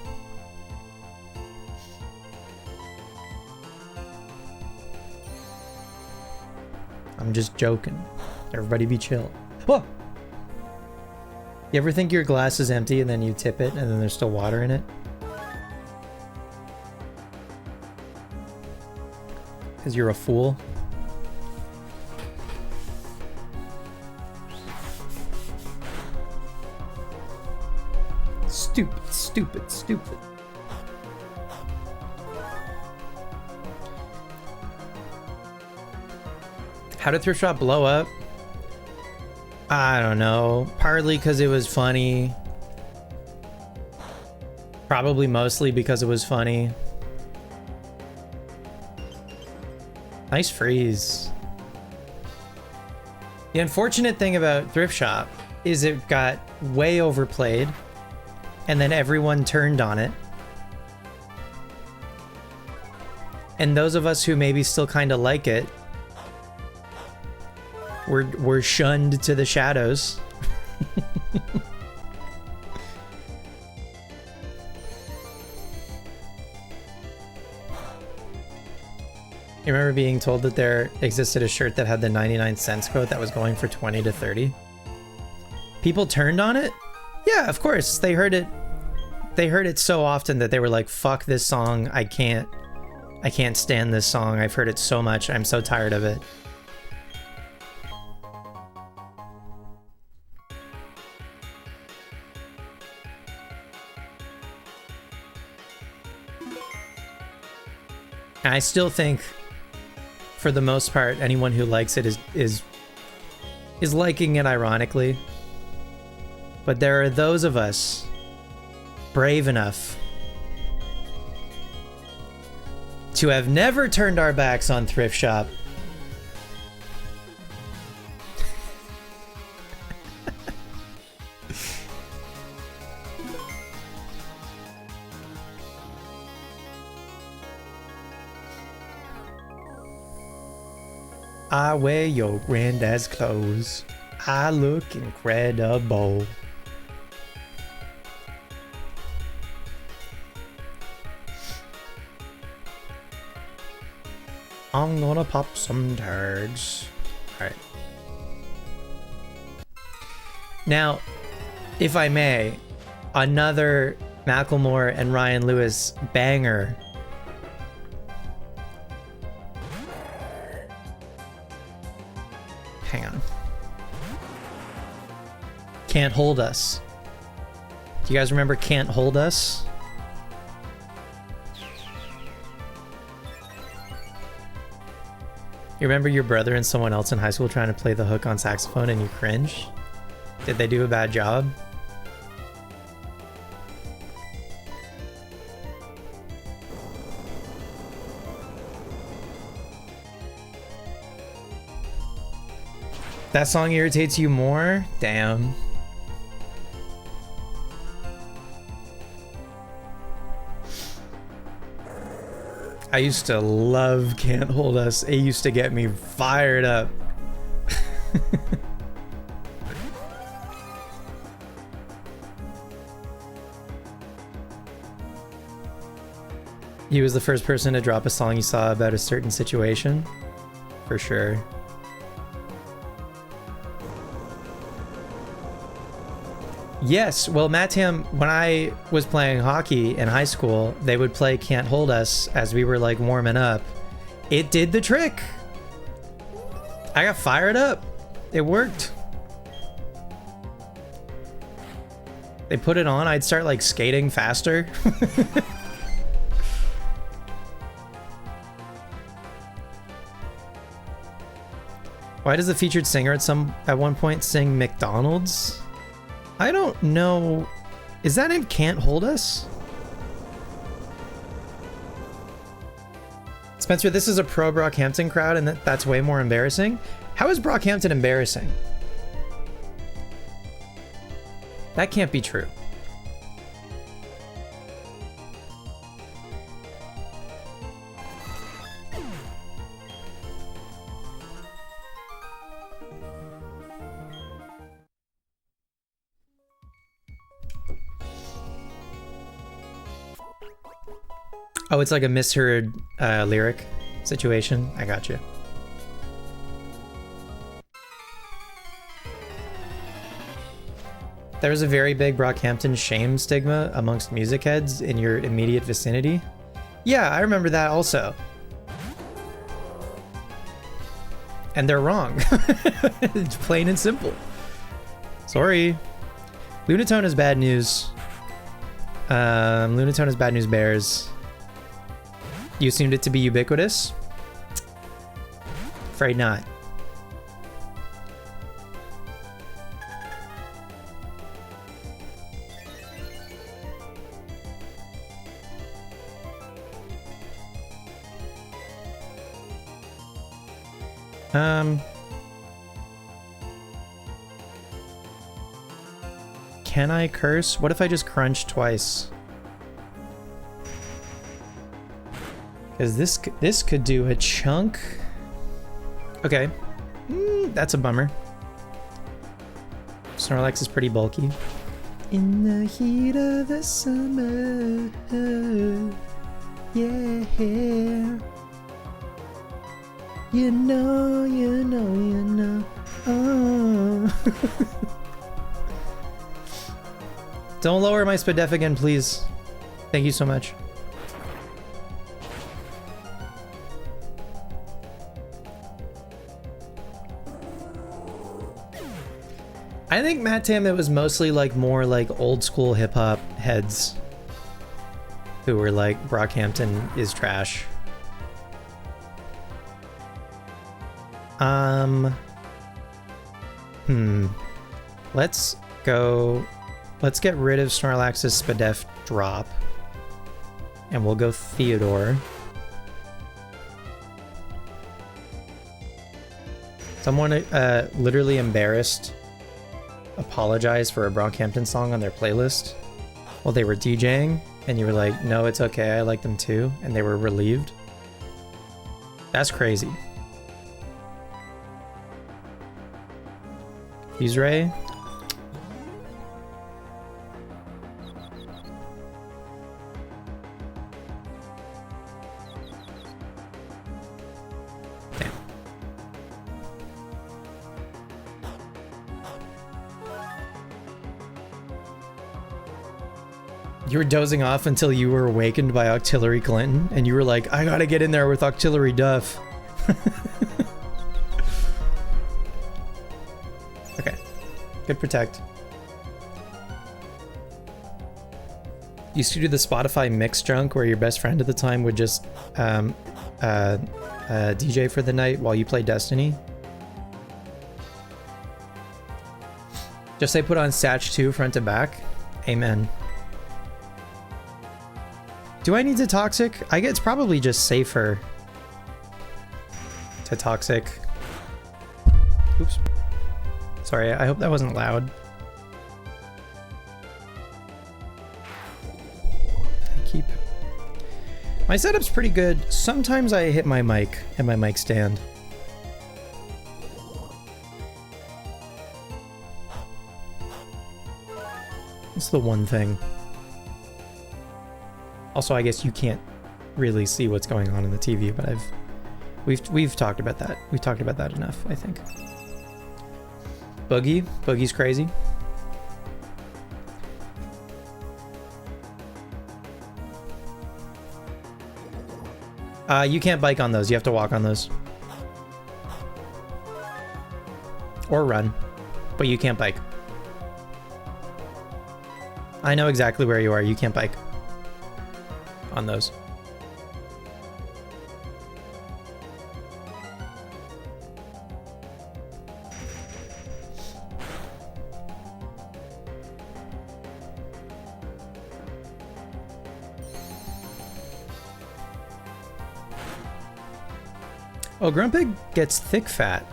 I'm just joking. Everybody be chill. Whoa! You ever think your glass is empty and then you tip it and then there's still water in it? Because you're a fool? Stupid, stupid, stupid. How did Thrift Shop blow up? I don't know. Partly because it was funny. Probably mostly because it was funny. Nice freeze. The unfortunate thing about Thrift Shop is it got way overplayed, and then everyone turned on it. And those of us who maybe still kind of like it were shunned to the shadows. You remember being told that there existed a shirt that had the 99-cents quote that was going for 20 to 30? People turned on it? Yeah, of course. They heard it. They heard it so often that they were like, fuck this song. I can't stand this song. I've heard it so much. I'm so tired of it. And I still think, for the most part, anyone who likes it is liking it ironically. But there are those of us brave enough to have never turned our backs on Thrift Shop. I wear your granddad's clothes. I look incredible. I'm gonna pop some tags. Alright. Now, if I may, another Macklemore and Ryan Lewis banger. Hang on. Can't Hold Us. Do you guys remember Can't Hold Us? You remember your brother and someone else in high school trying to play the hook on saxophone and you cringe? Did they do a bad job? That song irritates you more? Damn. I used to love Can't Hold Us. It used to get me fired up. He was the first person to drop a song you saw about a certain situation. For sure. Yes, well, Mattam, when I was playing hockey in high school, they would play Can't Hold Us as we were like warming up. It did the trick. I got fired up. It worked. They put it on, I'd start like skating faster. Why does the featured singer at one point sing McDonald's? I don't know. Is that in Can't Hold Us? Spencer, this is a pro Brockhampton crowd and that's way more embarrassing. How is Brockhampton embarrassing? That can't be true. Oh, it's like a misheard lyric situation. I got you. There was a very big Brockhampton shame stigma amongst music heads in your immediate vicinity. Yeah, I remember that also. And they're wrong. It's plain and simple. Sorry. Lunatone is bad news. Lunatone is bad news bears. You assumed it to be ubiquitous? Afraid not. Can I curse? What if I just crunch twice? Because this could do a chunk. Okay. That's a bummer. Snorlax is pretty bulky. In the heat of the summer, yeah. You know. Oh. Don't lower my Spadef again, please. Thank you so much. I think Matt Tam, it was mostly like more like old school hip hop heads who were like, Brockhampton is trash. Let's get rid of Snorlax's Spadef drop. And we'll go Theodore. Someone literally embarrassed apologize for a Brockhampton song on their playlist while they were DJing, and you were like, no, it's okay, I like them too, and they were relieved. That's crazy. Fuse Ray. You were dozing off until you were awakened by Octillery Clinton, and you were like, I gotta get in there with Octillery Duff. Okay. Good protect. Used to do the Spotify mix junk where your best friend at the time would just DJ for the night while you play Destiny. Just say put on Satch 2 front to back. Amen. Do I need to Toxic? I guess it's probably just safer to Toxic. Oops. Sorry, I hope that wasn't loud. My setup's pretty good. Sometimes I hit my mic and my mic stand. It's the one thing. Also, I guess you can't really see what's going on in the TV, but we've talked about that. We've talked about that enough, I think. Boogie's crazy. You can't bike on those. You have to walk on those. Or run, but you can't bike. I know exactly where you are. You can't bike on those. Oh, Grumpig gets thick fat.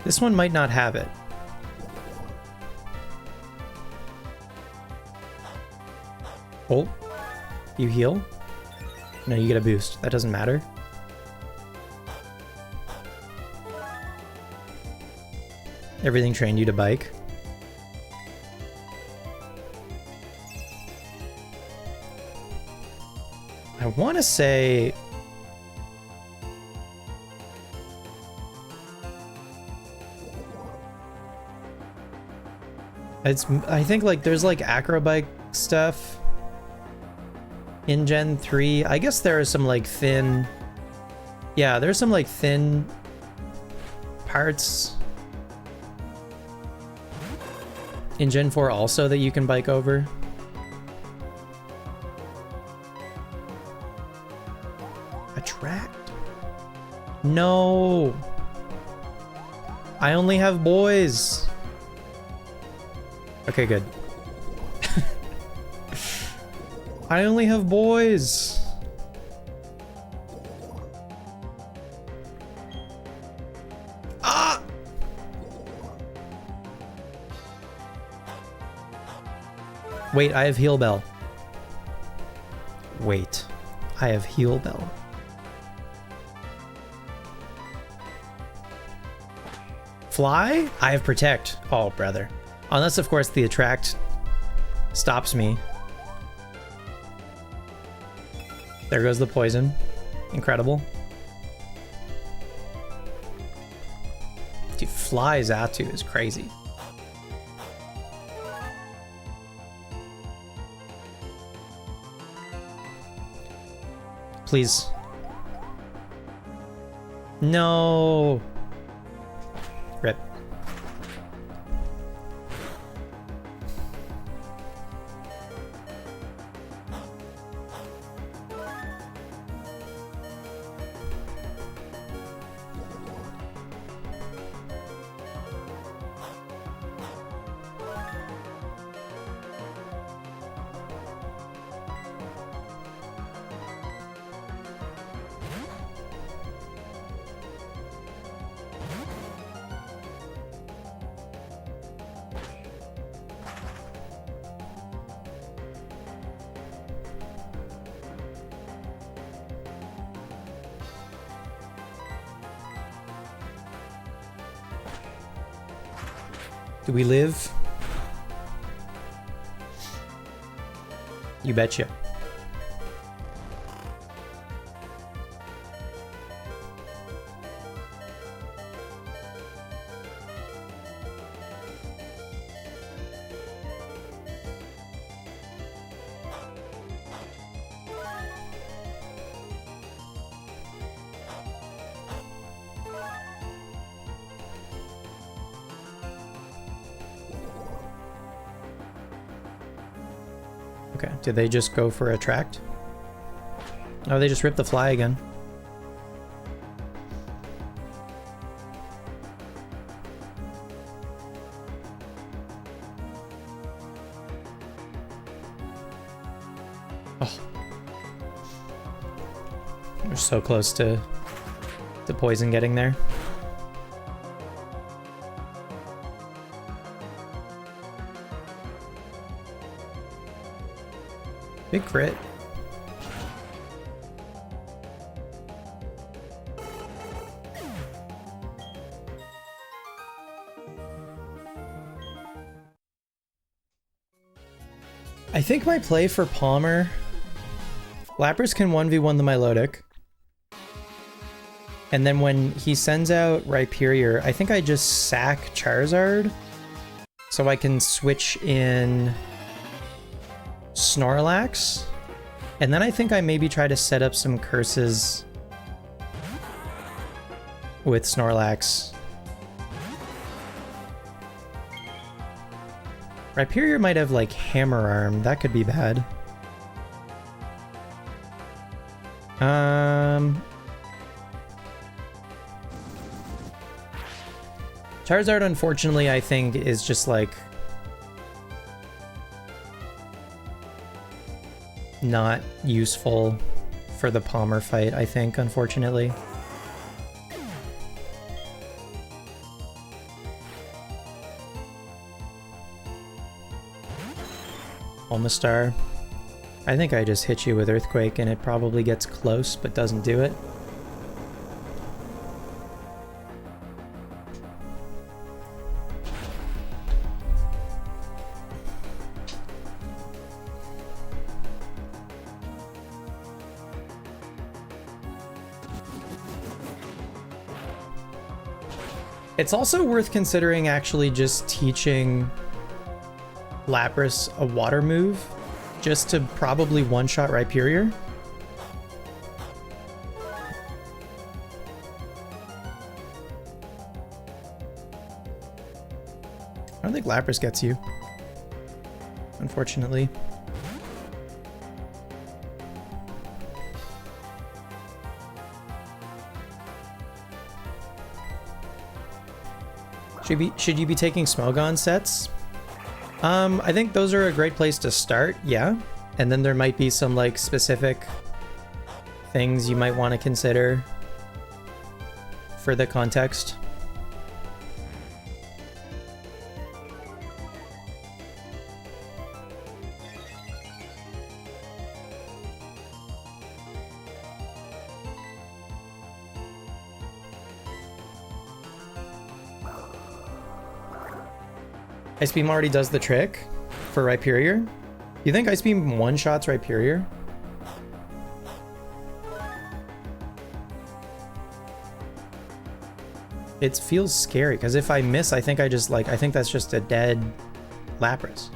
This one might not have it. Oh, you heal? No, you get a boost. That doesn't matter. Everything trained you to bike. I want to say... I think like there's like acrobike stuff in Gen 3. I guess there are some like thin... Yeah, there's some like thin parts in Gen 4 also that you can bike over. Attract? No! I only have boys! Okay, good. I only have boys. Wait, I have Heal Bell. Wait, I have Heal Bell. Fly? I have Protect. Oh, brother. Unless, of course, the Attract stops me. There goes the poison. Incredible. Dude, Fly Xatu is crazy. Please. No. Rip. Do we live? You betcha. Okay, did they just go for Attract? Oh, they just ripped the Fly again. Oh. We're so close to the poison getting there. Big crit. I think my play for Palmer... Lapras can 1v1 the Milotic. And then when he sends out Rhyperior, I think I just sack Charizard. So I can switch in... Snorlax, and then I think I maybe try to set up some curses with Snorlax. Rhyperior might have like Hammer Arm, that could be bad. Charizard, unfortunately, I think is just like not useful for the Palmer fight, I think, unfortunately. Omastar. I think I just hit you with Earthquake and it probably gets close but doesn't do it. It's also worth considering actually just teaching Lapras a water move, just to probably one-shot Rhyperior. I don't think Lapras gets you, unfortunately. Should you be taking Smogon sets? I think those are a great place to start, yeah. And then there might be some like specific things you might want to consider for the context. Ice Beam already does the trick for Rhyperior. You think Ice Beam one-shots Rhyperior? It feels scary, because if I miss, I think I think that's just a dead Lapras.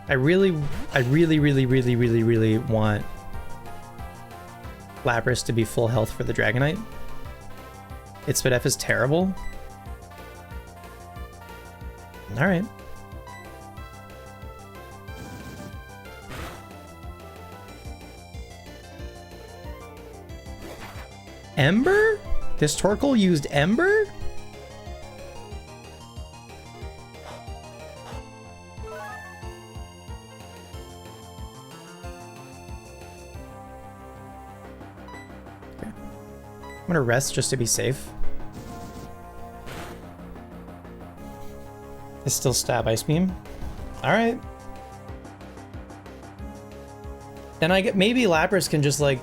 I really want Lapras to be full health for the Dragonite. Its SpDef is terrible. Alright. Ember? This Torkoal used Ember? I'm gonna rest just to be safe. It's still stab Ice Beam. Alright. Then I get maybe Lapras can just like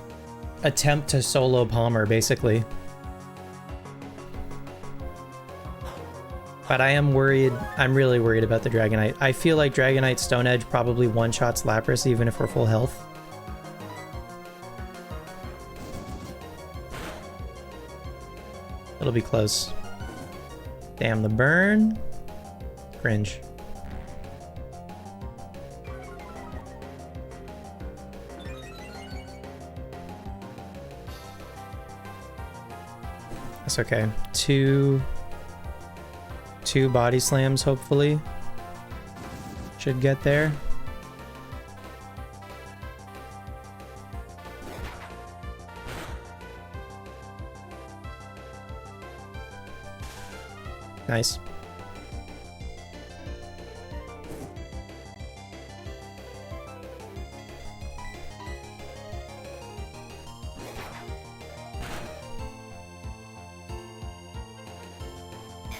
attempt to solo Palmer basically. But I am worried, I'm really worried about the Dragonite. I feel like Dragonite Stone Edge probably one-shots Lapras even if we're full health. It'll be close. Damn, the burn. Cringe. That's okay. Two body slams, hopefully. Should get there. Nice.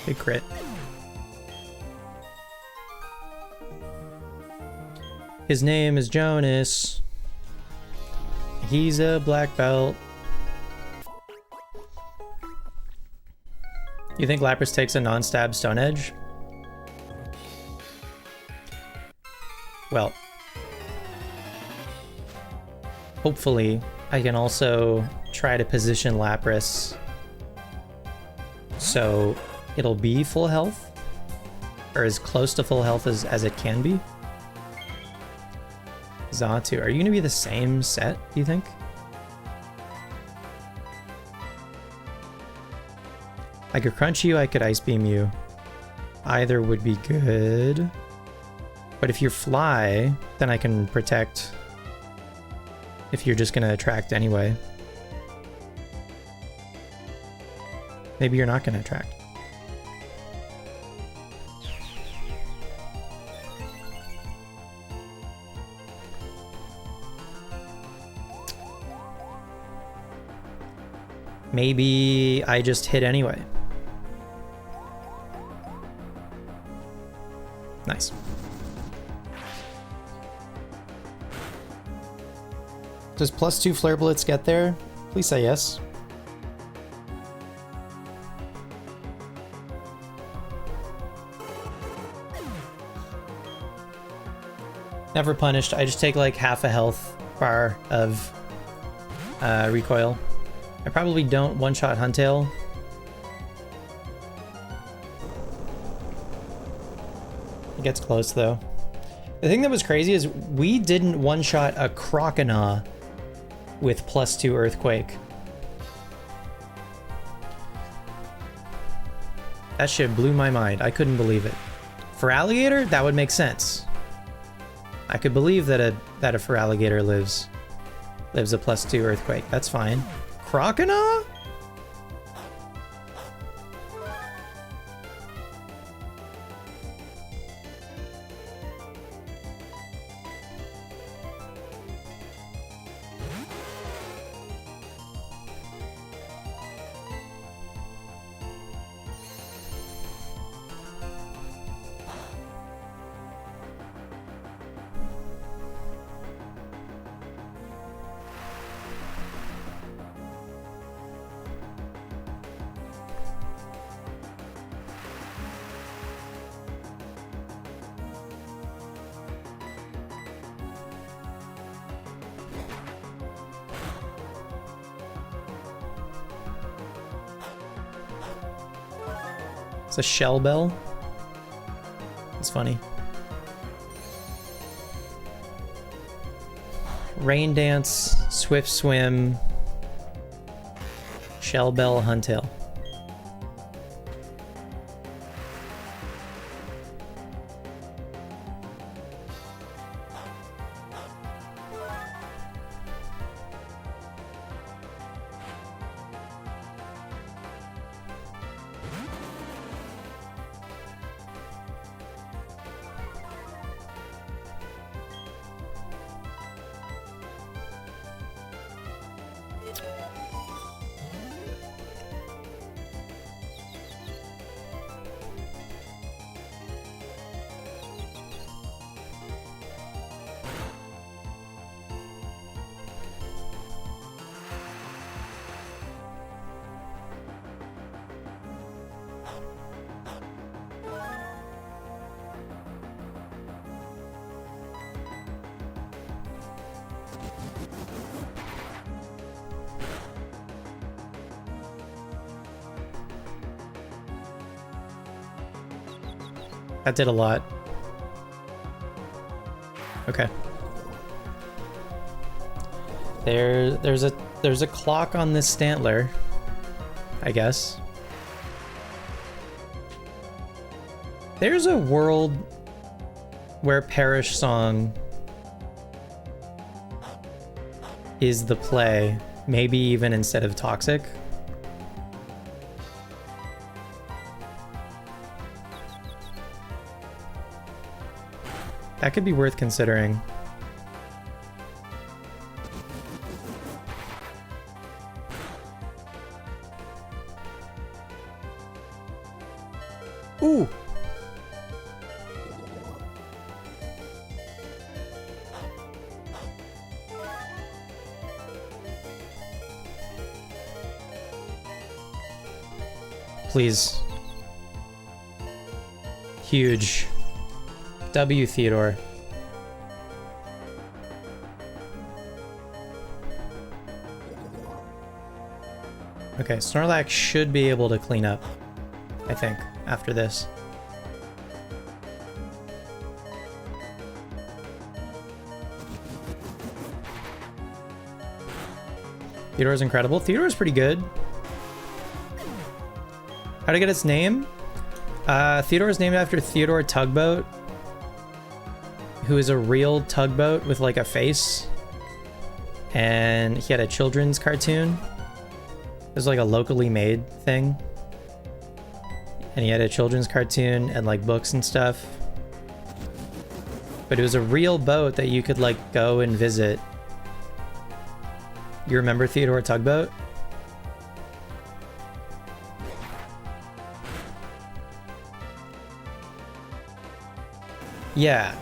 Big crit. His name is Jonas. He's a black belt. You think Lapras takes a non-stab Stone Edge? Well, hopefully I can also try to position Lapras so it'll be full health, or as close to full health as it can be. Xatu, are you going to be the same set, do you think? I could crunch you, I could Ice Beam you. Either would be good. But if you fly, then I can protect if you're just going to attract anyway. Maybe you're not going to attract. Maybe I just hit anyway. Nice. Does +2 Flare Blitz get there? Please say yes. Never punished. I just take like half a health bar of recoil. I probably don't one-shot Huntail. It gets close though. The thing that was crazy is we didn't one-shot a Croconaw with +2 Earthquake. That shit blew my mind. I couldn't believe it. For Alligator, that would make sense. I could believe that a Feraligatr lives a +2 Earthquake. That's fine. Croconaw? It's a shell bell. It's funny. Rain Dance, Swift Swim, Shell Bell, Huntail. That did a lot. Okay. There's a clock on this Stantler, I guess. There's a world where Perish Song is the play, maybe even instead of Toxic. That could be worth considering. Ooh! Please. Huge. W, Theodore. Okay, Snorlax should be able to clean up, I think, after this. Theodore's incredible. Theodore's pretty good. How to get its name? Theodore is named after Theodore Tugboat, who is a real tugboat with like a face. And he had a children's cartoon. It was like a locally made thing. And he had a children's cartoon and like books and stuff. But it was a real boat that you could like go and visit. You remember Theodore Tugboat? Yeah.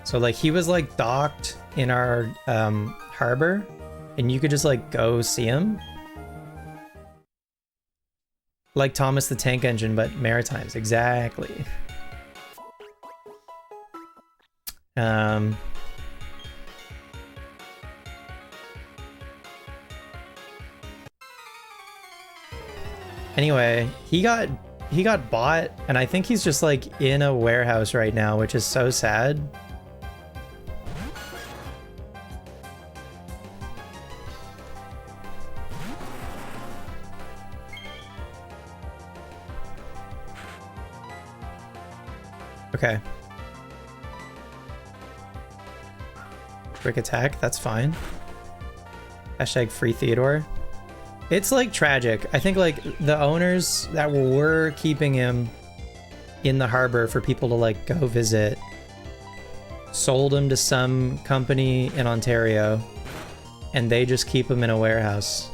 So like he was like docked in our harbor and you could just like go see him. Like Thomas the Tank Engine, but Maritimes, exactly. Anyway, he got bought, and I think he's just like in a warehouse right now, which is so sad. Okay. Quick attack, that's fine. Hashtag free Theodore. It's like tragic. I think like the owners that were keeping him in the harbor for people to like go visit sold him to some company in Ontario and they just keep him in a warehouse.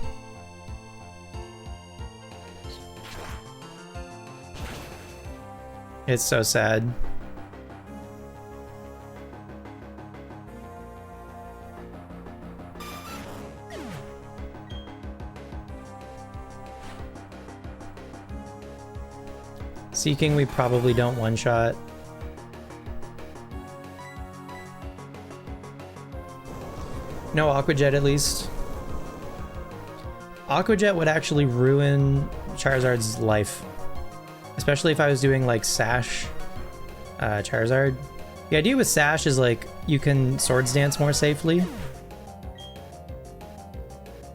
It's so sad. Seeking, we probably don't one-shot. No Aqua Jet, at least. Aqua Jet would actually ruin Charizard's life. Especially if I was doing like Sash Charizard. The idea with Sash is like you can Swords Dance more safely.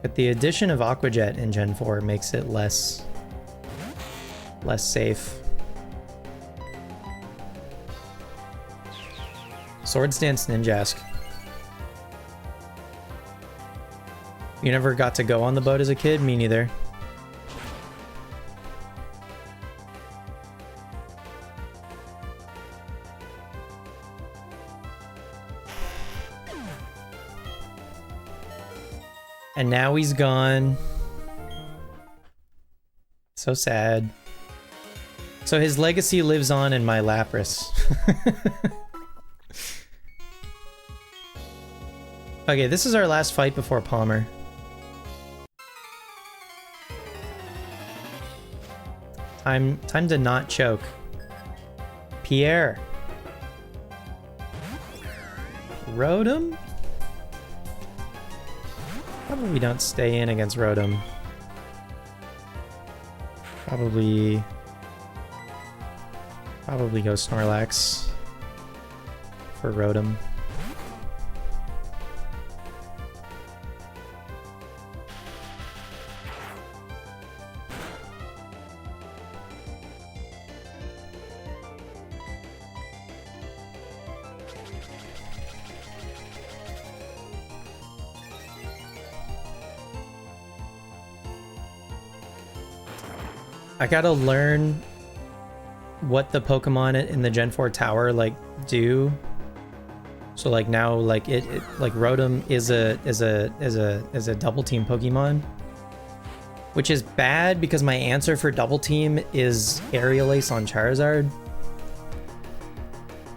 But the addition of Aqua Jet in Gen 4 makes it less safe. Swords Dance Ninjask. You never got to go on the boat as a kid? Me neither. And now he's gone. So sad. So his legacy lives on in my Lapras. Okay, this is our last fight before Palmer. Time to not choke. Pierre. Rotom? Probably don't stay in against Rotom. Probably go Snorlax for Rotom. I gotta learn what the Pokemon in the Gen 4 tower like do. So like now like it like Rotom is a double team Pokemon, which is bad because my answer for double team is Aerial Ace on Charizard.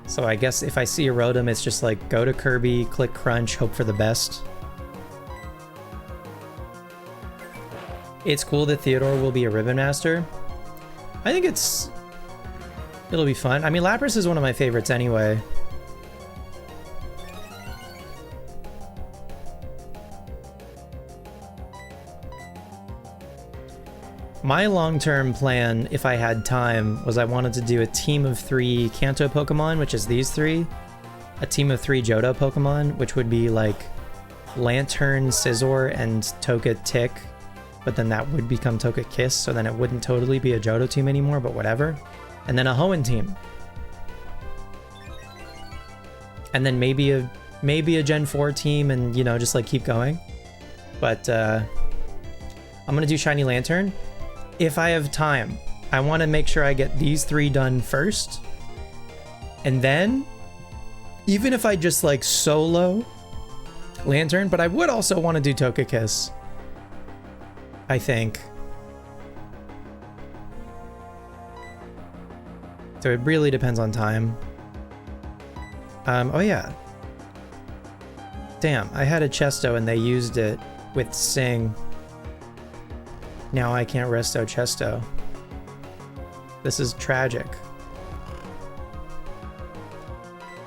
So I guess if I see a Rotom, it's just like go to Kirby, click Crunch, hope for the best. It's cool that Theodore will be a Ribbon Master. I think it'll be fun. I mean, Lapras is one of my favorites anyway. My long-term plan, if I had time, was I wanted to do a team of 3 Kanto Pokemon, which is these 3. A team of 3 Johto Pokemon, which would be like Lantern, Scizor, and Toka Tick. But then that would become Toka Kiss, so then it wouldn't totally be a Johto team anymore, but whatever. And then a Hoenn team. And then maybe a Gen 4 team and, you know, just like keep going. But I'm gonna do Shiny Lantern. If I have time, I want to make sure I get these 3 done first. And then, even if I just like solo Lantern, but I would also want to do Toka Kiss. I think. So it really depends on time. Oh yeah. Damn, I had a Chesto and they used it with Sing. Now I can't resto Chesto. This is tragic.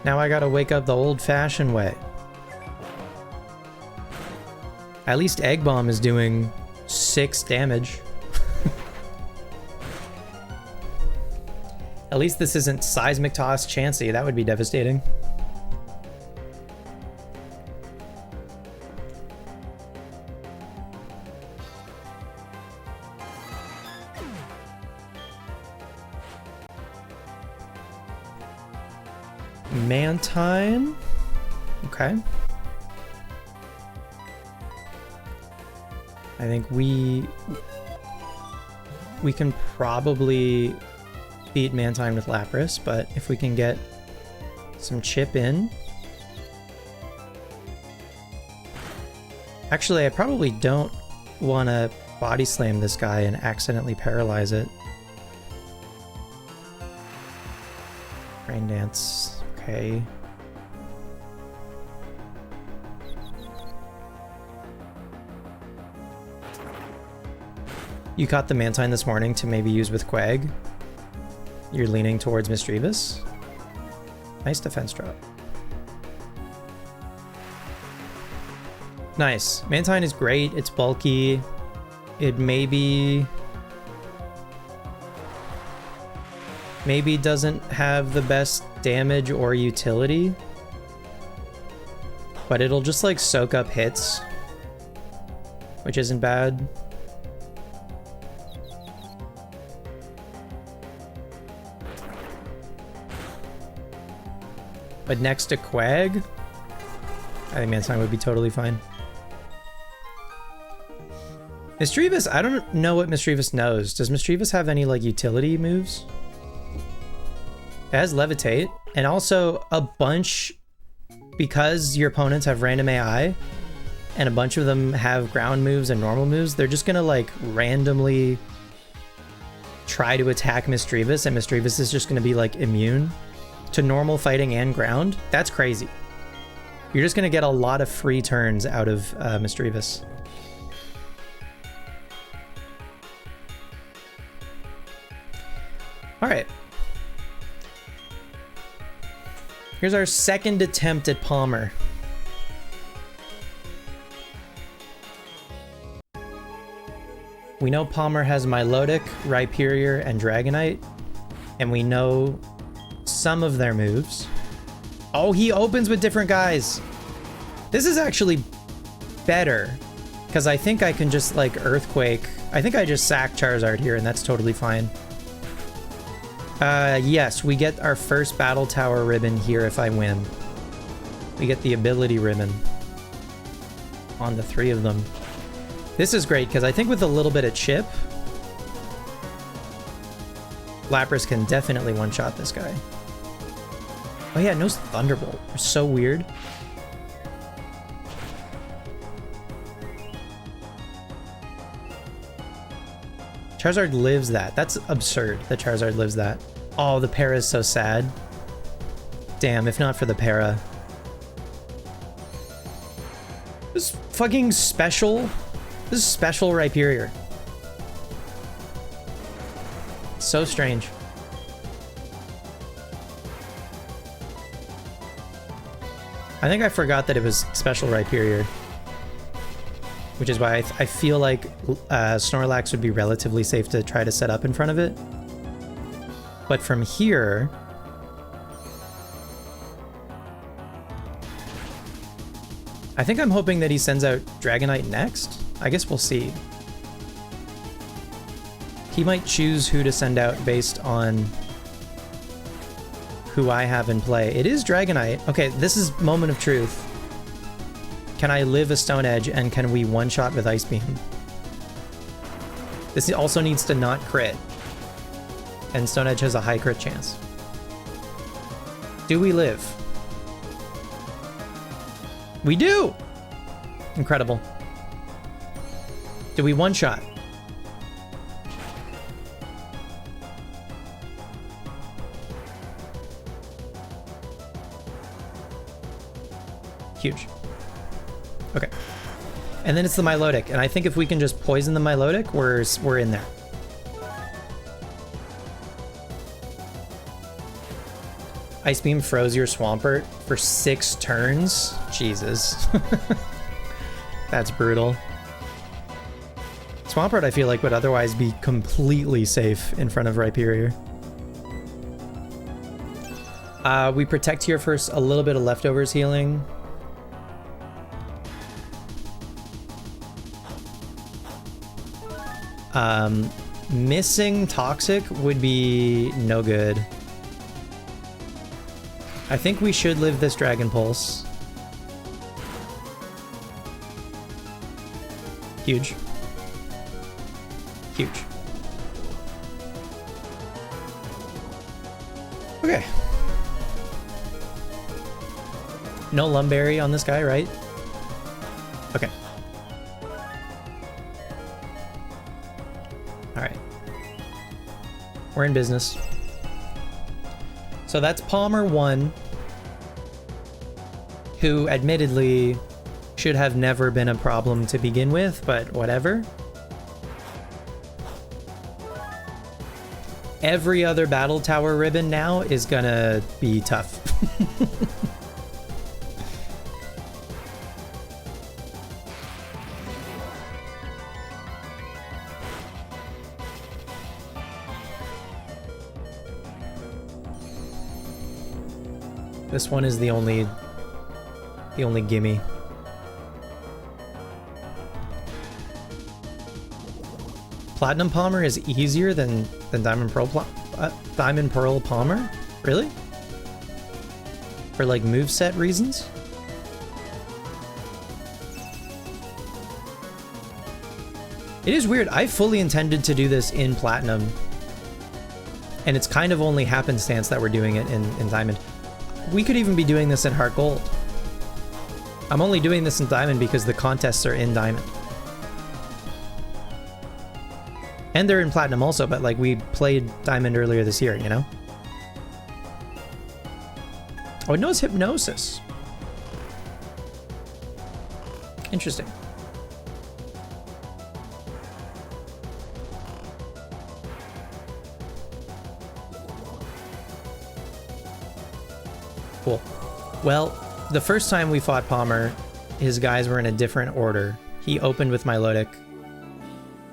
Now I gotta wake up the old-fashioned way. At least Egg Bomb is doing 6 damage. At least this isn't Seismic Toss Chansey. That would be devastating. Mantine. Okay. I think we can probably beat Mantine with Lapras, but if we can get some chip in. Actually, I probably don't want to body slam this guy and accidentally paralyze it. Rain Dance. Okay. You caught the Mantine this morning to maybe use with Quag. You're leaning towards Misdreavus. Nice defense drop. Nice. Mantine is great. It's bulky. It maybe... maybe doesn't have the best damage or utility, but it'll just like soak up hits, which isn't bad. But next to Quag, I think Mansine would be totally fine. Misdreavus, I don't know what Misdreavus knows. Does Misdreavus have any like utility moves? It has Levitate, and also a bunch, because your opponents have random AI, and a bunch of them have ground moves and normal moves, they're just gonna like randomly try to attack Misdreavus, and Misdreavus is just gonna be like immune to normal fighting and ground. That's crazy. You're just gonna get a lot of free turns out of Misdreavus. All right. Here's our second attempt at Palmer. We know Palmer has Milotic, Rhyperior, and Dragonite, and we know some of their moves. Oh, he opens with different guys. This is actually better, because I think I can just like Earthquake. I think I just sack Charizard here, and that's totally fine. Yes, we get our first Battle Tower ribbon here if I win. We get the ability ribbon on the 3 of them. This is great, because I think with a little bit of chip, Lapras can definitely one-shot this guy. Oh yeah, no Thunderbolt. They're so weird. Charizard lives that. That's absurd that Charizard lives that. Oh, the para is so sad. Damn, if not for the para. This is fucking special. This is special Rhyperior. So strange. I think I forgot that it was special Rhyperior, which is why I feel like Snorlax would be relatively safe to try to set up in front of it. But from here, I think I'm hoping that he sends out Dragonite next. I guess we'll see. He might choose who to send out based on who I have in play. It is Dragonite. Okay, this is moment of truth. Can I live a Stone Edge, and can we one-shot with Ice Beam? This also needs to not crit. And Stone Edge has a high crit chance. Do we live? We do! Incredible. Do we one-shot? Huge. Okay. And then it's the Milotic, and I think if we can just poison the Milotic, we're in there. Ice Beam froze your Swampert for 6 turns? Jesus. That's brutal. Swampert, I feel like, would otherwise be completely safe in front of Rhyperior. We protect here first, a little bit of leftovers healing. Missing Toxic would be no good. I think we should live this Dragon Pulse. Huge. Huge. Okay. No Lumberry on this guy, right? Okay. Alright. We're in business. So that's Palmer 1, who admittedly should have never been a problem to begin with, but whatever. Every other Battle Tower ribbon now is gonna be tough. This one is the only gimme. Platinum Palmer is easier than Diamond Pearl Palmer? Really? For like moveset reasons? It is weird. I fully intended to do this in Platinum. And it's kind of only happenstance that we're doing it in Diamond. We could even be doing this in Heart Gold. I'm only doing this in Diamond because the contests are in Diamond. And they're in Platinum also, but like we played Diamond earlier this year, you know? Oh, it knows Hypnosis. Interesting. Cool. Well, the first time we fought Palmer, his guys were in a different order. He opened with Milotic,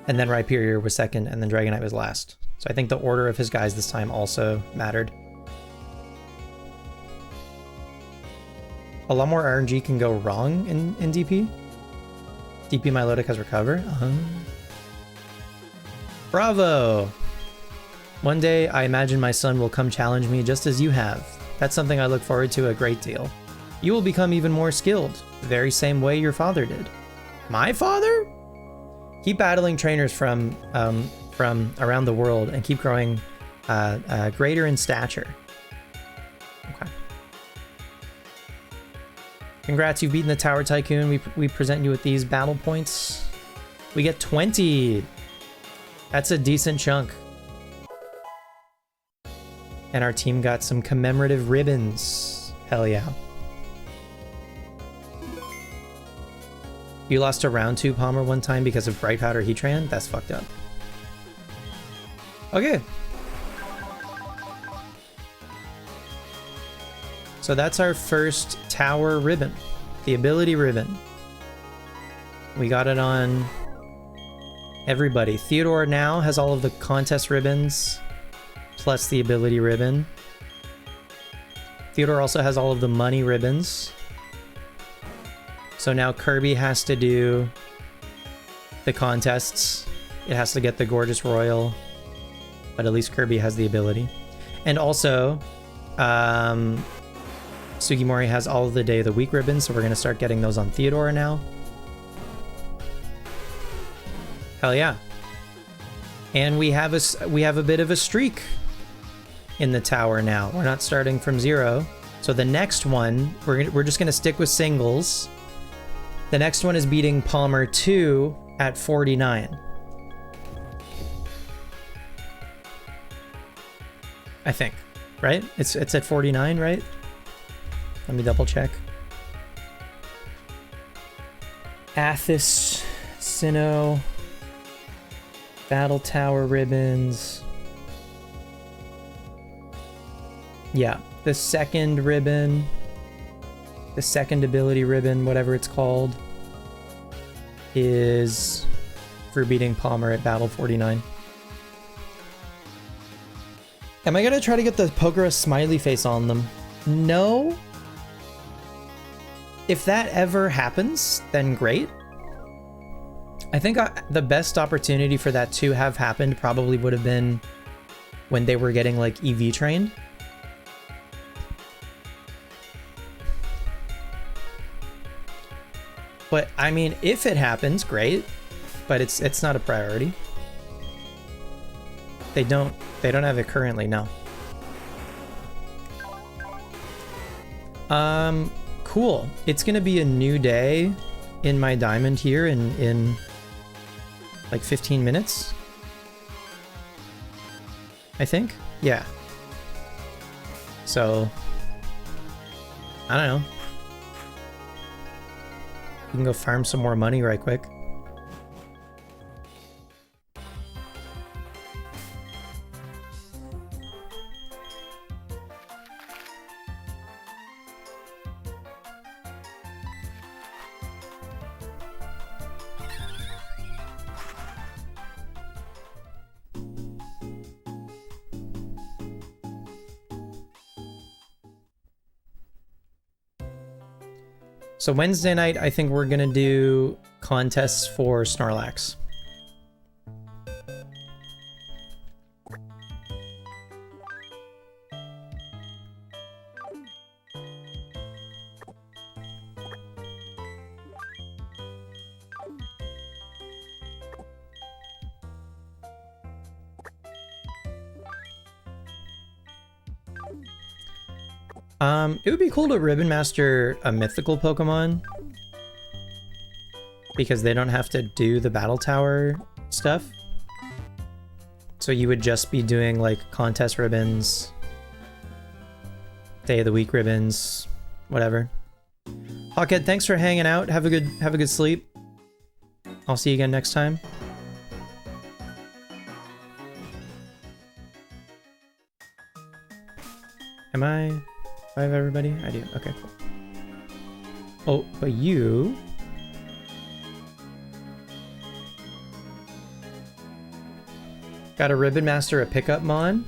and then Rhyperior was second, and then Dragonite was last. So I think the order of his guys this time also mattered. A lot more RNG can go wrong in DP. DP Milotic has Recover. Bravo! One day, I imagine my son will come challenge me just as you have. That's something I look forward to a great deal. You will become even more skilled, the very same way your father did. My father? Keep battling trainers from around the world and keep growing greater in stature. Okay. Congrats, you've beaten the Tower Tycoon. We present you with these battle points. We get 20. That's a decent chunk. And our team got some commemorative ribbons. Hell yeah. You lost to round 2 Palmer one time because of Bright Powder Heatran? That's fucked up. Okay. So that's our first Tower ribbon. The ability ribbon. We got it on everybody. Theodore now has all of the contest ribbons, plus the ability ribbon. Theodore also has all of the money ribbons. So now Kirby has to do the contests. It has to get the Gorgeous Royal, but at least Kirby has the ability. And also, Sugimori has all of the Day of the Week ribbons, so we're going to start getting those on Theodore now. Hell yeah. And we have a bit of a streak in the tower now. We're not starting from 0. So the next one, we're just going to stick with singles. The next one is beating Palmer 2 at 49. I think, right? It's at 49, right? Let me double check. Athos, Sinnoh, Battle Tower ribbons. Yeah, the second ribbon, the second ability ribbon, whatever it's called, is for beating Palmer at Battle 49. Am I gonna try to get the Pokerus smiley face on them? No. If that ever happens, then great. I think the best opportunity for that to have happened probably would have been when they were getting like EV trained. But I mean, if it happens, great. But it's not a priority. They don't have it currently, no. Cool. It's gonna be a new day in my diamond here in like 15 minutes. I think. Yeah. So I don't know. We can go farm some more money right quick. So Wednesday night, I think we're gonna do contests for Snorlax. It would be cool to Ribbon Master a mythical Pokemon, because they don't have to do the Battle Tower stuff. So you would just be doing like contest ribbons, day of the week ribbons, whatever. Hawkhead, thanks for hanging out. Have a good sleep. I'll see you again next time. Am I have everybody? I do. Okay, cool. Oh, but you... got a Ribbon Master, a pickup mon.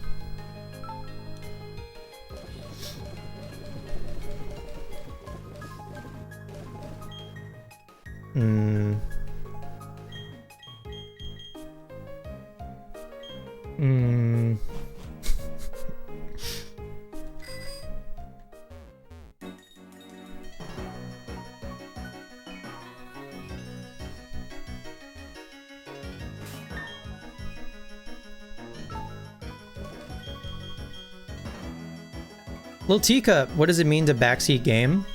Little Teacup, what does it mean to backseat game?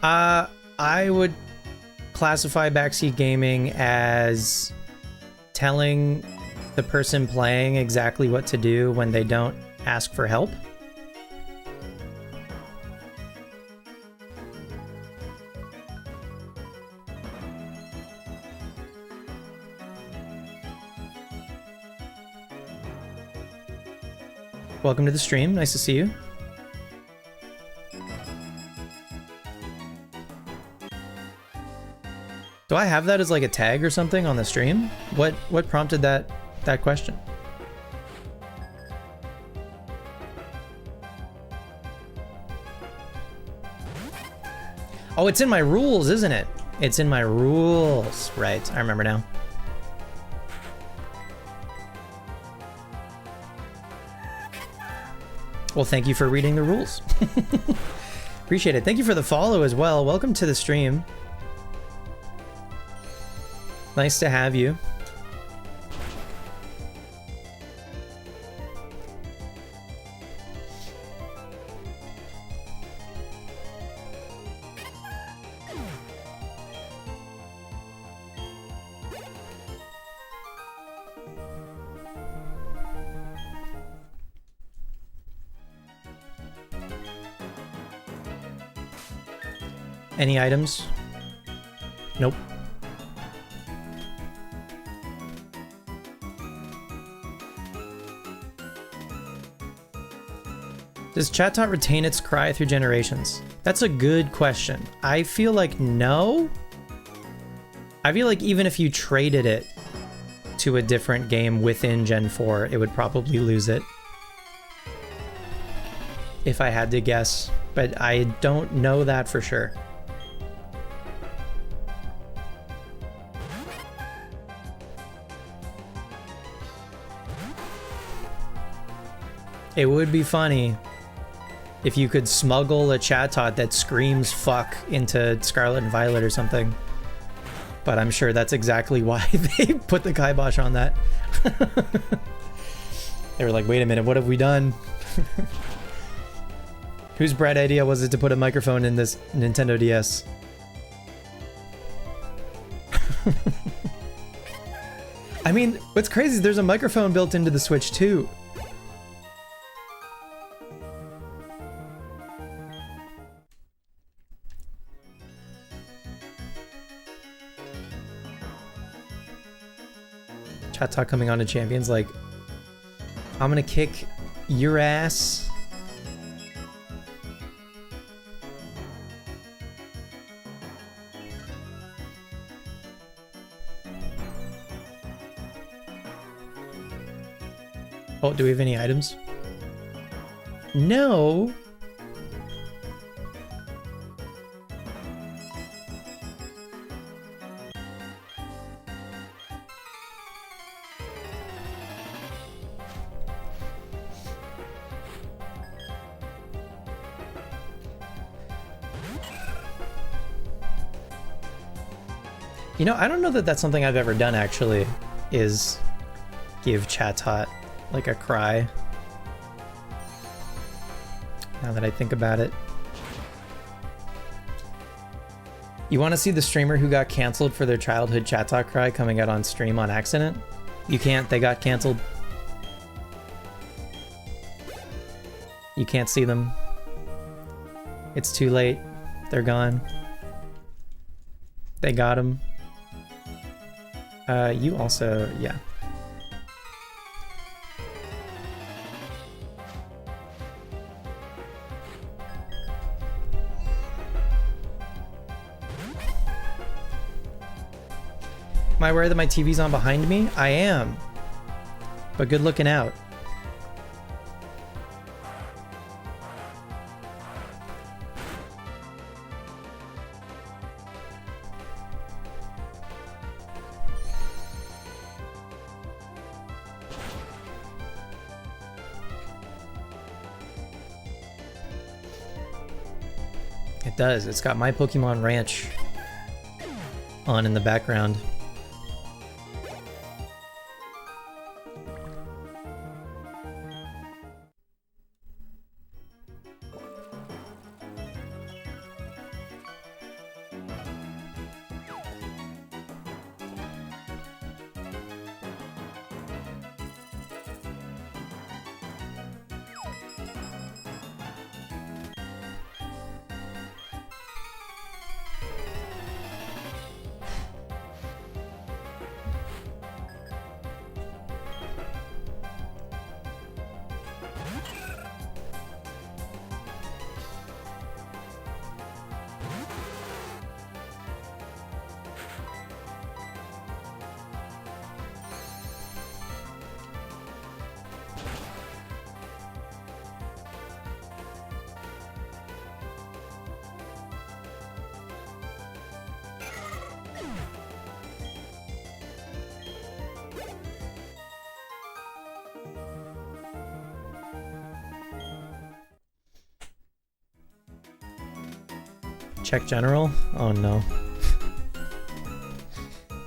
I would classify backseat gaming as telling the person playing exactly what to do when they don't ask for help. Welcome to the stream, nice to see you. Do I have that as like a tag or something on the stream? What prompted that question? Oh, it's in my rules, isn't it? It's in my rules. Right, I remember now. Well, thank you for reading the rules. Appreciate it. Thank you for the follow as well. Welcome to the stream. Nice to have you. Any items? Nope. Does Chatot retain its cry through generations? That's a good question. I feel like no. I feel like even if you traded it to a different game within Gen 4, it would probably lose it. If I had to guess, but I don't know that for sure. It would be funny if you could smuggle a Chatot that screams fuck into Scarlet and Violet or something. But I'm sure that's exactly why they put the kibosh on that. They were like, wait a minute, what have we done? Whose bright idea was it to put a microphone in this Nintendo DS? I mean, what's crazy is there's a microphone built into the Switch too. Chatot coming on to Champions like, I'm gonna kick your ass. Oh, do we have any items? No. You know, I don't know that that's something I've ever done, actually, is give Chatot, like, a cry. Now that I think about it. You want to see the streamer who got canceled for their childhood Chatot cry coming out on stream on accident? You can't, they got canceled. You can't see them. It's too late. They're gone. They got him. You also, yeah. Am I aware that my TV's on behind me? I am. But good looking out. It does. It's got My Pokemon Ranch on in the background. Check general? Oh no.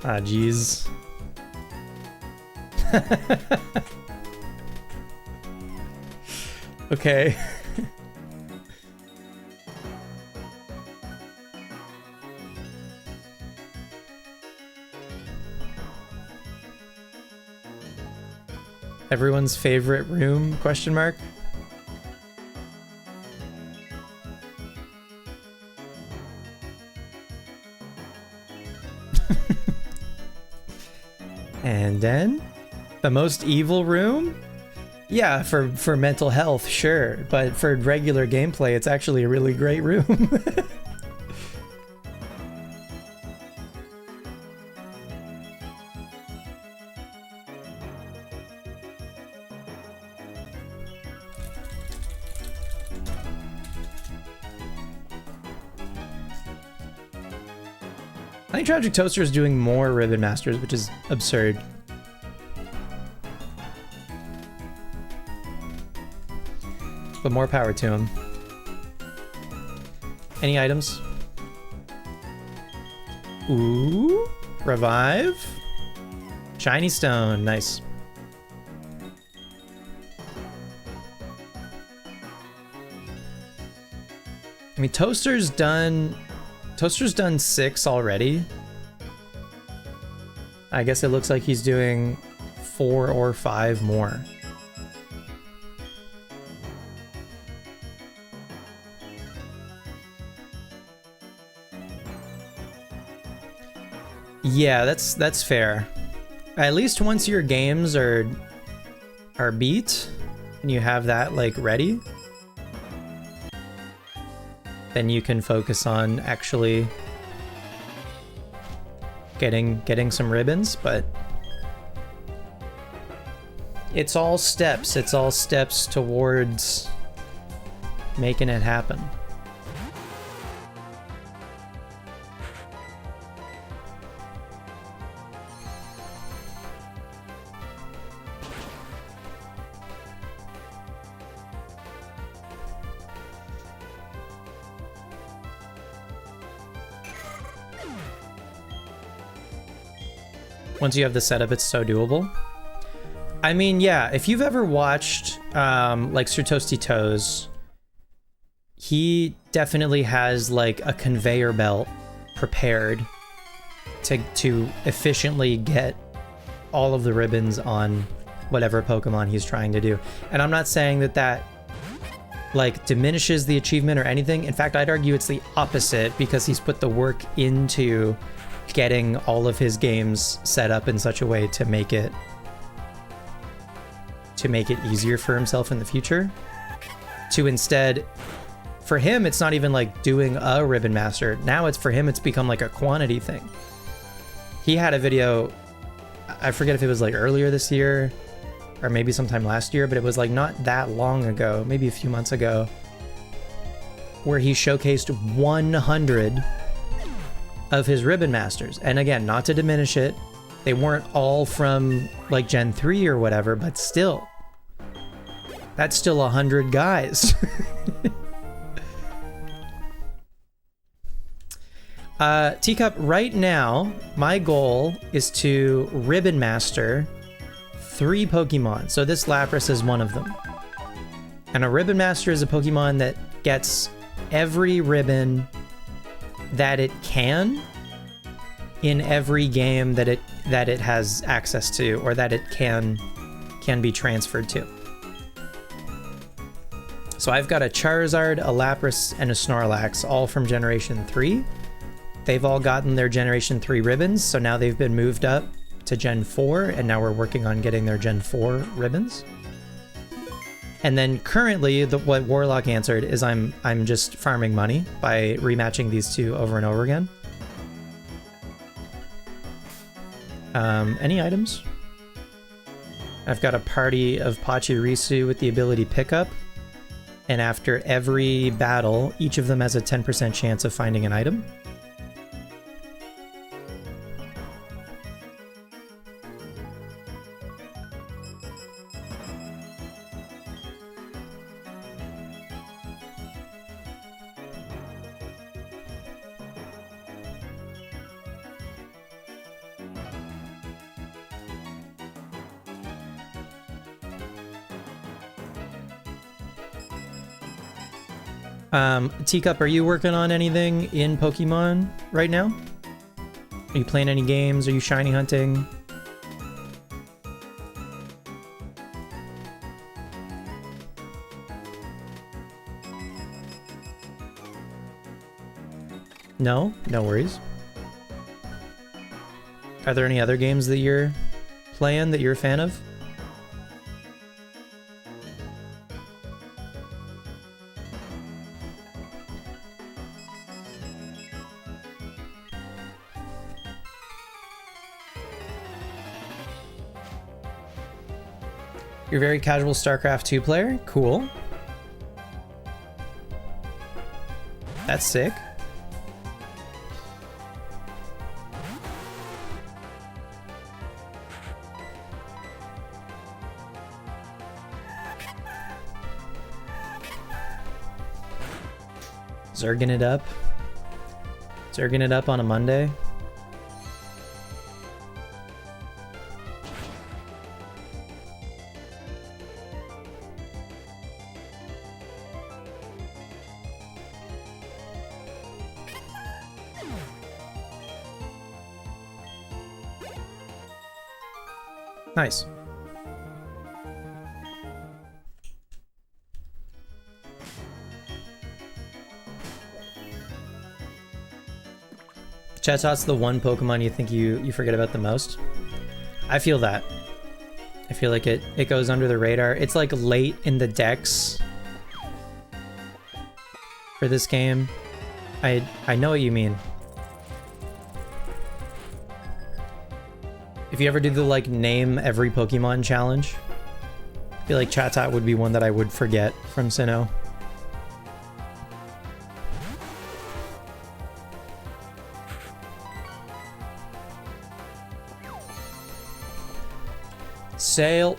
Ah, jeez. Okay. Everyone's favorite room? Question mark. And then the most evil room? Yeah, for mental health, sure, but for regular gameplay, it's actually a really great room. I think Tragic Toaster is doing more Ribbon Masters, which is absurd. But more power to him. Any items? Ooh, revive. Shiny Stone, nice. I mean, Toaster's done 6 already. I guess it looks like he's doing 4 or 5 more. Yeah, that's fair. At least once your games are beat and you have that like ready, then you can focus on actually getting some ribbons, but it's all steps. It's all steps towards making it happen. Once you have the setup, it's so doable. I mean, yeah, if you've ever watched like Sir Toasty Toes, he definitely has like a conveyor belt prepared to efficiently get all of the ribbons on whatever Pokemon he's trying to do. And I'm not saying that that like diminishes the achievement or anything. In fact, I'd argue it's the opposite, because he's put the work into getting all of his games set up in such a way to make it easier for himself in the future. To instead, for him, it's not even like doing a Ribbon Master. Now it's, for him, it's become like a quantity thing. He had a video, I forget if it was like earlier this year or maybe sometime last year, but it was like not that long ago, maybe a few months ago, where he showcased 100 of his Ribbon Masters. And again, not to diminish it, they weren't all from like Gen 3 or whatever, but still, that's still 100 guys. Teacup, right now, my goal is to Ribbon Master 3 Pokemon. So this Lapras is one of them. And a Ribbon Master is a Pokemon that gets every ribbon that it can in every game that it has access to, or that it can be transferred to. So I've got a Charizard, a Lapras, and a Snorlax, all from Generation 3. They've all gotten their Generation 3 ribbons, so now they've been moved up to Gen 4, and now we're working on getting their Gen 4 ribbons. And then currently, what Warlock answered is I'm just farming money by rematching these two over and over again. Any items? I've got a party of Pachirisu with the ability Pickup, and after every battle, each of them has a 10% chance of finding an item. Teacup, are you working on anything in Pokemon right now? Are you playing any games? Are you shiny hunting? No? No worries. Are there any other games that you're playing that you're a fan of? You're a very casual StarCraft 2 player? Cool. That's sick. Zerging it up. Zerging it up on a Monday. Nice. Chatot's the one Pokemon you think you forget about the most. I feel that. I feel like it goes under the radar. It's like late in the decks for this game. I know what you mean. If you ever do the like name every Pokemon challenge, I feel like Chatot would be one that I would forget from Sinnoh. Sail.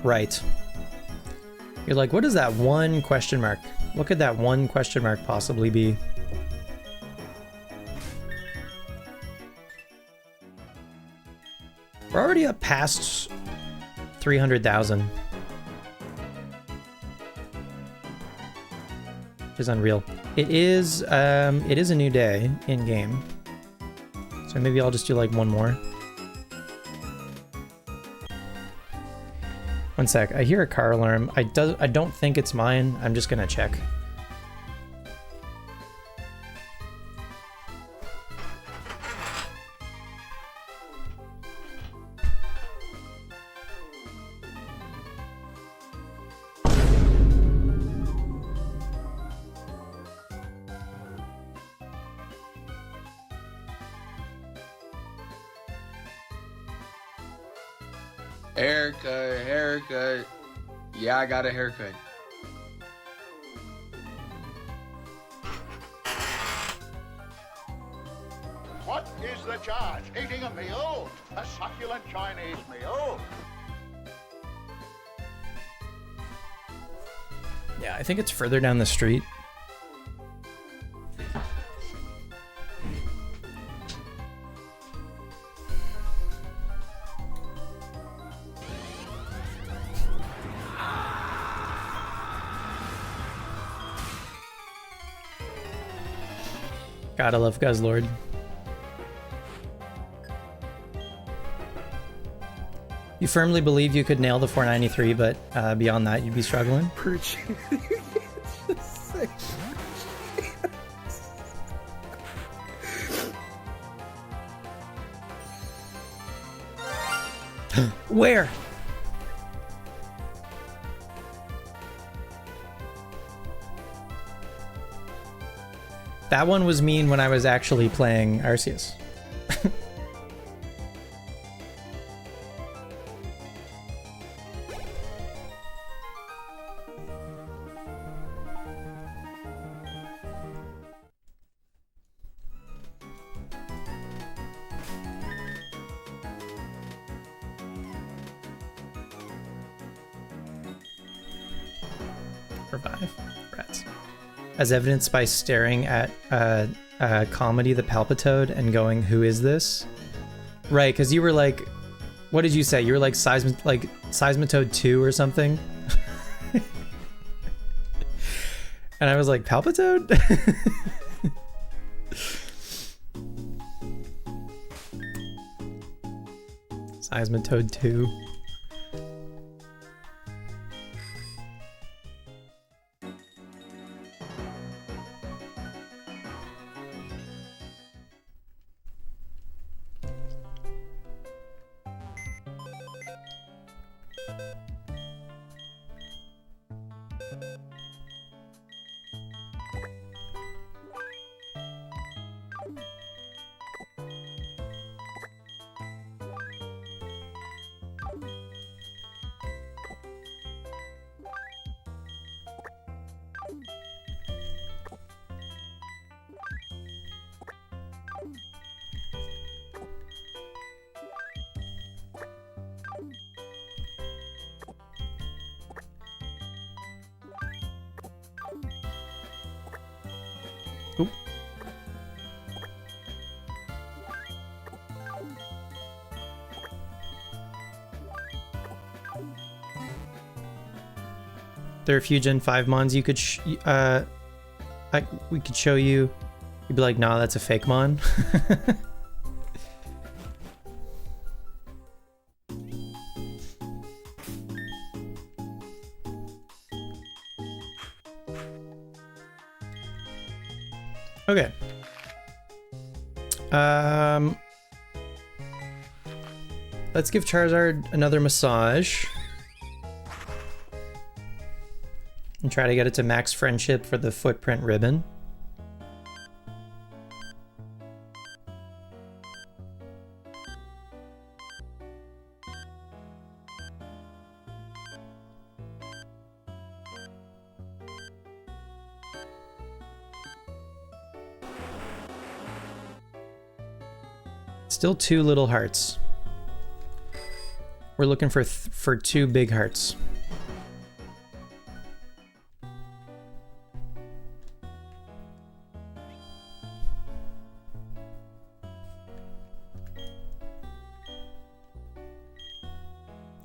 right. You're like, what is that one question mark? What could that one question mark possibly be? We're already up past 300,000. Which is unreal. It is a new day in game. So maybe I'll just do like one more. One sec, I hear a car alarm. I don't think it's mine. I'm just gonna check. Haircut. Yeah, I got a haircut. What is the charge? Eating a meal? A succulent Chinese meal? Yeah, I think it's further down the street. Gotta love Guzzlord. You firmly believe you could nail the 493, but beyond that, you'd be struggling? Where? That one was mean when I was actually playing Arceus. Revive. Rats. As evidenced by staring at Comedy the Palpitoad and going, "Who is this?" Right, because you were like, what did you say? You were like Seismitoad 2 or something? And I was like, Palpitoad? Seismitoad 2. Oop. There are a few Gen 5 mons you could we could show you. You'd be like, nah, that's a fake mon. Okay. Let's give Charizard another massage. And try to get it to max friendship for the footprint ribbon. Still 2 little hearts. We're looking for 2 big hearts.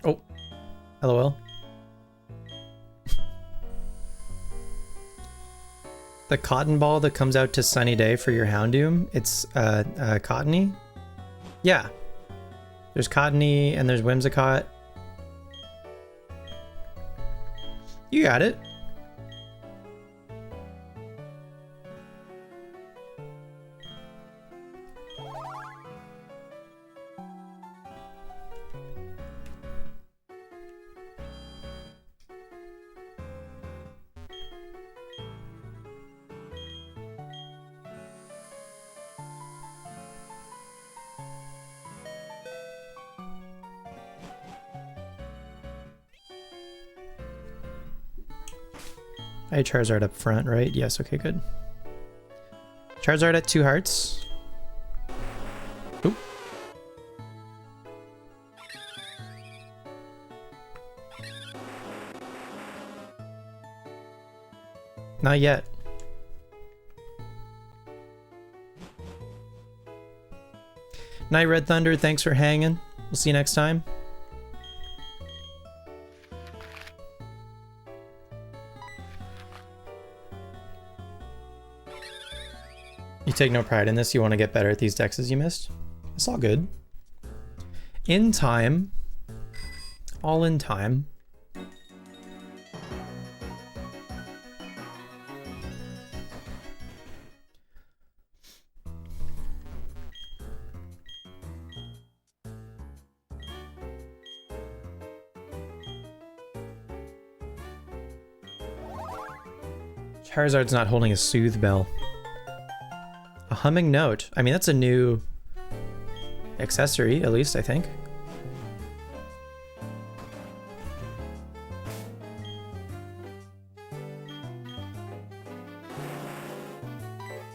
Oh, LOL. The cotton ball that comes out to Sunny Day for your Houndoom, it's cottony? Yeah. There's cottony and there's Whimsicott. You got it. I had Charizard up front, right? Yes, okay, good. Charizard at 2 hearts. Oop. Not yet. Night Red Thunder, thanks for hanging. We'll see you next time. You take no pride in this, you want to get better at these dexes you missed? It's all good. In time. All in time. Charizard's not holding a Soothe Bell. A humming note. I mean, that's a new accessory, at least, I think.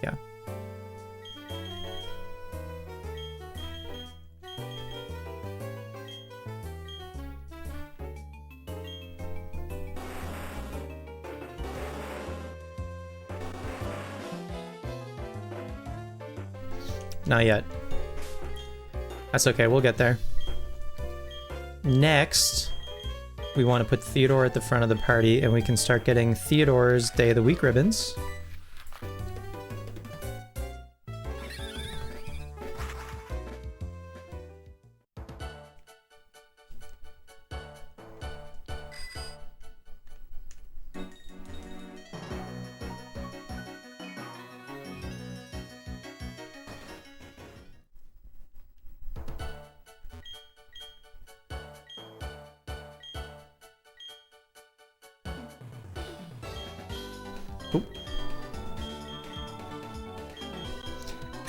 Yeah. Not yet. That's okay, we'll get there. Next, we want to put Theodore at the front of the party, and we can start getting Theodore's Day of the Week ribbons.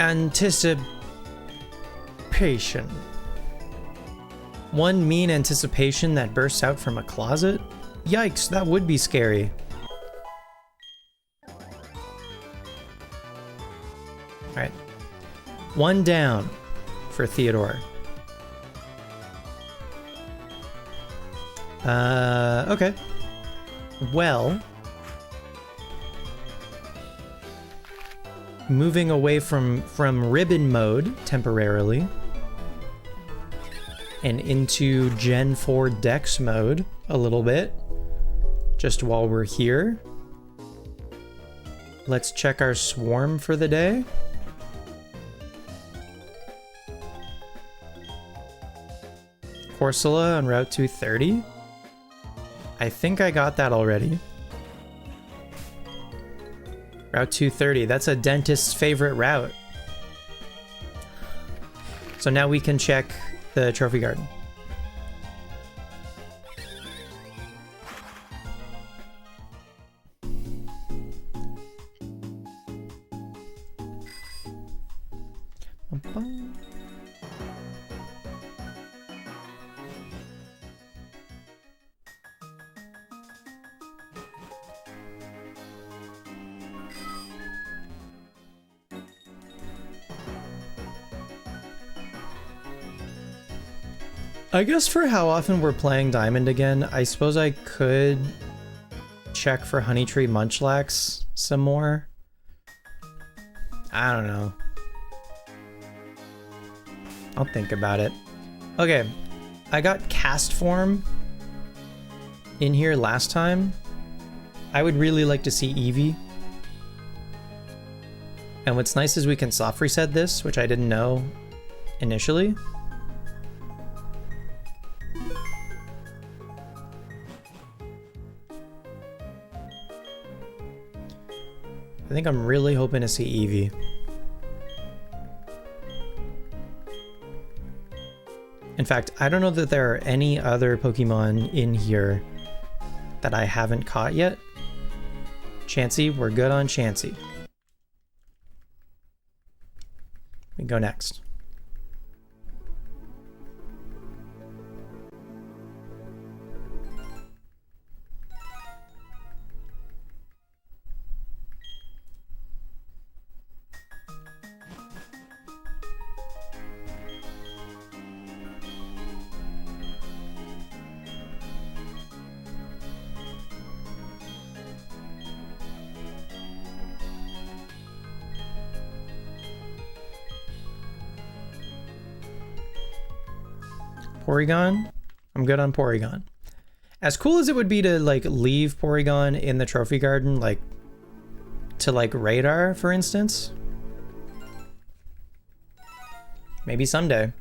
Anticipation. One mean anticipation that bursts out from a closet? Yikes, that would be scary. Alright. 1 down for Theodore. Okay. Well, moving away from ribbon mode temporarily and into Gen 4 Dex mode a little bit, just while we're here. Let's check our swarm for the day. Corsola on Route 230. I think I got that already. Route 230, that's a dentist's favorite route. So now we can check the trophy garden. I guess for how often we're playing Diamond again, I suppose I could check for Honeytree Munchlax some more. I don't know. I'll think about it. Okay, I got Cast Form in here last time. I would really like to see Eevee. And what's nice is we can soft reset this, which I didn't know initially. I think I'm really hoping to see Eevee. In fact, I don't know that there are any other Pokemon in here that I haven't caught yet. Chansey, we're good on Chansey. We go next. Porygon? I'm good on Porygon. As cool as it would be to like leave Porygon in the trophy garden, like to like radar, for instance. Maybe someday.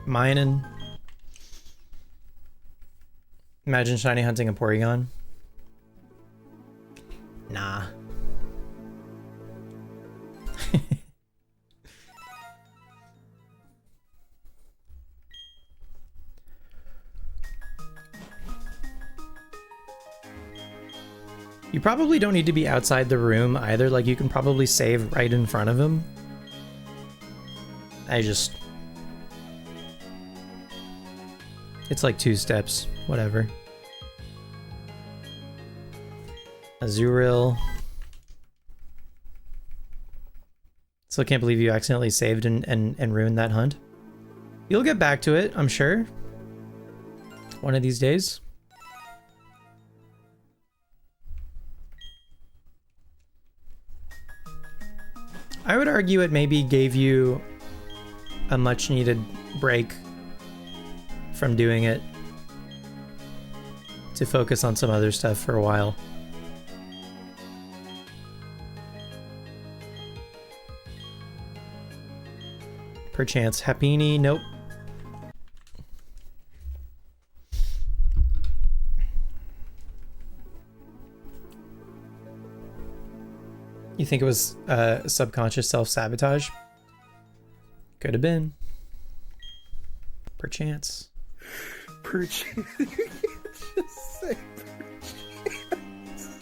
Mining. Imagine shiny hunting a Porygon. Nah. You probably don't need to be outside the room either. Like, you can probably save right in front of him. It's like 2 steps, whatever. Azurill. Still can't believe you accidentally saved and ruined that hunt. You'll get back to it, I'm sure. One of these days. I would argue it maybe gave you a much needed break from doing it to focus on some other stuff for a while. Perchance Happiny, nope. You think it was subconscious self-sabotage? Could have been. Perchance. Perchance. Just say perchance.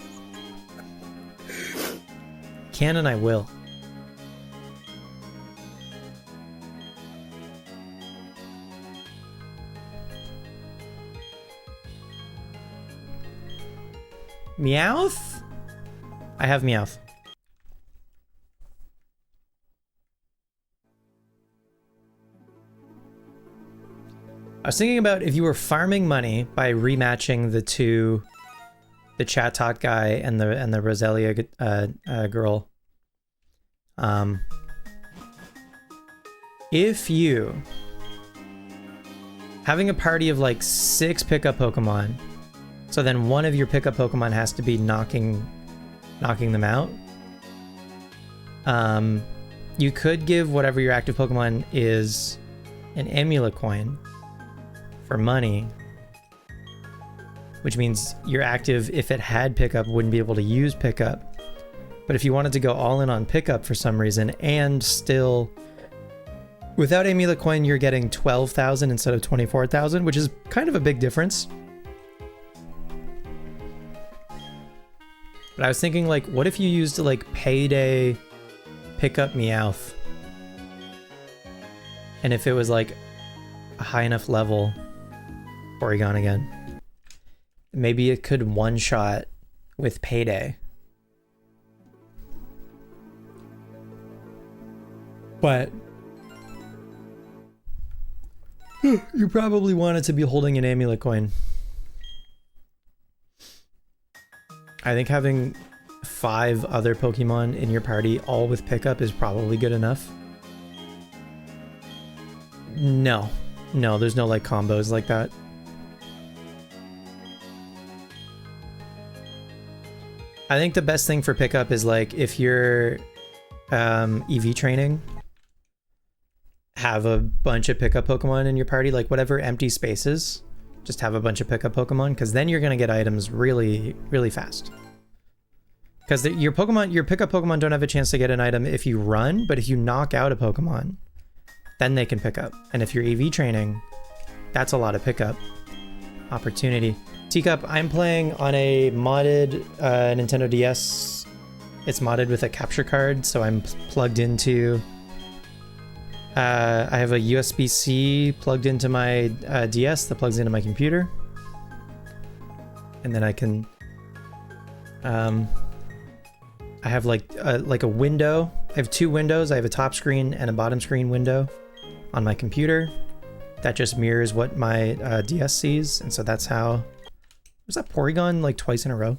Can and I will. Meowth? I have Meowth. I was thinking about if you were farming money by rematching the Chatot guy and the Roselia girl. If you having a party of like 6 pickup Pokemon, so then one of your pickup Pokemon has to be knocking them out. You could give whatever your active Pokemon is an Amulet coin for money, which means your active, if it had pickup, wouldn't be able to use pickup. But if you wanted to go all in on pickup for some reason and still, without Amulet coin, you're getting 12,000 instead of 24,000, which is kind of a big difference. But I was thinking, like, what if you used like Payday pick up Meowth? And if it was like a high enough level, Porygon again. Maybe it could one-shot with Payday. But you probably want it to be holding an amulet coin. I think having 5 other Pokemon in your party, all with pickup, is probably good enough. No. No, there's no like combos like that. I think the best thing for pickup is like if you're EV training, have a bunch of pickup Pokemon in your party, like whatever empty spaces, just have a bunch of pickup Pokemon, because then you're going to get items really, really fast. Because your pickup Pokemon don't have a chance to get an item if you run, but if you knock out a Pokemon, then they can pick up. And if you're EV training, that's a lot of pickup opportunity. Teacup, I'm playing on a modded Nintendo DS. It's modded with a capture card, so I'm plugged into... I have a USB-C plugged into my DS that plugs into my computer. And then I can... I have like a window. I have 2 windows. I have a top screen and a bottom screen window on my computer. That just mirrors what my DS sees. And so that's how... Was that Porygon like twice in a row?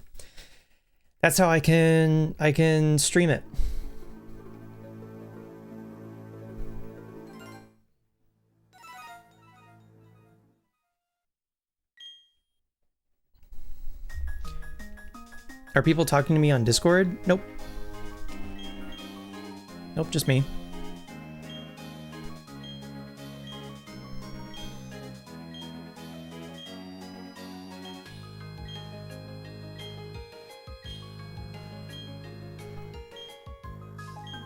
That's how I can stream it. Are people talking to me on Discord? Nope. Nope, just me.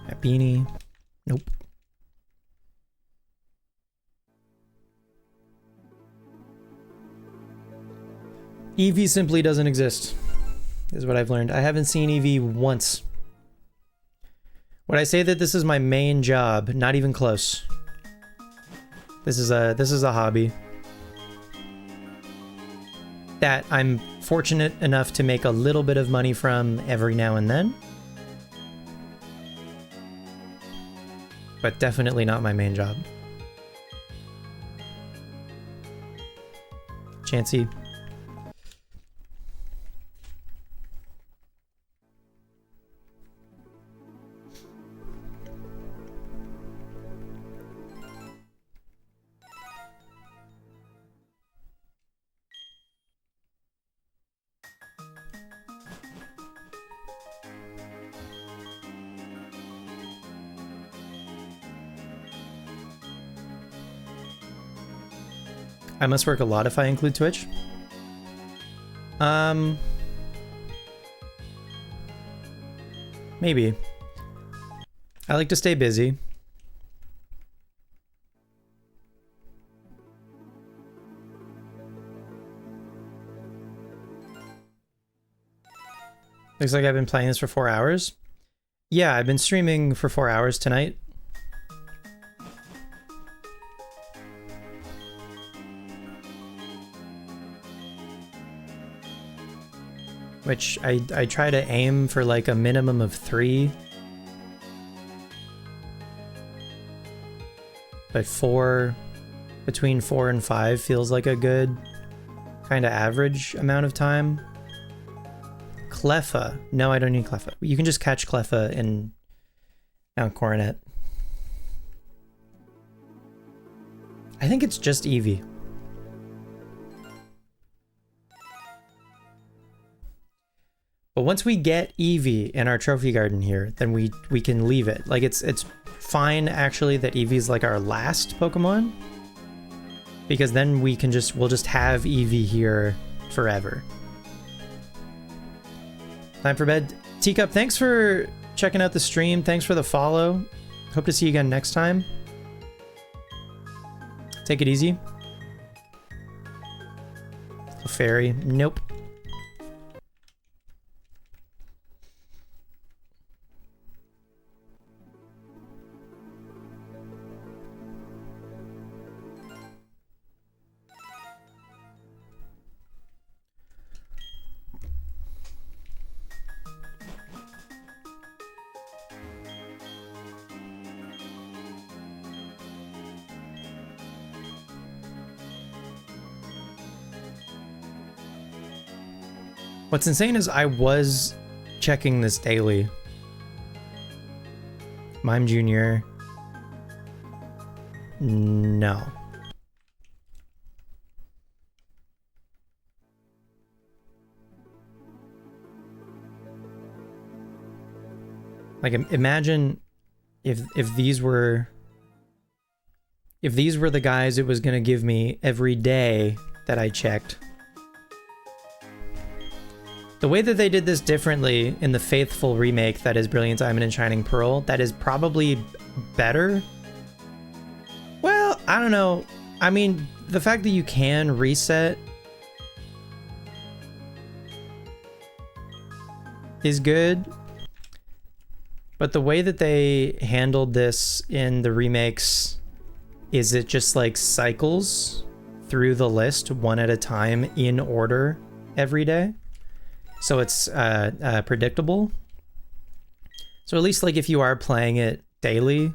That beanie. Nope. Eevee simply doesn't exist, is what I've learned. I haven't seen Eevee once. Would I say that this is my main job? Not even close. This is a hobby that I'm fortunate enough to make a little bit of money from every now and then. But definitely not my main job. Chansey. I must work a lot if I include Twitch. Maybe. I like to stay busy. Looks like I've been playing this for 4 hours. Yeah, I've been streaming for 4 hours tonight. Which I try to aim for like a minimum of 3. But 4, between 4 and 5 feels like a good kind of average amount of time. Cleffa. No, I don't need Cleffa. You can just catch Cleffa in Mount Coronet. I think it's just Eevee. But once we get Eevee in our trophy garden here, then we can leave it. Like it's fine actually that Eevee's like our last Pokemon, because then we'll just have Eevee here forever. Time for bed. Teacup, thanks for checking out the stream. Thanks for the follow. Hope to see you again next time. Take it easy. Fairy. Nope. What's insane is I was checking this daily. Mime Jr. No. Like, imagine if these were the guys it was gonna give me every day that I checked. The way that they did this differently in the faithful remake that is Brilliant Diamond and Shining Pearl, that is probably better. Well, I don't know. I mean, the fact that you can reset is good. But the way that they handled this in the remakes is it just like cycles through the list one at a time in order every day. So it's predictable. So at least like if you are playing it daily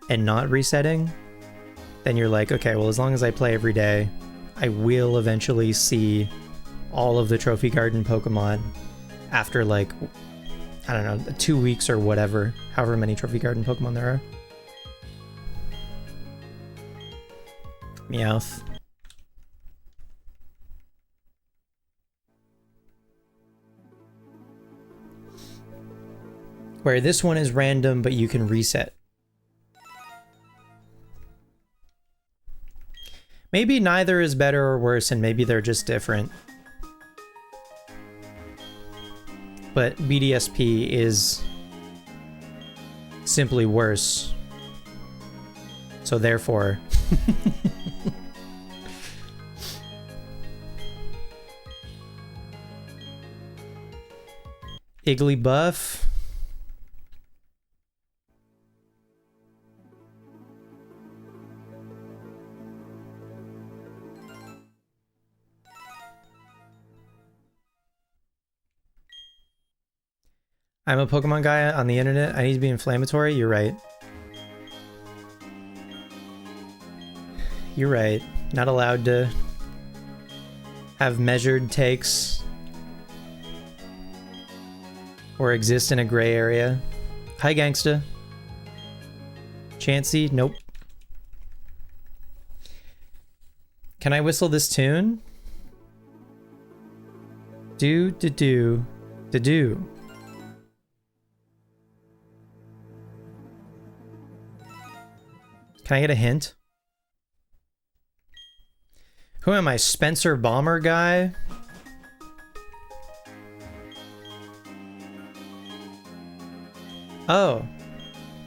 and not resetting, then you're like, okay, well, as long as I play every day, I will eventually see all of the Trophy Garden Pokemon after like, I don't know, 2 weeks or whatever, however many Trophy Garden Pokemon there are. Meowth. Where this one is random, but you can reset. Maybe neither is better or worse, and maybe they're just different. But BDSP is simply worse. So therefore... Igglybuff. I'm a Pokemon guy on the internet. I need to be inflammatory. You're right. You're right. Not allowed to have measured takes or exist in a gray area. Hi, Gangsta. Chansey? Nope. Can I whistle this tune? Do, do, do, do, do. Can I get a hint? Who am I? Spencer Bomber guy? Oh.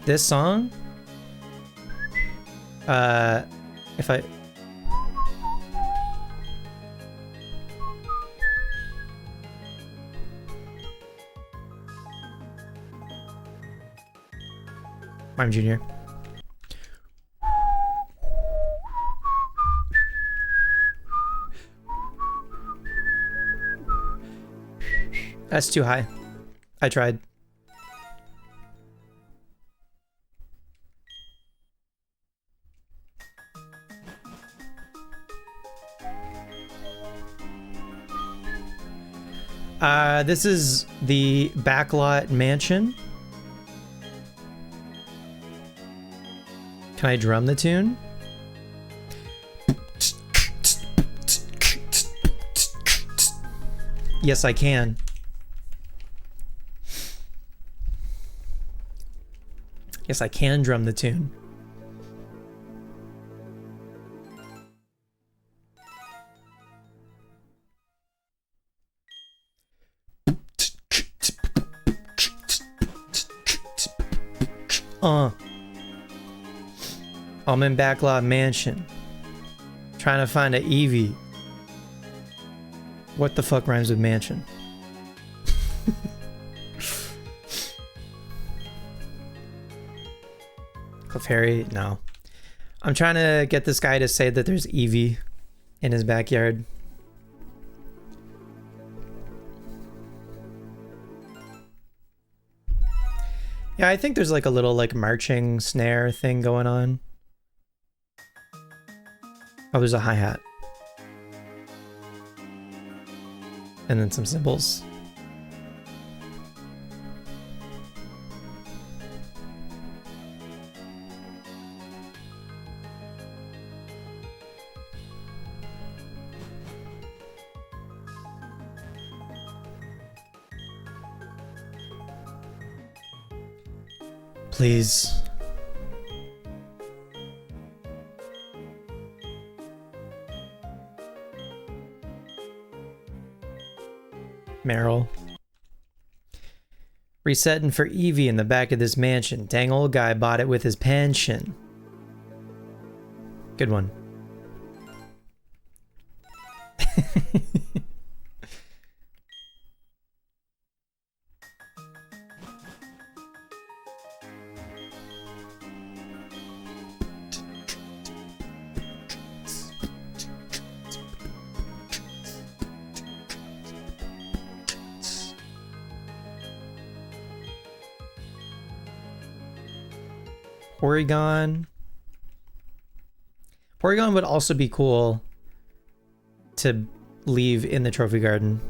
This song? If I... I'm Junior. That's too high. I tried. This is the Backlot Mansion. Can I drum the tune? Yes, I can. Yes, I can drum the tune. I'm in Backlot Mansion. Trying to find a Eevee. What the fuck rhymes with mansion? Clefairy? No. I'm trying to get this guy to say that there's Eevee in his backyard. Yeah, I think there's like a little like marching snare thing going on. Oh, there's a hi-hat. And then some symbols. Please. Meryl. Resetting for Eevee in the back of this mansion. Dang old guy bought it with his pension. Good one. Porygon. Porygon would also be cool to leave in the trophy garden.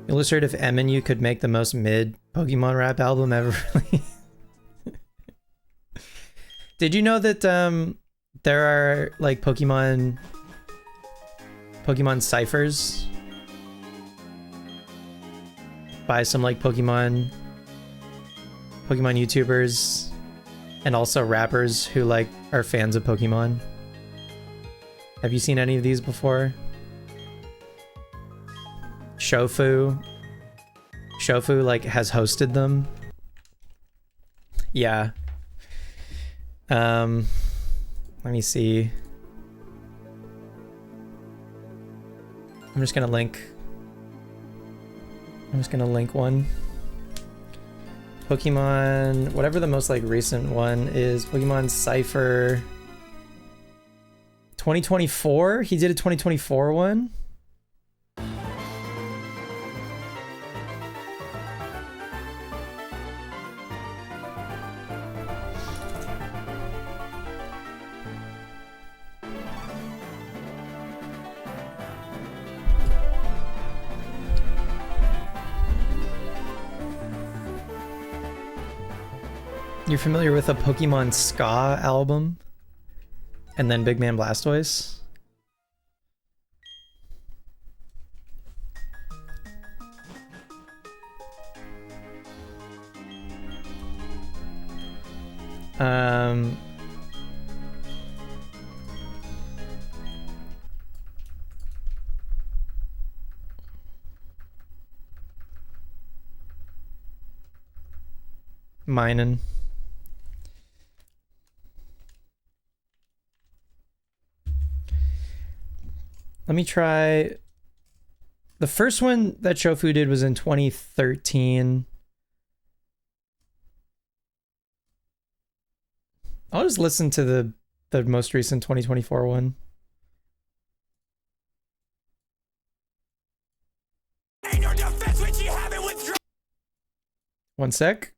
Illustrate if Eminu could make the most mid Pokemon rap album ever released. Did you know that there are like Pokemon ciphers by some like Pokemon YouTubers and also rappers who like are fans of Pokemon? Have you seen any of these before? Shofu like has hosted them. Yeah. Let me see. I'm just gonna link one. Pokemon, whatever the most like recent one is, Pokemon Cypher 2024. He did a 2024 one. You're familiar with a Pokemon Ska album? And then Big Man Blastoise? Minun. Let me try. The first one that Shofu did was in 2013. I'll just listen to the most recent 2024 one. One sec.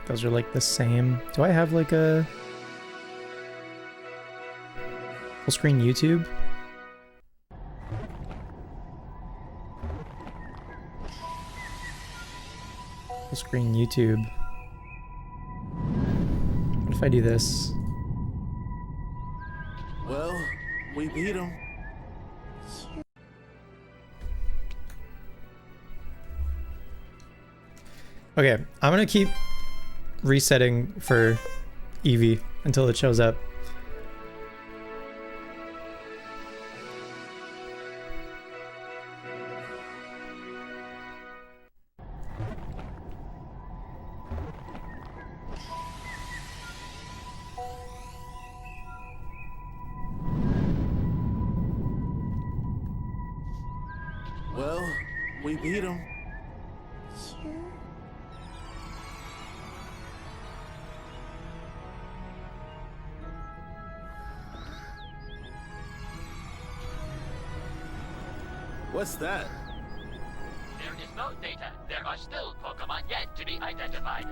Those are like the same. Do I have like a full screen YouTube? Full screen YouTube. What if I do this? Well, we beat him. Okay, I'm gonna keep resetting for Eevee until it shows up. Well, we beat him. What's that? They're is no data. There are still Pokemon yet to be identified.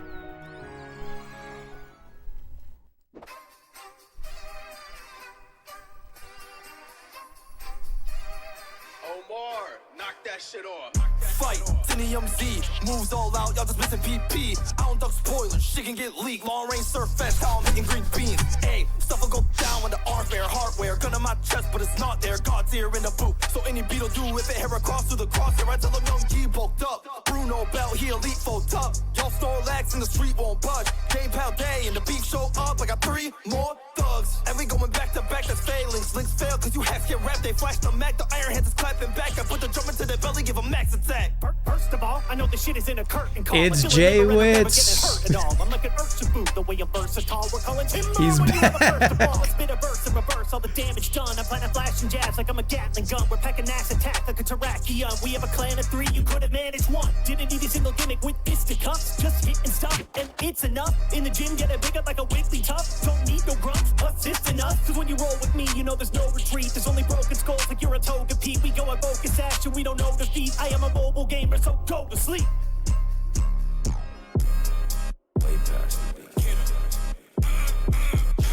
Omar, knock that shit off. Fight, MZ, moves all out, y'all just missing PP. I don't duck spoilers, shit can get leaked. Long range surf fest, how I'm making green beans. Ayy, stuff will go down when the R-Fair hardware. Gun on my chest, but it's not there. God's ear in the boot. So any beetle do if it hair across through the crosshair. I tell them young G bulked up. Bruno Bell, he elite full tough. Y'all Snorlax in the street won't budge. Game pound day and the beef show up. I got 3 more thugs. And we going back to back, that's failings. Links fail cause you hacks get wrapped. They flash the Mac, the Iron Hands is clapping back. I put the drum into their belly, give a max attack. First of all, I know the shit is in a curtain call. It's Jay Witz. I'm like an Urshifu, the way I'm versatile. We're calling him He's when you have a back. first of all. Let's spit a verse and reverse all the damage done. I'm planting flashing jabs like I'm a Gatling gun. We're packing ass attack like a Terrakion. We have a clan of 3, you couldn't manage 1. Didn't need a single gimmick with fisticuffs. Just hit and stop, and it's enough. In the gym, get it big up like a Wiggly Tough. Don't need no grunts, assist enough. Cause when you roll with me, you know there's no retreat. There's only broken skulls like you're a Togepi. We go at focus action, we don't know defeat. I am a mobile gamer, so go to sleep.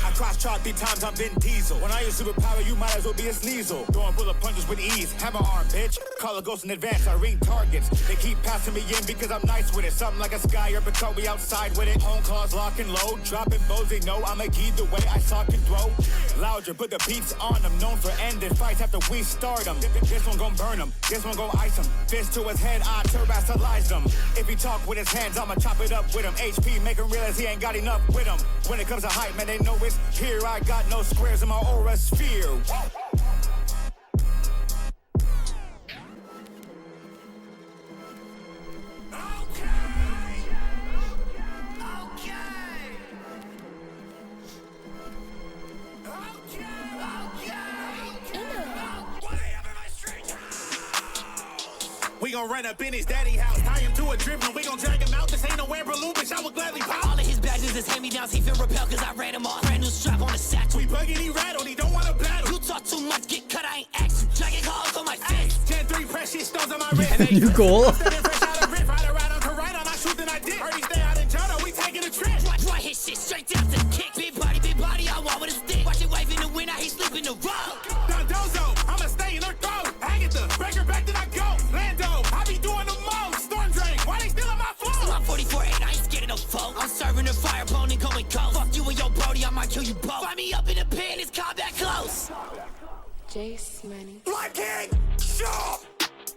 I cross-chart 3 times, I'm Vin Diesel. When I use superpower, you might as well be a Sneasel. Throwing bullet punches with ease, hammer arm, bitch. Call a ghost in advance, I ring targets. They keep passing me in because I'm nice with it. Something like a sky urban cut, we outside with it. Home claws lock and load, dropping bows, they know I'm a key the way I sock and throw. Louder, put the beats on them, known for ending fights after we start them. This one gon' burn them, this one gon' ice them. Fist to his head, I terrestrialize them. If he talk with his hands, I'ma chop it up with him. HP, make him realize he ain't got enough with him. When it comes to hype, man, they know it's here. I got no squares in my aura sphere. We gon' run up in his daddy house, tie him to a drip, and we gon' drag him out. This ain't no air balloon, bitch, I would gladly pop. All of his badges is hand-me-downs, he feel repelled cause I ran him off. Brand new strap on the satchel. We bugging, he rattled, he don't wanna battle. You talk too much, get cut, I ain't asked you. Dragon calls on my face. Gen 3 precious stones on my wrist. New goal. Fresh out of riff, ride around on Corrida, I'm not shooting, I did. Heard he stay out in Johto, we taking a trip. Boy, hit shit straight down to the kick. Big body, I walk with a stick. Watch it wave in the wind, now he sleep in the road. Dondozo, I'ma stay in her throat. Agatha, break her back, then I go. Lando, I be doing the most. Storm Drake, why they stealing my flow? I'm 44-8, I ain't scared of no foe. I'm serving a fire opponent going cold. Fuck you and your Brody, I might kill you both. Find me up in the pen, it's combat close. Jace Money. Black King, show!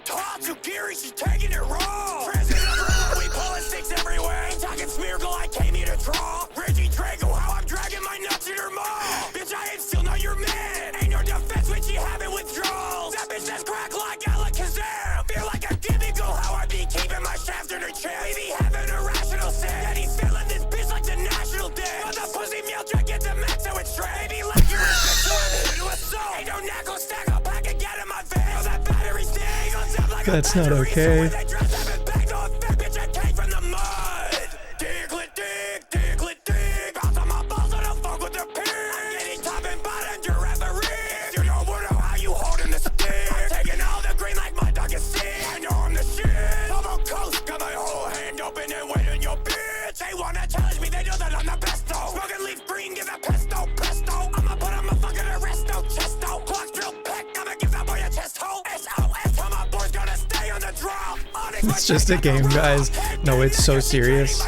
Tatsu Giri, she's taking it raw. President of Rome, we pulling sticks everywhere. Ain't talking Smeargle, I came here to draw. Reggie Drago, how I'm dragging my nuts in her maw. Bitch, I ain't still not your man. Ain't no defense when she having withdrawals. That bitch that's crack like Alakazam. Feel like a gimmick, how I be keeping my shaft in her chest. Baby having a rational sense. And he's feeling this bitch like the national debt. But the pussy meal try get the max so it's straight. Baby like you're a bitch, so I'm here to assault. Ain't no knack on stack up, I can get in my veins. Oh, that battery stay on top like That's not okay. They wanna challenge me, they know that I'm the best though. Smoking leaf green, give a pesto, presto. I'ma put him a fucking arresto, chesto. Clock drill back, I'ma give that boy a chest hole. SOS, tell my boys gonna stay on the draw. It's just a game, guys. No, it's so serious.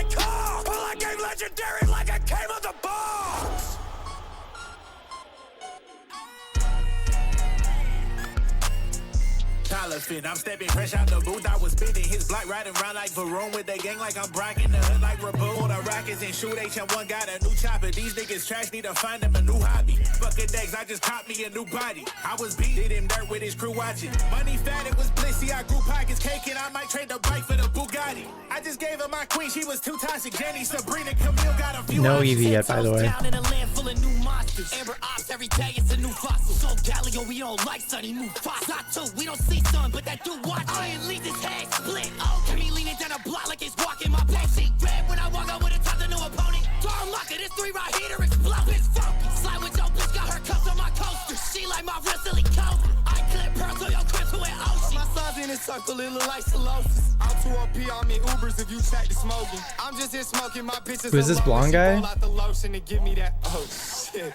I'm stepping fresh out the booth. I was spitting his block, riding around like Varone with they gang like I'm Brock in the hood like Raboon. Pull the rockets and shoot HM1, got a new chopper. These niggas trash, need to find them a new hobby. Fucking eggs, I just caught me a new body. I was beat, did him dirt with his crew watching. Money fat, it was blissy. I grew pockets caking. I might trade the bike for the Bugatti. I just gave her my queen, she was too toxic. Jenny, Sabrina, Camille got a few. No Eevee yet, by the way. Down in a land full of new monsters. Amber Ops, every day it's a new fossil. So Galileo, we don't like sunny move fossil. Not too, we don't see sun, but that dude watch. I ain't leave his head split. Oh, can me leaning down a block like it's walking my pace. See red when I walk out with a top, the new opponent. Darn luck, this 3 right here to explode. It's funky. Slide with your bitch, got her cuffs on my coaster. She like my real silly coat. I clip pearl to your crib to an ocean. My son's in a circle, it look like Solosis. 2OP on me Ubers if you check the smoking. I'm just here smoking my bitches. Who is this blonde guy? Out the lotion and give me that. Oh shit.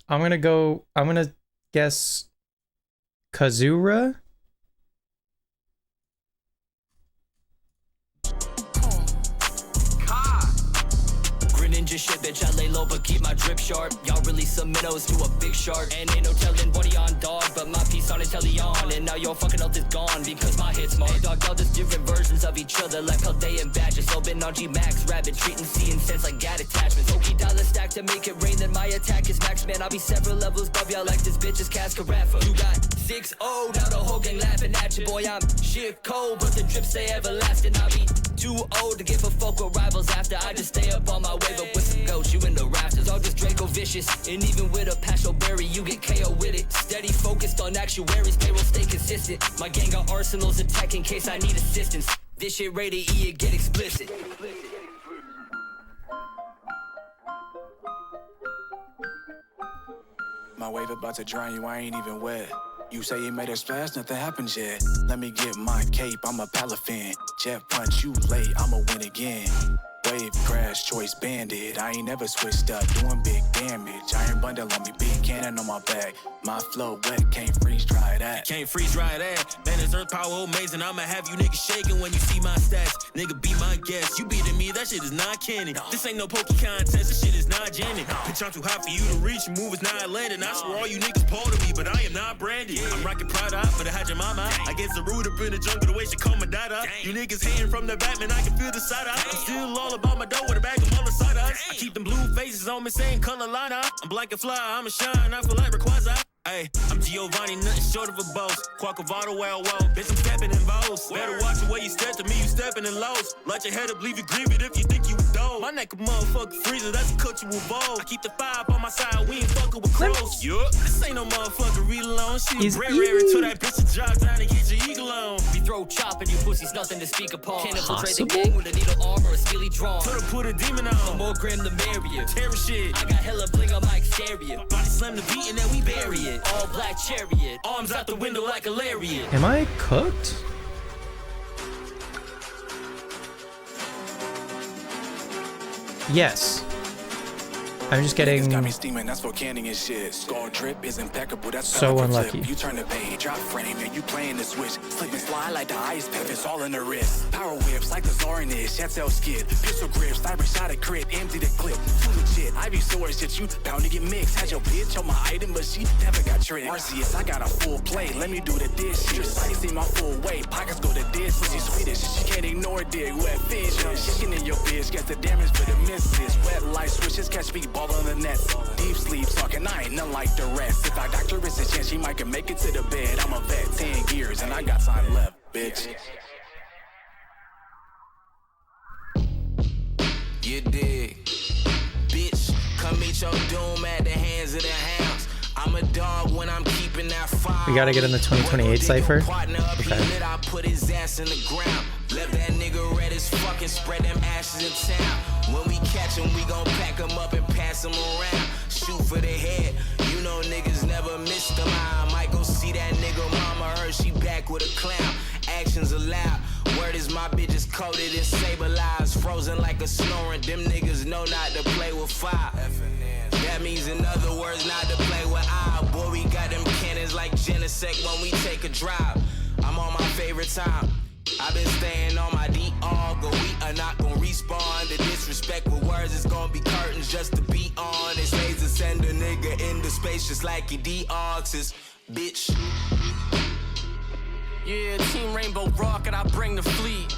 I'm gonna guess Kazura. Ninja shit, bitch, I lay low but keep my drip sharp. Y'all release some minnows to a big shark. And ain't no telling what he on, dog, but my piece on it tell he on. And now your fucking health is gone because my hit's smart. Hey, dog, y'all just different versions of each other like Haldea and Badger. So been on G-Max, rabbit, treating C and sense like gat attachments. Okay, dollar stack to make it rain, then my attack is max, man. I'll be several levels above y'all like this bitch is Cas Carafa. You got 6-0, now the whole gang laughing at you, boy. I'm shit cold, but the drip stay everlasting. I'll be too old to give a fuck with rivals after I just stay up on my wave up with some goats. You in the rafters, all just Draco vicious. And even with a Pasho Berry, you get KO with it. Steady focused on actuaries, payroll stay consistent. My gang got arsenals attack in case I need assistance. This shit rated E, it get explicit. My wave about to drown you, I ain't even wet. You say you made a splash, nothing happened yet. Let me get my cape, I'm a palafin. Jet punch, you late, I'ma win again. Wave crash, choice bandit. I ain't never switched up, doing big damage. Iron bundle on me, big cannon on my back. My flow wet, can't freeze dry that. Can't freeze dry that. Man, this earth power amazing. I'ma have you niggas shaking when you see my stats. Nigga, be my guest. You beating me, that shit is not canon. This ain't no pokey contest, this shit is not jamming. Bitch, I'm too hot for you to reach. Your move is not landing. I swear all you niggas part of me, but I am not branded. I'm rocking Prada, but I had your mama. I guess the root up in the jungle, the way she call my dada. You niggas hating from the back, man, I can feel the side eye. I'm still all about my dough with a bag of all the side eyes. I keep them blue faces on me, same color line. I'm black and fly, I'm a shine, I feel like Rayquaza. Hey, I'm Giovanni, nothing short of a boss. Quackavado, well, bitch, I'm stepping in vows. Better watch the way you step to me, you stepping in lows. Light your head up, leave you grieving if you think you a dog. My neck a motherfucker freezer, that's a cut you with balls. I keep the fire up on my side, we ain't fucking with crows. Yup, this ain't no motherfucker read alone. She's rare until that bitch to drop down and get your eagle on. We throw chopping you pussies, nothing to speak upon. Can't infiltrate the gang with a needle armor or skilly drawn. Told her put a demon on. The more grim, the merrier. Terror shit. I got hella bling on my exterior. Body slam the beat and then we bury it. All black chariot, arms out the window like a lariat. Am I cooked? Yes. I'm just getting got me steaming, that's volcanic and shit. Skull drip is impeccable, that's so unlucky. You turn the page, drop frame, and you playing the switch. Slip and slide like the ice pick, it's all in the wrist. Power whips like the Zornish, Chateau skid. Pistol grip, sniper shot a crit, empty the clip. Too legit, Ivy sword shit, you bound to get mixed. Had your bitch on my item, but she never got tricked. RCS, I got a full plate, let me do the dish. Just like see my full weight, pockets go to this. Pussy Swedish, she can't ignore dig, wet fish. Chicken in your bitch, gets the damage for the misses. Wet light switches, catch me ball on the nets. Deep sleep talking, I ain't none like the rest. If I doctor is a chance, she might can make it to the bed. I'm a vet, 10 years, and I got time left, bitch. You dig? Bitch, come meet your doom at the hands of the hounds. I'm a dog when I'm keeping that fire. We gotta get in the 2028 cipher. Okay. I put his ass in the ground. Left that nigga red as fuck and spread them ashes in town. When we catch him, we gon' pack him up and pass him around. Shoot for the head. You know niggas never miss them. I might go see that nigga mama. Heard she back with a clown. Actions allowed. Word is my bitch is coated in stabilized. Frozen like a snoring. Them niggas know not to play with fire. That means in other words not to play with I. Boy, we got them cannons like Genesect when we take a drive. I'm on my favorite time. I've been staying on my DR, but we are not gonna respawn. The disrespect with words is gonna be curtains just to be on. It's laser send a nigga into space just like he de-oxes, bitch. Yeah, Team Rainbow Rocket, I bring the fleet.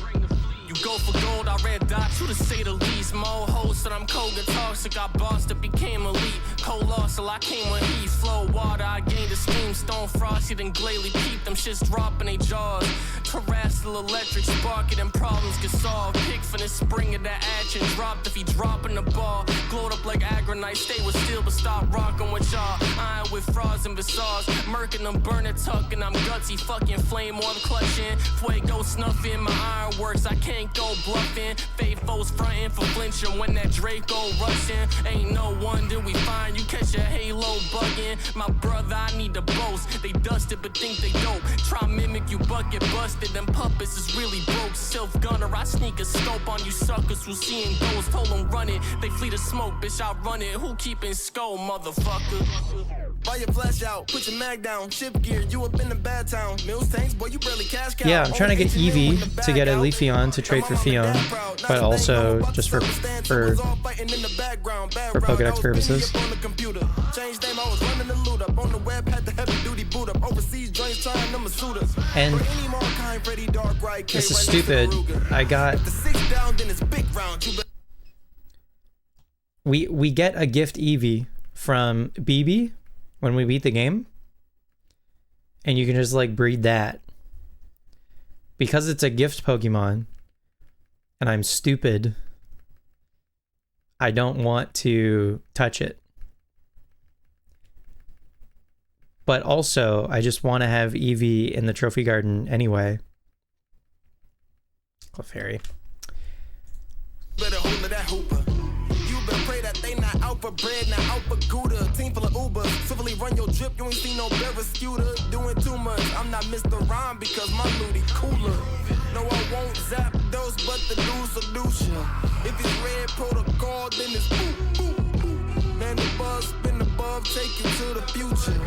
You go for gold, I red dot, you to say the least. Mo host that I'm cold and toxic, I bossed it, became elite. Colossal, I came with heat. Flow water, I gained a steam. Stone frosty, then glaily peep. Them shits dropping they jaws. Terrestrial electric spark it and problems get solved. Pick for the spring of the action. Dropped if he dropping the ball. Glowed up like Agronite, stay with steel, but stop rocking with y'all. I ain't with frauds and bazaars. Murking them, burn it, tucking, I'm gutsy, fucking flame on clutching. Fuego snuffing, my ironworks, I can't go bluffing. Faithfuls frontin' for flinching when that Draco rushing. Ain't no wonder we find you catch a halo bugging. My brother, I need to boast. They dusted but think they dope. Try mimic you, but get busted. Them puppets is really broke. Self gunner, I sneak a scope on you suckers who seeing ghosts. Told them run it, they flee the smoke, bitch, I run it. Who keepin' skull, motherfucker? Buy your flash out, put your mag down, shift gear, you up in the bad town. Mills tanks, boy, you barely cash cow. Yeah, I'm trying to get Eevee to get a Leafeon to trade for Fion, but also just for Pokedex purposes. And this is stupid. I got... We get a gift Eevee from BB when we beat the game, and you can just like breed that. Because it's a gift Pokemon, and I'm stupid, I don't want to touch it. But also, I just want to have Eevee in the Trophy Garden anyway. Clefairy. Better hold to that hooper. You better pray that they not out for bread, not out for Gouda. Team full of Uber. Civilly run your drip, you ain't seen no better scooter. Doing too much, I'm not Mr. Rhyme because my looty cooler. No, I won't zap those, but the new solution. If it's red protocol, then it's boop, boop, boop. Man, the buzz spin above, take you to the future.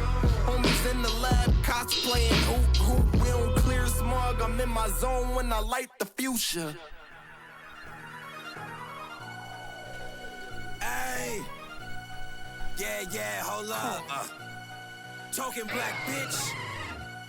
Homies in the lab, cosplaying hoop, hoop. We don't clear smog, I'm in my zone when I light the fuchsia. Hey, yeah, hold up. Token black bitch.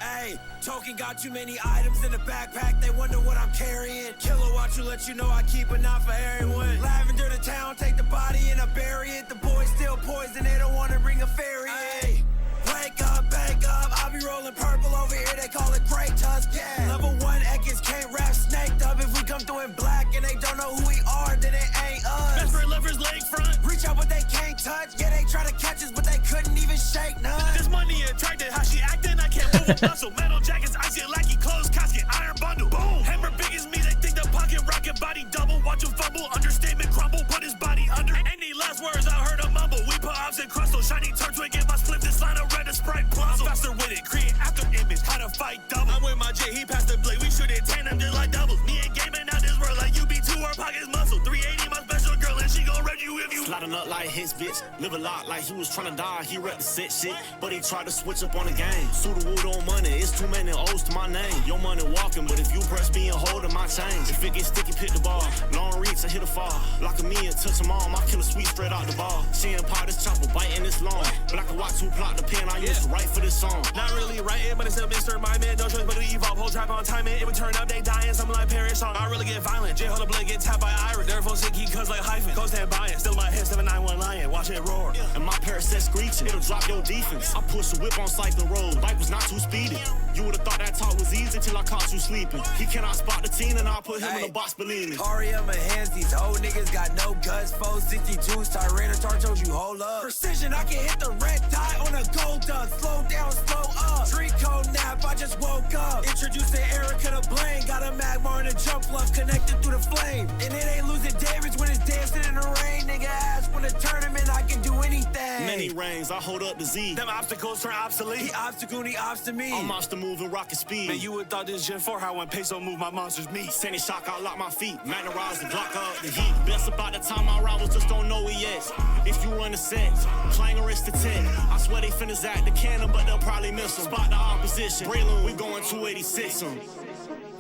Hey, Token got too many items in the backpack. They wonder what I'm carrying. Kilowatt to let you know I keep it not for everyone. Lavender to town, take the body and I bury it. The boys still poison, they don't want to bring a fairy. Hey, wake up, bake up. I'll be rolling purple over here. They call it Great Tusk. Yeah, level 1 Ekans can't rap snaked up. If we come through in black and they don't know who we are, then it ain't us. Best friend levers leg front. Reach out but they can't touch. Yeah, they try to catch us but they couldn't even shake none. This money attracted, how she acting, I can't move a muscle. Metal jackets, icy lackey, clothes, casket, iron bundle. Boom, hammer big as me, they think the pocket rocket body double. Watch him fumble, understatement crumble, put his body under. Any last words I heard him mumble. We put ops in crustal, shiny turn twig, get my split this line of red to Sprite plus. I'm faster with it, create after image, how to fight double. I'm with my J, he passed the blade, we shoot it tandem just like doubles. Me and gaming out this world like you be 2 our pockets muscle. 380 my special girl and she gon' rep you if you sliding up like his bitch. Live a lot like he was trying to die, he rep the set shit, but he tried to switch up on the game. Suit the wood on money, it's too many O's to my name. Your money walking, but if you press me and hold in my change. If it gets sticky, pick the ball. Long reach, I hit a fall. Lock me and touch them all, my killer sweet straight out the ball. She and pot this chopper, biting this long. Black and white, 2 plot the pen I used to write for this song. Not really writing, but it's a Mr. My man. No choice but to evolve, whole trap on timing. It would turn up, they dying, something like Paris song. I really get violent, J hold the blade, get tapped by Iris. Therefore sick, he cuts like hyphen. Go stand by it, still my head, 791 lion, watch it roar. And my pair set screeching, it'll drop your defense. I push the whip on cycle road, bike was not too speedy. You would've thought that talk was easy till I caught you sleeping. He cannot spot the team and I'll put him in the box, believe me. Hurry up my hands, these old niggas got no guts. 462s, Tyrannosaur told you hold up. Precision, I can hit the red dot on a gold dust. Slow down, slow up. Tree code nap, I just woke up. Introducing Erica to Blaine. Got a magmar and a jump left connected through the flame. And it ain't losing damage when it's dancing in the rain. Nigga ass when the tournament, I can do anything. Many rings, I hold up the Z. Them obstacles turn obsolete. He obstacle, he ops to me. I'm monster moving rocket speed. Man, you would thought this Gen 4 how when peso move my monsters meet. Sandy shock, I lock my feet. Magnerize the Glock up the heat. Best about the time my rivals just don't know it yet. If you run the set, playing a wrist to 10. I swear they finna zack the cannon, but they'll probably miss them. Spot the opposition. Braylon, we going 286 them.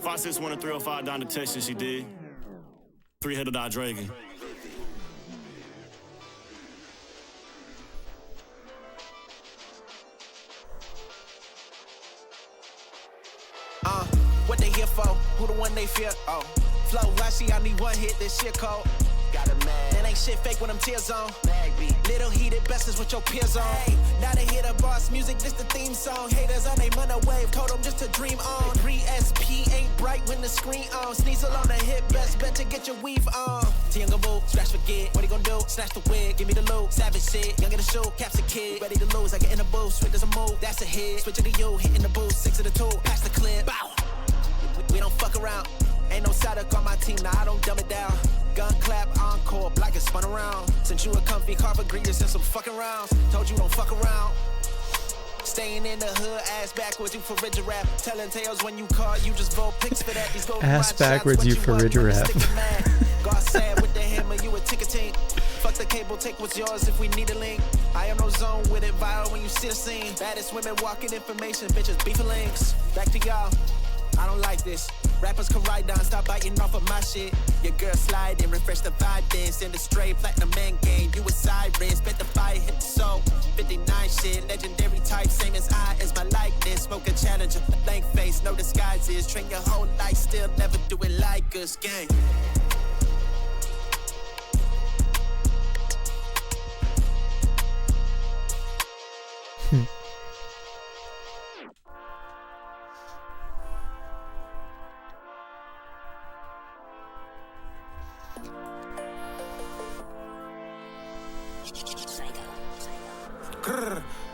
561 and 305 down to Texas, she did. 3-headed eye dragon. What they here for? Who the one they fear? Oh, flow flashy, I need one hit, this shit cold. Got a man. ain't shit fake when them tears on. Little heated bestest with your peers on. Hey, now they hear the boss music, this the theme song. Haters on they money wave, told them just to dream on. 3SP ain't bright when the screen on. Sneasel on the hip, best bet to get your weave on. Tingle boo, scratch forget, what he gon' do? Snatch the wig, give me the loot, savage shit. Young in the shoe, caps a kid, ready to lose. I get in the booth, switch as a move, that's a hit. Switch to the you, hitting the booth, 6 of the 2, pass the clip. Bow. We don't fuck around. Ain't no side on my team, nah, I don't dumb it down. Gun clap, encore, black and spun around. Sent you a comfy car for greetings and some fucking rounds. Told you don't fuck around. Staying in the hood, ass backwards, you for rigid rap. Telling tales when you call, you just vote pics for that. These gold Ass backwards, you for rigid rap. God sad with the hammer, you a ticketing. Fuck the cable, take what's yours if we need a link. I am no zone with it, viral when you see the scene. Baddest women walking information, bitches beefing links. Back to y'all. I don't like this. Rappers can ride down, stop biting off of my shit. Your girl slide and refresh the vibe, then send a straight platinum man game. You a Cyrus, bet the fire hit the soul. 59 shit, legendary type, same as I as my likeness. Smoke a challenger, blank face, no disguises. Train your whole life, still never do it like us, gang.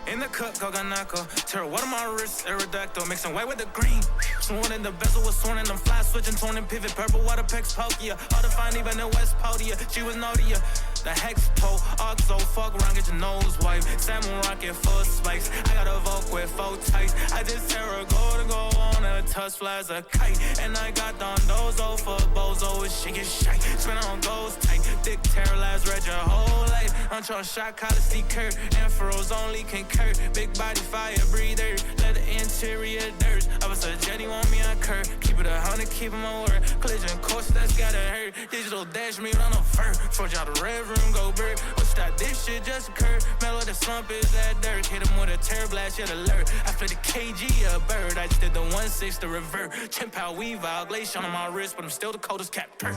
In the cup, Koganako. Tear one of my wrists, Aerodactyl. Mixing white with the green. Sworn in the bezel was sworn in them fly switching, torn and pivot. Purple water pecs, Pokia. All to find even in West Podia. She was naughtier. The hex toe, oxo, fuck around, get your nose wiped. Salmon rocket full spikes. I got a Vogue with 4 tights. I just tear a go to go on a touch flies a kite. And I got Dondozo for Bozo. She get shite. Spin on goes tight. Dick terror lives read your whole life. I'm trying shot, collar, see curve. Afros only concur. Big body fire breather. Let the interior dirt. I was a jetty, want me on curve. Keep it 100, keep it my word. Collision course, that's gotta hurt. Digital dash me on a fur. Forge out the red room, go bird. What's that? This shit just occurred. Mellow the slump is that dirt. Hit him with a terror blast, yet alert. After the KG, a bird. I just did the 1/6 to revert. 10 pound weave out, glacier on my wrist, but I'm still the coldest captor.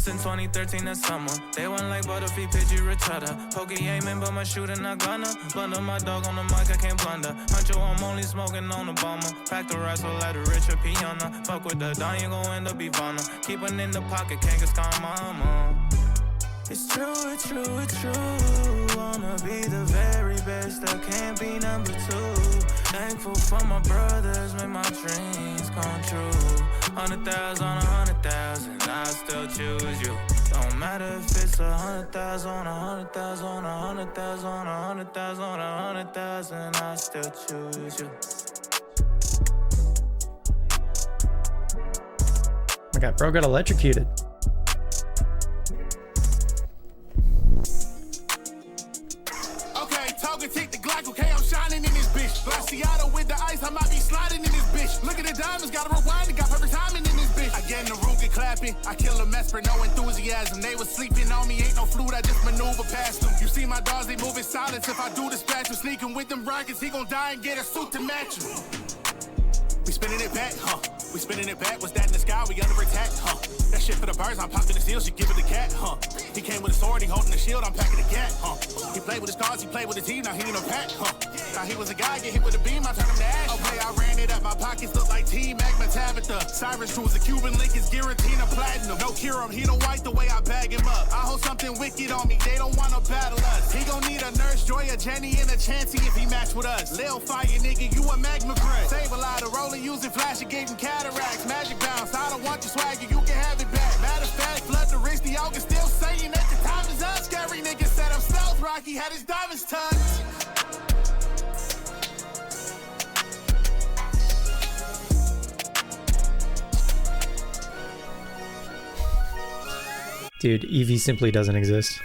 In 2013 that summer, they went like Butterfly, Pidgey, Richada. Pokey aiming, but my shooter not gonna blunder. My dog on the mic, I can't blunder. Huncho, I'm only smoking on the bomber. Pack the rice with like the Richard Piana. Fuck with the Don, you gon' end up Ivana. Keep it in the pocket, can't get scar mama. It's true, it's true, it's true. Wanna be the very best, I can't be number 2. Thankful for my brothers, make my dreams come true. 100,000 on 100,000, I still choose you. Don't matter if it's 100,000 on 100,000 on 100,000 on 100,000 on 100,000, I still choose you. My God, bro got electrocuted. Take the Glock, okay, I'm shining in this bitch. Glaciato with the ice, I might be sliding in this bitch. Look at the diamonds, gotta rewind it, got perfect timing in this bitch. I get in the room, get clapping. I kill a mess for no enthusiasm. They was sleeping on me, ain't no flute, I just maneuver past them. You see my dogs, they moving silence. If I do dispatch him, sneaking with them rockets, he gon' die and get a suit to match him. We spinning it back, huh? We spinning it back, what's that in the sky? We under attack, huh? That shit for the birds, I'm popping the seal, she give it the cat, huh? He came with a sword, he holding the shield, I'm packing the gat, huh? He played with his cards, he played with his team, now he in a pack, huh? Now he was a guy, get hit with a beam, I turned him to ash. Okay, I ran it up, my pockets look like T-Magma Tabitha. Cyrus Cruz, the Cuban link is guaranteed a platinum. No cure him, he don't white the way I bag him up. I hold something wicked on me, they don't wanna battle us. He gon' need a Nurse Joy, a Jenny, and a Chansey if he match with us. Lil Fire, nigga, you a magma grunt. Save a lot of rolling, using flash, and gave him cataracts. Magic bounce, I don't want your swagger, you can have it back. Matter of fact, flood the wrist, the August still saying that the time is up. Scary nigga said I'm stealth, Rocky had his diamonds touched. Dude, Eevee simply doesn't exist.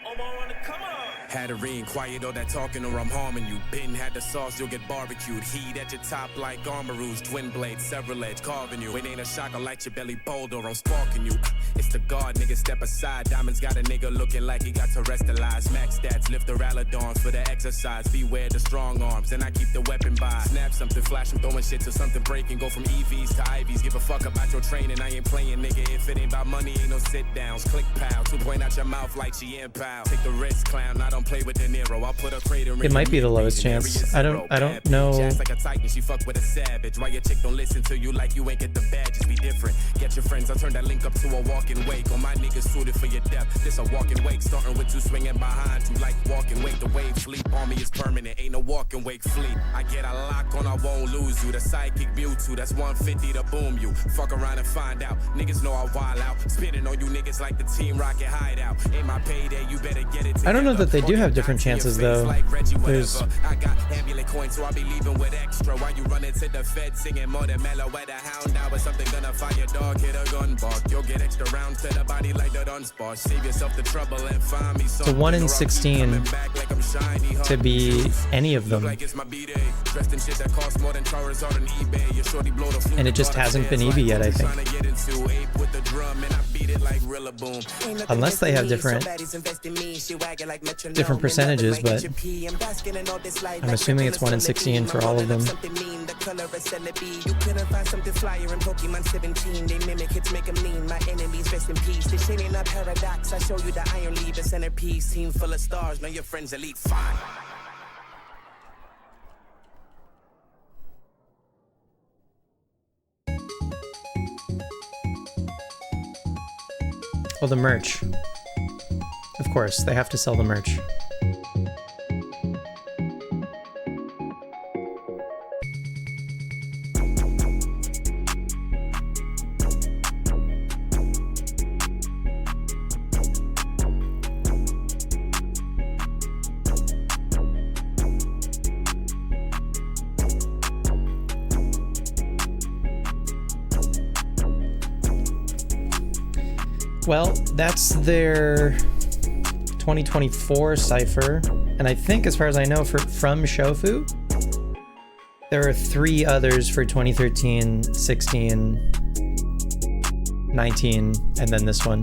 Omar on the come on. Had to ring, quiet all that talking or I'm harming you. Been had the sauce, you'll get barbecued. Heat at your top like armorous. Twin blades, several edge, carving you. It ain't a shock, I light your belly boulder, I'm sparking you. It's the guard, nigga, step aside. Diamonds got a nigga looking like he got terrestrialized. Max stats, lift the Ralladons for the exercise. Beware the strong arms, and I keep the weapon by. Snap something, flash, I'm throwing shit till something breaking. Go from EVs to IVs, give a fuck about your training. I ain't playing, nigga. If it ain't about money, ain't no sit downs. Click pal, 2 point out your mouth like she in pal. Take the risk, clown. I don't play with De Niro. I'll put a crater in. It might be the lowest chance. I don't know. Like a titan, she fuck with a savage. Why your chick don't listen to you like you ain't get the badges? Be different. Get your friends. I'll turn that link up to a walking wake. On my niggas suited for your death. This a walking wake, starting with 2 swinging behind 2 like walking wake. The wave sleep on me is permanent. Ain't no walking wake fleet. I get a lock on, I won't lose you. The sidekick Mewtwo, that's 150 to boom you. Fuck around and find out. Niggas know I wild out. Spitting on you niggas like the Team Rocket hideout. Ain't my payday, you better get it together. I don't know that they do have different chances though. There's I got ambulance coins, so I'll be leaving with extra. While you running to the Fed, singing more than mellow at a hound. Now it's something gonna fire dog, hit a gun bark. You'll get extra rounds to the body like the Dunspark. Save yourself the trouble and find me some. It's a 1 in 16 to be any of them. And it just hasn't been Eevee yet, I think. Unless they have different percentages, but I'm assuming it's 1 in 16 for all of them. You couldn't find something flyer in Pokemon 17. They mimic hits, make them lean. My enemies rest in peace. This shit ain't a paradox. I show you the iron lever centerpiece. Team full of stars. Know your friends elite fine. Oh, the merch. Of course, they have to sell the merch. Well, that's their 2024 Cypher, and I think, as far as I know, from Shofu, there are 3 others for 2013, 16, 19, and then this one.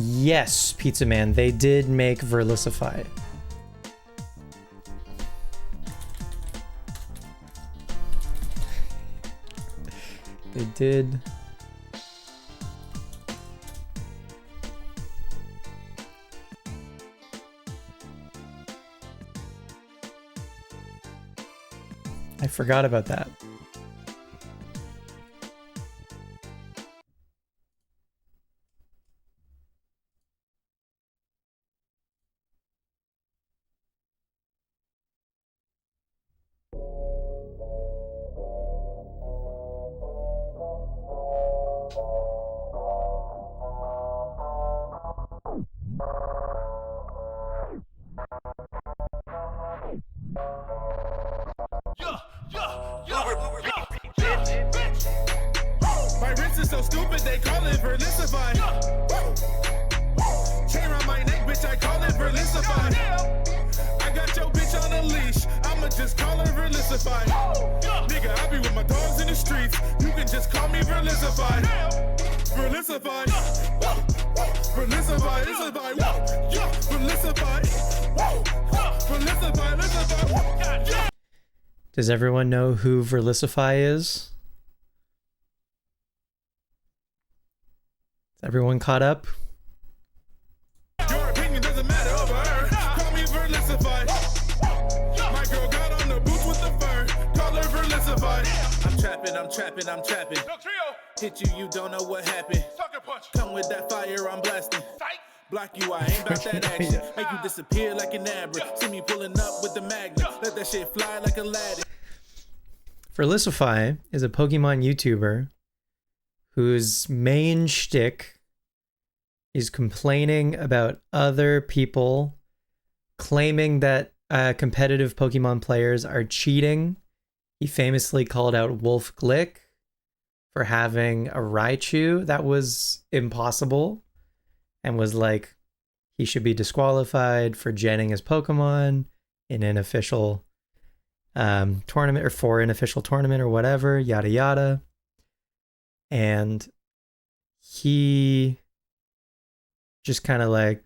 Yes, Pizza Man, they did make Verlisify. They did. I forgot about that. My wrist is so stupid, they call it Verlisify. Chain around my neck, bitch, I call it Verlisify. I got your bitch on a leash, I'ma just call her Verlisify. Nigga, I be with my dogs in the streets, you can just call me Verlisify. Verlisify. Verlisify, Verlisify, Verlisify. Verlisify, Verlisify. Does everyone know who Verlisify is? Is everyone caught up? Your opinion doesn't matter over her. Call me Verlisify. My girl got on the boots with the fur. Call her Verlisify. I'm trapping trapping, I'm trapping, I'm trapping. Hit you, you don't know what happened. Come with that fire, I'm blasting. Block you, I ain't about that action. Make you disappear like an abra. See me pulling up with the magnet. Let that shit fly like a ladder. Felicify is a Pokemon YouTuber whose main shtick is complaining about other people claiming that competitive Pokemon players are cheating. He famously called out Wolf Glick for having a Raichu that was impossible and was like, he should be disqualified for genning his Pokemon in an official tournament or for an official tournament or whatever, yada yada. And he just kind of like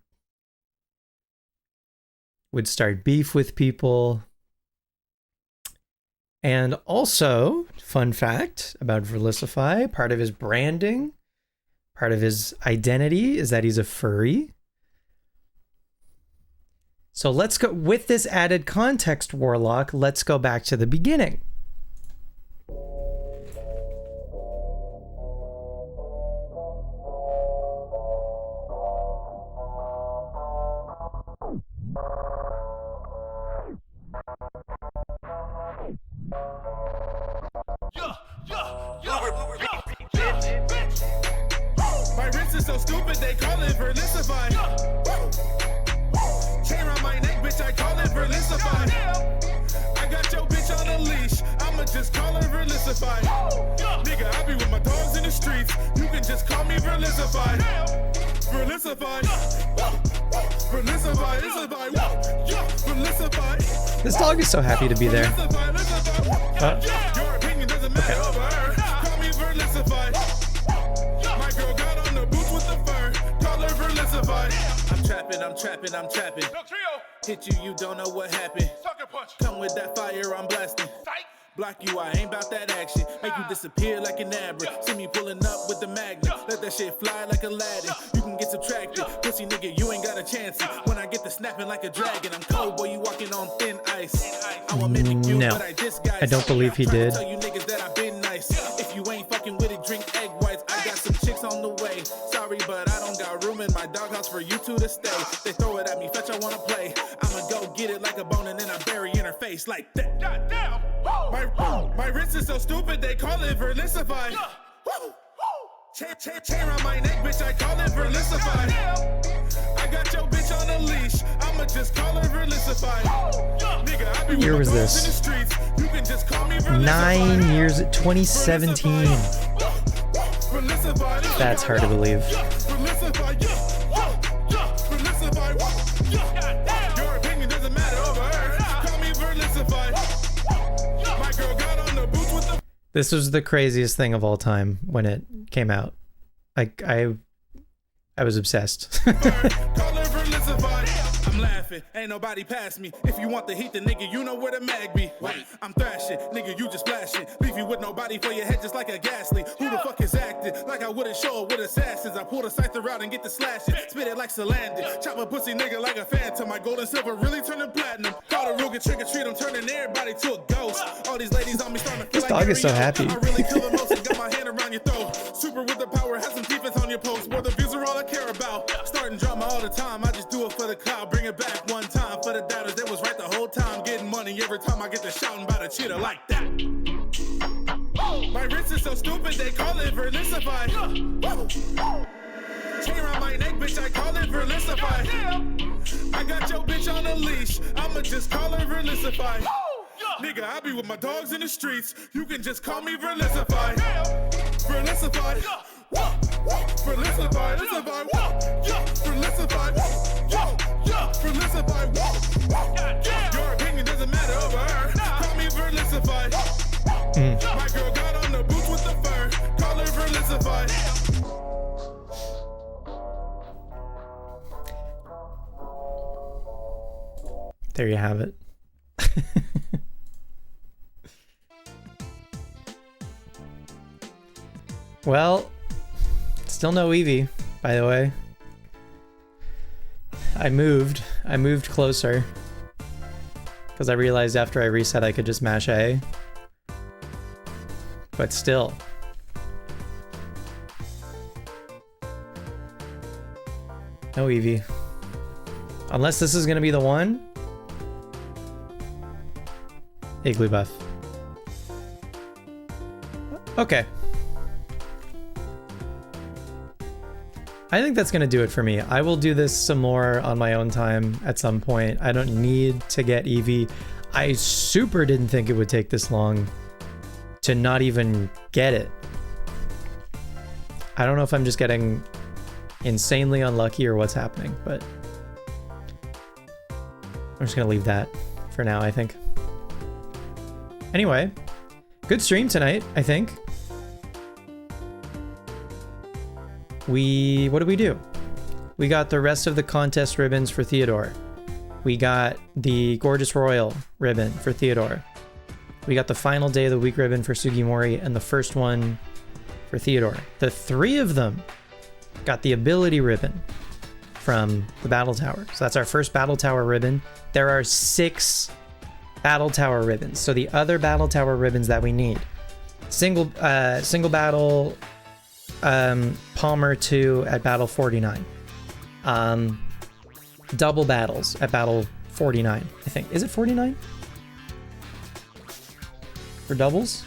would start beef with people. And also, fun fact about Felicify, part of his branding, part of his identity is that he's a furry. So let's go, with this added context, Warlock, let's go back to the beginning. My wrist is so stupid, they call it Verlicify. Chain around my neck, bitch, I call it Verlicify. I got your bitch on a leash, I'ma just call her Verlicify. Nigga, I be with my dogs in the streets, you can just call me Verlicify. Verlicify. Verlicify, Verlicify. This dog is so happy to be there. Your opinion doesn't matter over her. Call me Verlicify. My girl got on the boots with the fur. Call her Verlicify. I'm trapping, I'm trapping, I'm trapping. Hit you, you don't know what happened. Come with that fire, I'm blasting. Block you, I ain't about that action. Make you disappear like an abra. See me pulling up with the magnet. Let that shit fly like a ladder. You can get subtracted. Pussy nigga, you ain't got a chance. When I get to snapping like a dragon, I'm cold, boy, you walking on thin ice. I will mimic you, but I disguise. I don't believe he did. Tell you niggas that I've been nice. If you ain't fucking with it, drink egg whites. I got some chicks on the way. Sorry, but I don't got room in my doghouse for you two to stay. They throw it at me, fetch, I wanna play. I'ma go get it like a bone and then I bury in her face like that. Goddamn! My wrist is so stupid, they call it Verlicify. Chain around my neck, bitch, I call it Verlicify. I got your bitch on a leash, I'ma just call her Verlicify. Nigga, I be What year was with my this? dogs in the streets, you can just call me Verlicify. 9 years, 2017. That's hard to believe. Your opinion doesn't matter over her. Call me Verlicify. My girl got on the boots with the This was the craziest thing of all time when it came out. Like I was obsessed. I'm laughing, ain't nobody past me. If you want the heat, then nigga, you know where the mag be. Wait, I'm thrashing, nigga, you just splashing. Leave you with nobody for your head just like a ghastly. Who the fuck is acting? Like I wouldn't show it with assassins. I pull the scyther out and get the slashing. Spit it like Salandin. Chop a pussy nigga like a phantom. My gold and silver really turning platinum. Call the Ruger trick or treat, I'm turning everybody to a ghost. All these ladies on me starting to feel This like dog is so Mario. happy. I really kill the most and got my hand around your throat. Super with the power, have some defense on your post. Where the views are all I care about. Starting drama all the time, I just do it for the cloud. Bring it back one time for the doubters. They was right the whole time. Getting money every time I get to shouting about a cheater like that. My wrist is so stupid, they call it Verlicify. Chain around my neck, bitch, I call it Verlicify. I got your bitch on a leash, I'ma just call her Verlicify. Nigga, I be with my dogs in the streets, you can just call me Verlicify. Verlicify. Verlicify, Verlicify, Verlicify, Verlicify. Your opinion doesn't matter over her. Call me Verlicify. My girl got on the boots with the fur. Call her Verlicify. There you have it. Well, still no Eevee, by the way. I moved closer because I realized after I reset I could just mash A. But still. No Eevee. Unless this is going to be the one. Igglybuff. Okay. I think that's going to do it for me. I will do this some more on my own time at some point. I don't need to get Eevee. I super didn't think it would take this long to not even get it. I don't know if I'm just getting insanely unlucky or what's happening, but I'm just going to leave that for now, I think. Anyway, good stream tonight, I think. What did we do? We got the rest of the contest ribbons for Theodore. We got the Gorgeous Royal ribbon for Theodore. We got the final day of the week ribbon for Sugimori and the first one for Theodore. The three of them got the ability ribbon from the Battle Tower. So that's our first Battle Tower ribbon. There are 6 Battle Tower ribbons. So the other Battle Tower ribbons that we need. Single battle Palmer 2 at battle 49. Double battles at battle 49, I think. Is it 49? For doubles?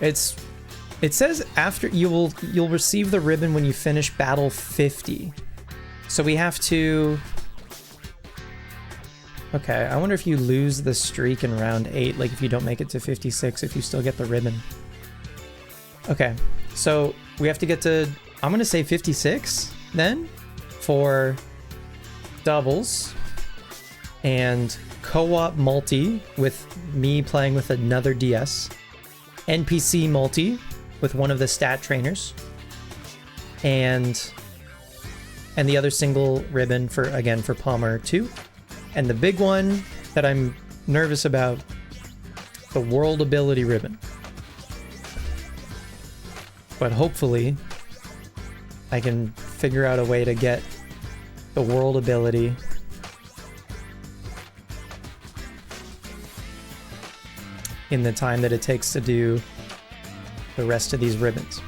It says after you'll receive the ribbon when you finish battle 50. So we have to. Okay, I wonder if you lose the streak in round 8, like if you don't make it to 56, if you still get the ribbon. Okay, so we have to get to, I'm gonna say 56 then for doubles and co-op multi with me playing with another DS, NPC multi with one of the stat trainers, and the other single ribbon for Palmer 2. And the big one that I'm nervous about, the World Ability ribbon. But hopefully, I can figure out a way to get the World Ability in the time that it takes to do the rest of these ribbons.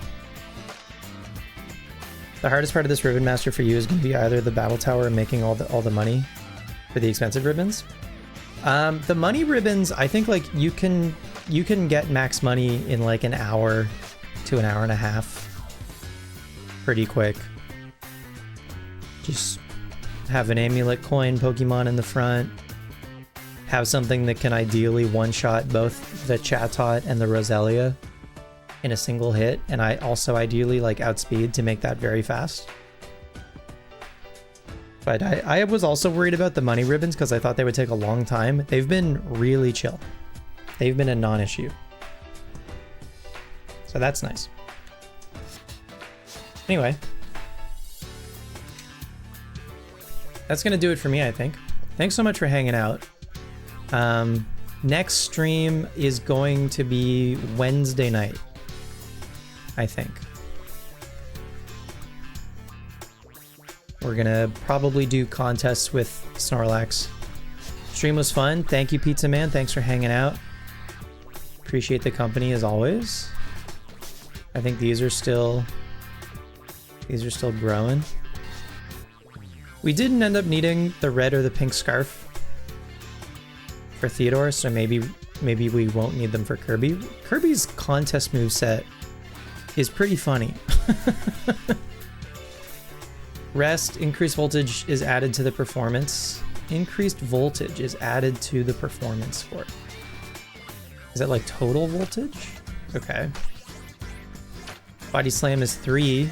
The hardest part of this ribbon master for you is going to be either the Battle Tower and making all the money for the expensive ribbons. The money ribbons, I think like you can get max money in like an hour to an hour and a half pretty quick. Just have an amulet coin Pokemon in the front, have something that can ideally one-shot both the Chatot and the Roselia in a single hit, and I also ideally like outspeed to make that very fast. But I was also worried about the money ribbons because I thought they would take a long time. They've been really chill. They've been a non-issue. So that's nice. Anyway. That's going to do it for me, I think. Thanks so much for hanging out. Next stream is going to be Wednesday night, I think. We're gonna probably do contests with Snorlax. Stream was fun. Thank you, Pizza Man. Thanks for hanging out. Appreciate the company as always. I think these are still growing. We didn't end up needing the red or the pink scarf for Theodore, so maybe we won't need them for Kirby. Kirby's contest moveset is pretty funny. Rest, increased voltage is added to the performance. Increased voltage is added to the performance score. Is that like total voltage? Okay. Body Slam is 3.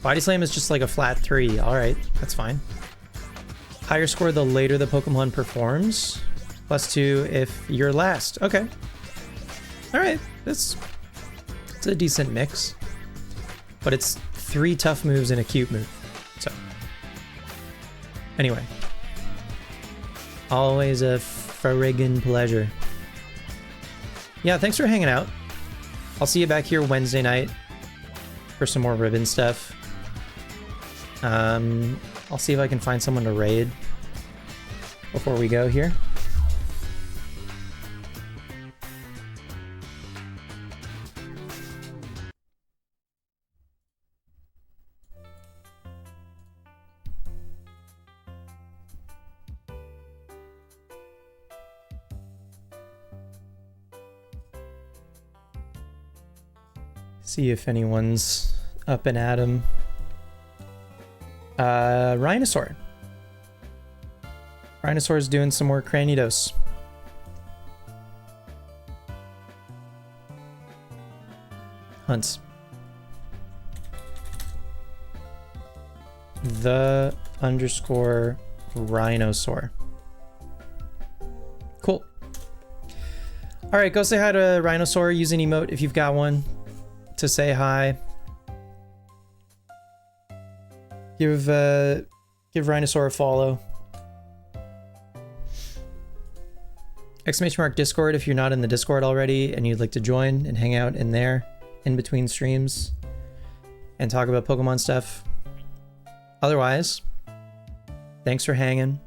Body Slam is just like a flat 3. Alright, that's fine. Higher score the later the Pokemon performs. +2 if you're last. Okay. Alright, it's a decent mix. But it's 3 tough moves and a cute move. So, anyway, always a friggin' pleasure. Yeah, thanks for hanging out. I'll see you back here Wednesday night for some more ribbon stuff. I'll see if I can find someone to raid. before we go here. See if anyone's up and at 'em. Rhinosaur. Rhinosaur's doing some more Cranidos. Hunts. The _ Rhinosaur. Cool. Alright, go say hi to Rhinosaur. Use an emote if you've got one to say hi. Give Rhinosaur a follow. ! Discord if you're not in the Discord already and you'd like to join and hang out in there in between streams and talk about Pokemon stuff. Otherwise, thanks for hanging.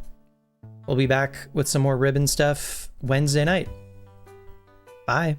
We'll be back with some more ribbon stuff Wednesday night. Bye.